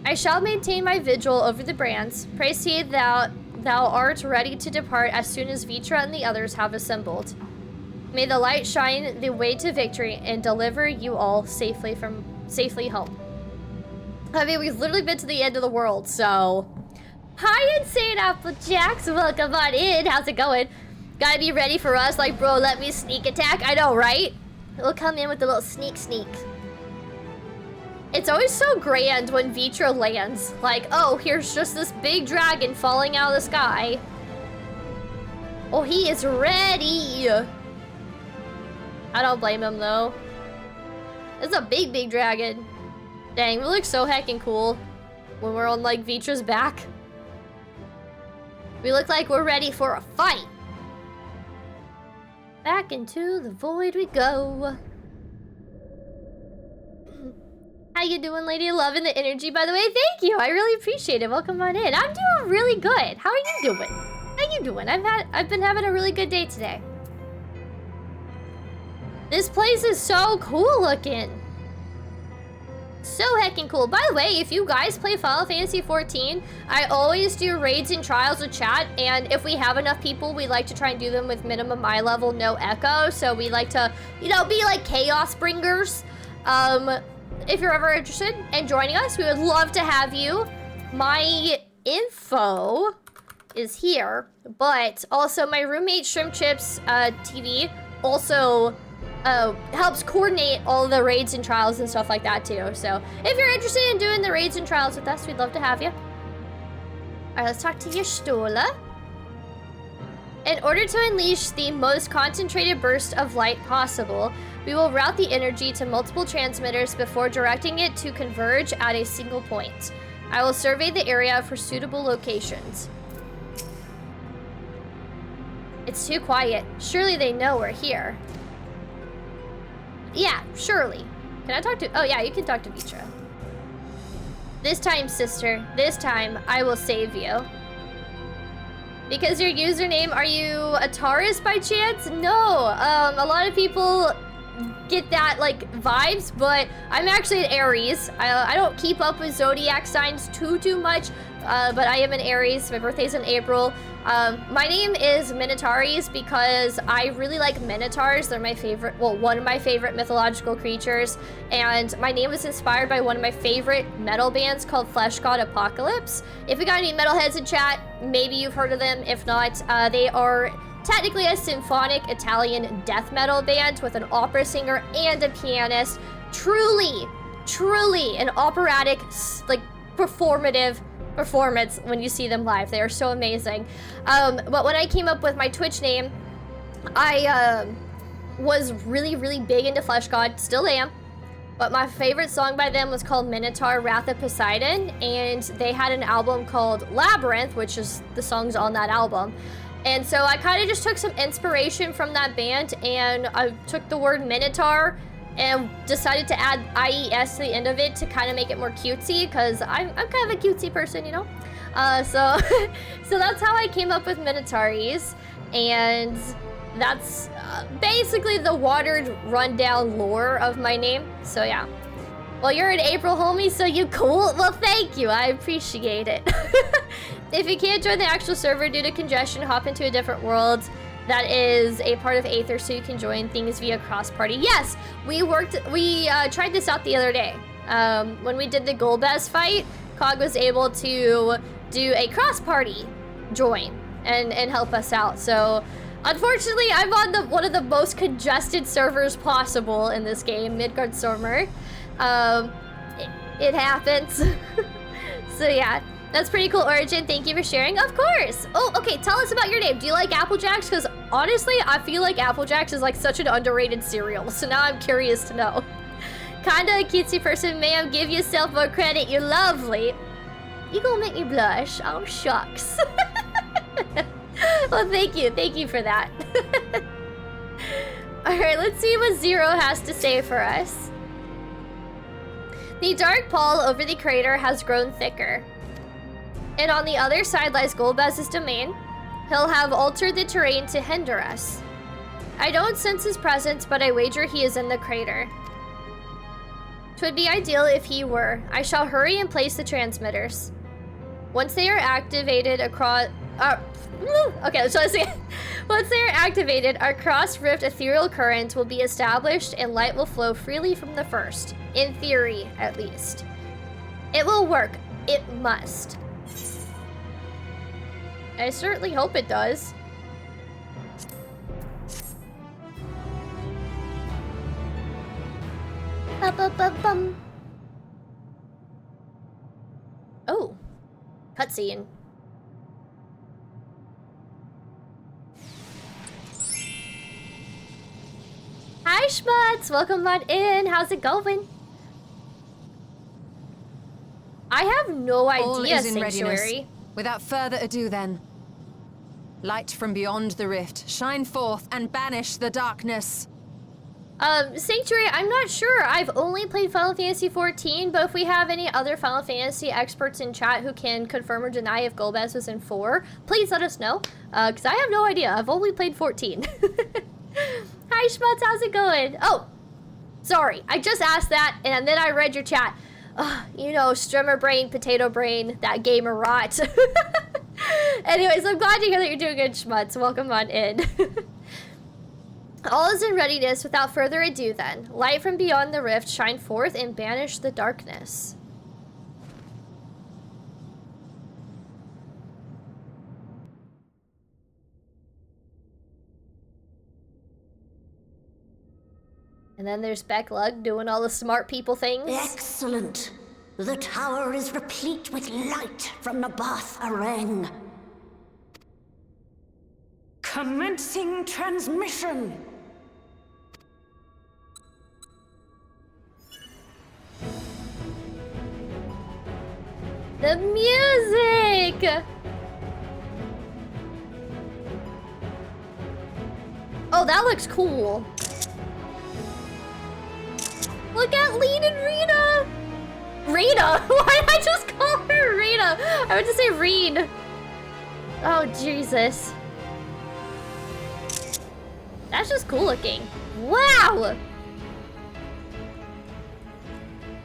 I shall maintain my vigil over the brands. Pray see thou art ready to depart as soon as Vitra and the others have assembled. May the light shine the way to victory and deliver you all safely home. I mean, we've literally been to the end of the world, so... Hi, Insane Applejacks! Welcome on in! How's it going? Gotta be ready for us, like, bro, let me sneak attack. I know, right? We'll come in with a little sneak. It's always so grand when Vitra lands. Like, oh, here's just this big dragon falling out of the sky. Oh, he is ready! I don't blame him, though. It's a big dragon. Dang, we look so heckin' cool when we're on, like, Vitra's back. We look like we're ready for a fight. Back into the void we go. How you doing, lady? Loving the energy, by the way. Thank you. I really appreciate it. Welcome on in. I'm doing really good. How are you doing? How you doing? I've been having a really good day today. This place is so cool looking. So heckin' cool. By the way, if you guys play Final Fantasy XIV, I always do raids and trials with chat, and if we have enough people, we like to try and do them with minimum eye level, no echo, so we like to, you know, be like chaos bringers. If you're ever interested in joining us, we would love to have you. My info is here, but also my roommate Shrimp Chips TV also helps coordinate all the raids and trials and stuff like that too. So if you're interested in doing the raids and trials with us, we'd love to have you. All right, let's talk to Y'shtola. In order to unleash the most concentrated burst of light possible, we will route the energy to multiple transmitters before directing it to converge at a single point. I will survey the area for suitable locations. It's too quiet. Surely they know we're here. Yeah, surely. Can I talk to... Oh, yeah, you can talk to Vitra. This time, sister. This time, I will save you. Because your username... Are you a Taurus by chance? No. A lot of people get that, like, vibes, but I'm actually an Aries. I don't keep up with zodiac signs too much, but I am an Aries. My birthday's in April. My name is Minotaurs because I really like Minotaurs. They're my favorite, well, one of my favorite mythological creatures. And my name was inspired by one of my favorite metal bands called Flesh God Apocalypse. If we got any metalheads in chat, maybe you've heard of them. If not, they are technically a symphonic Italian death metal band with an opera singer and a pianist. Truly an operatic, like, performative performance when you see them live. They are so amazing. But when I came up with my Twitch name, I was really big into Flesh God, still am. But my favorite song by them was called Minotaur Wrath of Poseidon, and they had an album called Labyrinth, which is the songs on that album. And so I kind of just took some inspiration from that band, and I took the word Minotaur and decided to add IES to the end of it to kind of make it more cutesy, because I'm kind of a cutesy person, you know? So that's how I came up with Minotauries, and that's basically the watered, rundown lore of my name. So yeah. Well, you're an April homie, so you cool? Well, thank you. I appreciate it. If you can't join the actual server due to congestion, hop into a different world that is a part of Aether, so you can join things via cross-party. Yes, we tried this out the other day. When we did the Golbez fight, Cog was able to do a cross-party join and help us out. So, unfortunately, I'm on one of the most congested servers possible in this game, Midgard Stormer. It happens. So yeah, that's pretty cool, Origin. Thank you for sharing. Of course. Oh, okay. Tell us about your name. Do you like Apple Jacks? Because honestly, I feel like Apple Jacks is like such an underrated cereal. So now I'm curious to know. Kinda a cutesy person, ma'am. Give yourself more credit. You're lovely. You gonna make me blush? Oh, shucks. Well, thank you. Thank you for that. All right, let's see what Zero has to say for us. The dark pall over the crater has grown thicker, and on the other side lies Golbez's domain. He'll have altered the terrain to hinder us. I don't sense his presence, but I wager he is in the crater. 'Twould be ideal if he were. I shall hurry and place the transmitters. Once they are activated across... okay, so let's see. Once they are activated, our cross-rift ethereal current will be established and light will flow freely from the first. In theory, at least. It will work. It must. I certainly hope it does. Ba-ba-ba-bum. Oh. Cutscene. Hi, Schmutz! Welcome on in. How's it going? I have no All idea, is in Sanctuary. readiness. Without further ado, then. Light from beyond the rift, shine forth and banish the darkness. Sanctuary, I'm not sure. I've only played Final Fantasy XIV, but if we have any other Final Fantasy experts in chat who can confirm or deny if Golbez was in 4, please let us know, because I have no idea. I've only played 14. Hi, Schmutz, how's it going? Oh, sorry. I just asked that, and then I read your chat. You know, streamer brain, potato brain, that gamer rot. Anyways, I'm glad to hear that you're doing good, Schmutz. Welcome on in. All is in readiness. Without further ado, then. Light from beyond the rift, shine forth and banish the darkness. And then there's Becklug doing all the smart people things. Excellent. The tower is replete with light from the Bath Areng. Commencing transmission. The music! Oh, that looks cool. Look at Lean and Rita! Rita? Why did I just call her Rita? I meant to say Reed. Oh, Jesus. That's just cool looking. Wow!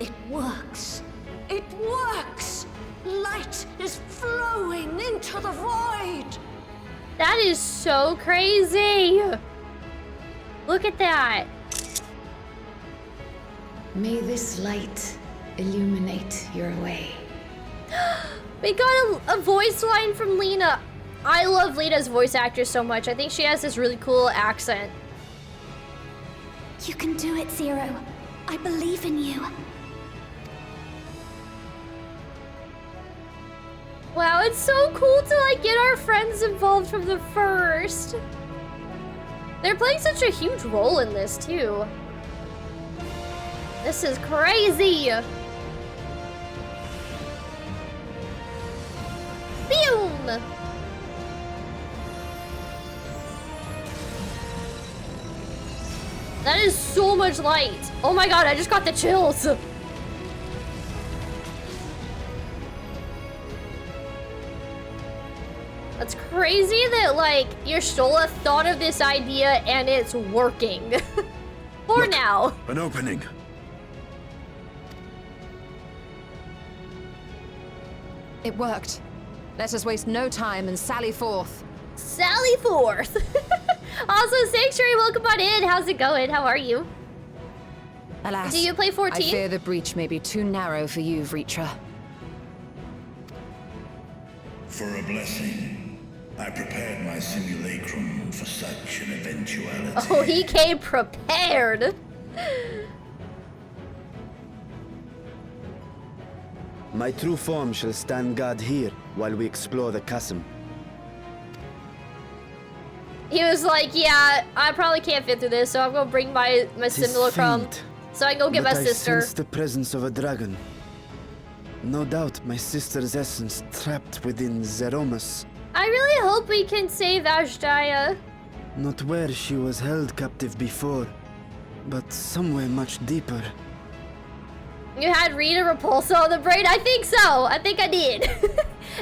It works. It works! Light is flowing into the void! That is so crazy! Look at that. May this light illuminate your way. We got a voice line from Lena. I love Lena's voice actress so much. I think she has this really cool accent. You can do it, Zero. I believe in you. Wow, it's so cool to like get our friends involved from the first. They're playing such a huge role in this too. This is crazy. Boom! That is so much light. Oh my god, I just got the chills. That's crazy that, like, your Stola thought of this idea and it's working. For now. An opening. It worked. Let us waste no time and sally forth. Sally forth. Also, Sanctuary, welcome on in. How's it going? How are you? Alas, Do you play 14? I fear the breach may be too narrow for you, Vritra. For a blessing, I prepared my simulacrum for such an eventuality. Oh, he came prepared. My true form shall stand guard here while we explore the chasm. He was like, yeah, I probably can't fit through this, so I'm gonna bring my simulacrum faint, so I can go get my but sister. I sense the presence of a dragon. No doubt my sister's essence trapped within Zeromus. I really hope we can save Ashdaya. Not where she was held captive before, but somewhere much deeper. You had Rita Repulsa on the brain? I think so. I think I did.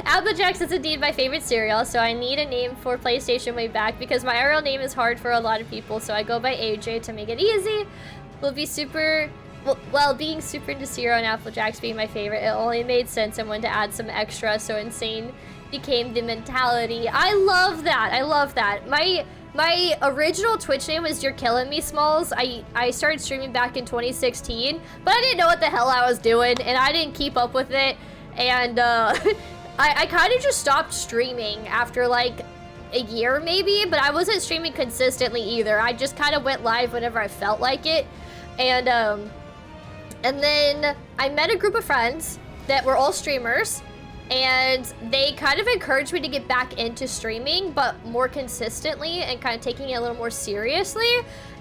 Applejack's is indeed my favorite cereal, so I need a name for PlayStation way back because my real name is hard for a lot of people, so I go by AJ to make it easy. Will be super... Well, being super into cereal and Applejack's being my favorite, it only made sense and wanted to add some extra, so insane became the mentality. I love that. I love that. My original Twitch name was You're Killing Me Smalls. I started streaming back in 2016, but I didn't know what the hell I was doing, and I didn't keep up with it. And I kind of just stopped streaming after like a year maybe, but I wasn't streaming consistently either. I just kind of went live whenever I felt like it. And then I met a group of friends that were all streamers, and they kind of encouraged me to get back into streaming, but more consistently and kind of taking it a little more seriously.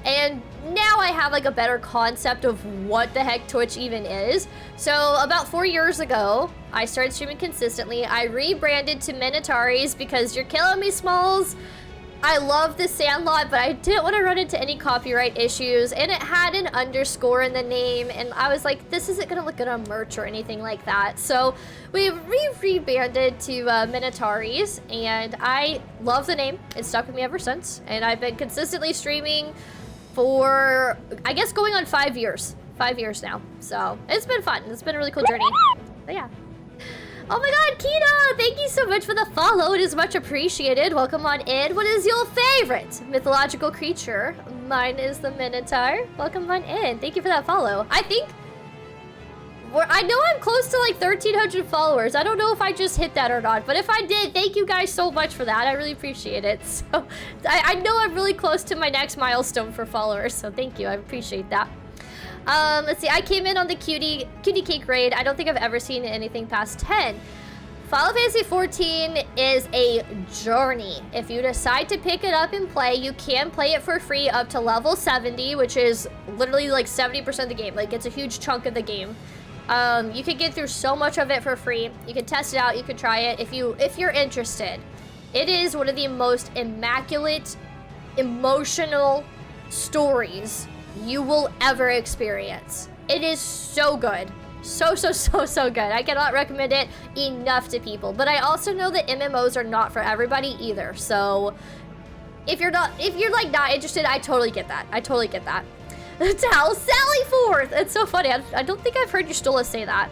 And now I have like a better concept of what the heck Twitch even is. So about 4 years ago, I started streaming consistently. I rebranded to Minataris because You're Killing Me Smalls. I love the Sandlot, but I didn't want to run into any copyright issues, and it had an underscore in the name, and I was like, this isn't gonna look good on merch or anything like that. So we rebranded to Minataris, and I love the name. It's stuck with me ever since, and I've been consistently streaming for, I guess, going on 5 years. 5 years now. So it's been fun. It's been a really cool journey. But yeah. Oh my god, Kina! Thank you so much for the follow. It is much appreciated. Welcome on in. What is your favorite mythological creature? Mine is the Minotaur. Welcome on in. Thank you for that follow. I think... I know I'm close to like 1,300 followers. I don't know if I just hit that or not. But if I did, thank you guys so much for that. I really appreciate it. So I know I'm really close to my next milestone for followers. So thank you. I appreciate that. Let's see, I came in on the cutie cake raid. I don't think I've ever seen anything past 10. Final Fantasy 14 is a journey. If you decide to pick it up and play, you can play it for free up to level 70, which is literally like 70% of the game. Like, it's a huge chunk of the game. You can get through so much of it for free. You can test it out, you can try it if you're interested. It is one of the most immaculate, emotional stories you will ever experience. It is so good. So good. I cannot recommend it enough to people. But I also know that MMOs are not for everybody either. So if you're like not interested, I totally get that. I totally get that. Tell Sally forth. It's so funny. I don't think I've heard Yustola say that.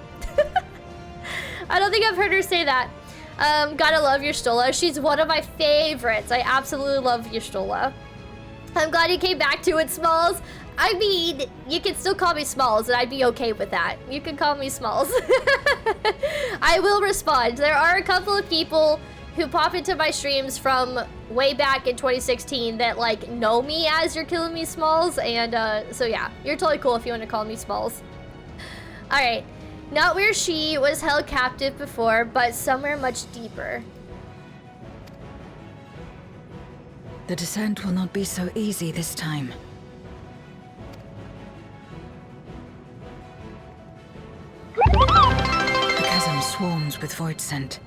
I don't think I've heard her say that. Gotta love Yustola. She's one of my favorites. I absolutely love Yustola. I'm glad you came back to it, Smalls. I mean, you can still call me Smalls, and I'd be okay with that. You can call me Smalls. I will respond. There are a couple of people who pop into my streams from way back in 2016 that, like, know me as You're Killing Me Smalls, and, so yeah. You're totally cool if you want to call me Smalls. Alright. Not where she was held captive before, but somewhere much deeper. The descent will not be so easy this time. The chasm swarms with void scent.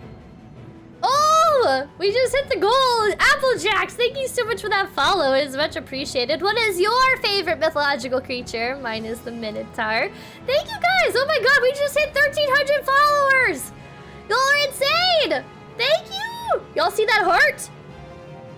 Oh! We just hit the goal! Applejacks, thank you so much for that follow. It is much appreciated. What is your favorite mythological creature? Mine is the Minotaur. Thank you guys! Oh my god, we just hit 1,300 followers! Y'all are insane! Thank you! Y'all see that heart?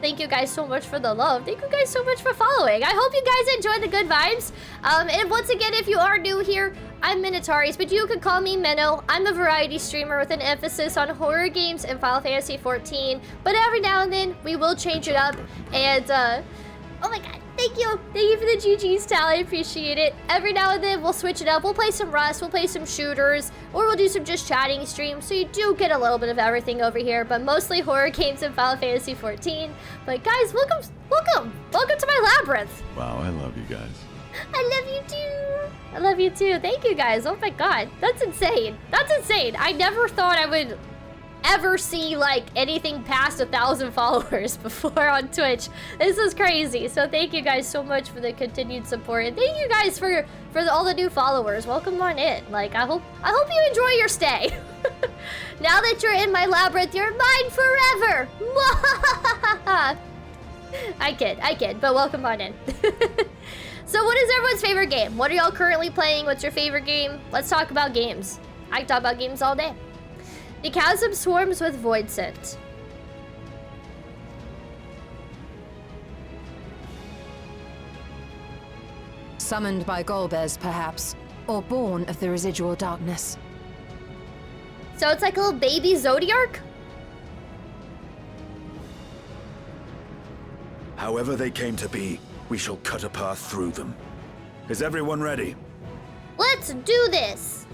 Thank you guys so much for the love. Thank you guys so much for following. I hope you guys enjoy the good vibes. And once again, if you are new here, I'm Minotauris, but you could call me Minnow. I'm a variety streamer with an emphasis on horror games and Final Fantasy XIV. But every now and then, we will change it up. And, oh my god, thank you. Thank you for the GG's, Tal. I appreciate it. Every now and then, we'll switch it up. We'll play some Rust, we'll play some shooters, or we'll do some just chatting streams. So you do get a little bit of everything over here, but mostly horror games and Final Fantasy XIV. But guys, welcome to my labyrinth. Wow, I love you guys. I love you too. I love you too. Thank you guys. Oh my god, that's insane. That's insane. I never thought I would ever see like anything past 1,000 followers before on Twitch. This is crazy. So thank you guys so much for the continued support, and thank you guys for all the new followers. Welcome on in. Like I hope you enjoy your stay. Now that you're in my labyrinth, you're mine forever. I kid, but welcome on in. So what is everyone's favorite game? What are y'all currently playing? What's your favorite game? Let's talk about games. I can talk about games all day. The chasm swarms with void scent. Summoned by Golbez, perhaps, or born of the residual darkness. So it's like a little baby Zodiark? However they came to be, we shall cut a path through them. Is everyone ready? Let's do this!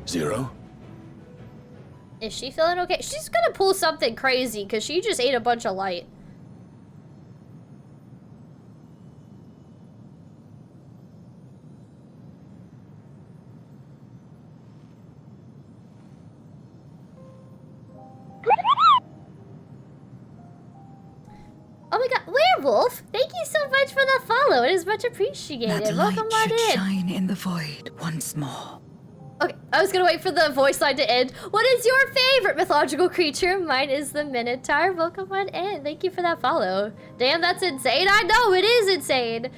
Zero? Is she feeling okay? She's gonna pull something crazy because she just ate a bunch of light. Oh my god, Werewolf! Thank you so much for the follow. It is much appreciated. That Welcome light on should in. shine in the void once more. Okay, I was gonna wait for the voice line to end. What is your favorite mythological creature? Mine is the Minotaur. Welcome on in. Thank you for that follow. Damn, that's insane. I know, it is insane.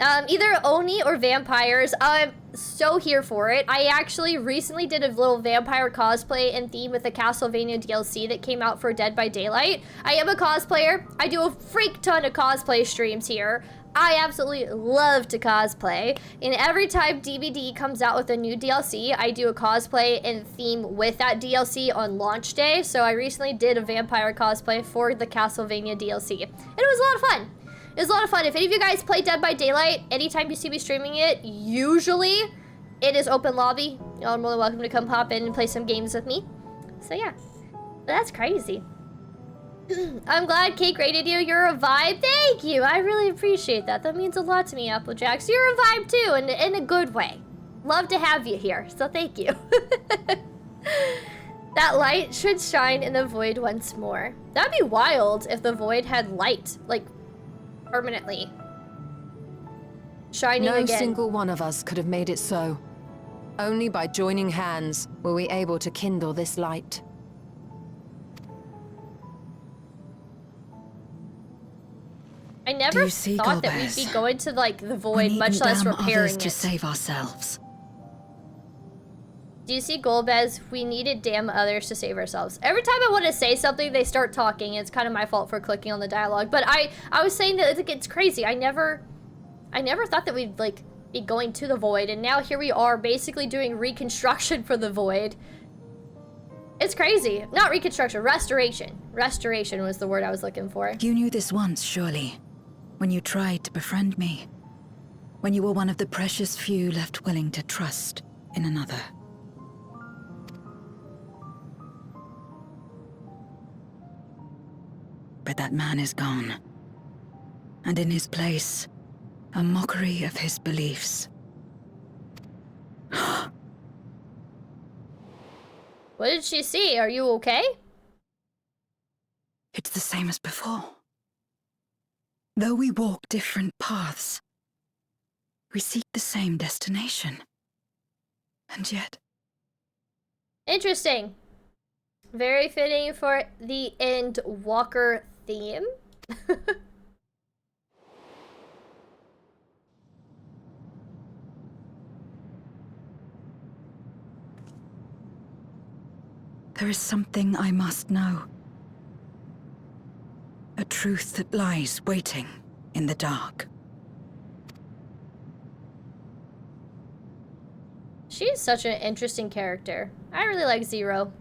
Either Oni or vampires. I'm so here for it. I actually recently did a little vampire cosplay in theme with the Castlevania DLC that came out for Dead by Daylight. I am a cosplayer. I do a freak ton of cosplay streams here. I absolutely love to cosplay. And every time DVD comes out with a new DLC, I do a cosplay in theme with that DLC on launch day. So I recently did a vampire cosplay for the Castlevania DLC. And it was a lot of fun. It was a lot of fun. If any of you guys play Dead by Daylight, anytime you see me streaming it, usually it is open lobby. Y'all are more than welcome to come hop in and play some games with me. So yeah, that's crazy. I'm glad Cake rated you. You're a vibe. Thank you. I really appreciate that. That means a lot to me, Applejacks. You're a vibe too, and in a good way. Love to have you here, so thank you. That light should shine in the void once more. That'd be wild if the void had light, like, permanently shining again. No single one of us could have made it so. Only by joining hands were we able to kindle this light. I never thought that we'd be going to like the void, much less repairing it. To save ourselves. Do you see, Golbez? We needed damn others to save ourselves. Every time I want to say something, they start talking. It's kind of my fault for clicking on the dialogue. But I was saying that it's crazy. I never thought that we'd like be going to the void, and now here we are, basically doing reconstruction for the void. It's crazy. Not reconstruction, restoration. Restoration was the word I was looking for. You knew this once, surely, when you tried to befriend me, when you were one of the precious few left willing to trust in another. But that man is gone, and in his place, a mockery of his beliefs. What did she see? Are you okay? It's the same as before. Though we walk different paths, We seek the same destination. And yet... Interesting. Very fitting for the Endwalker theme. There is something I must know. A truth that lies waiting in the dark. She's such an interesting character. I really like Zero.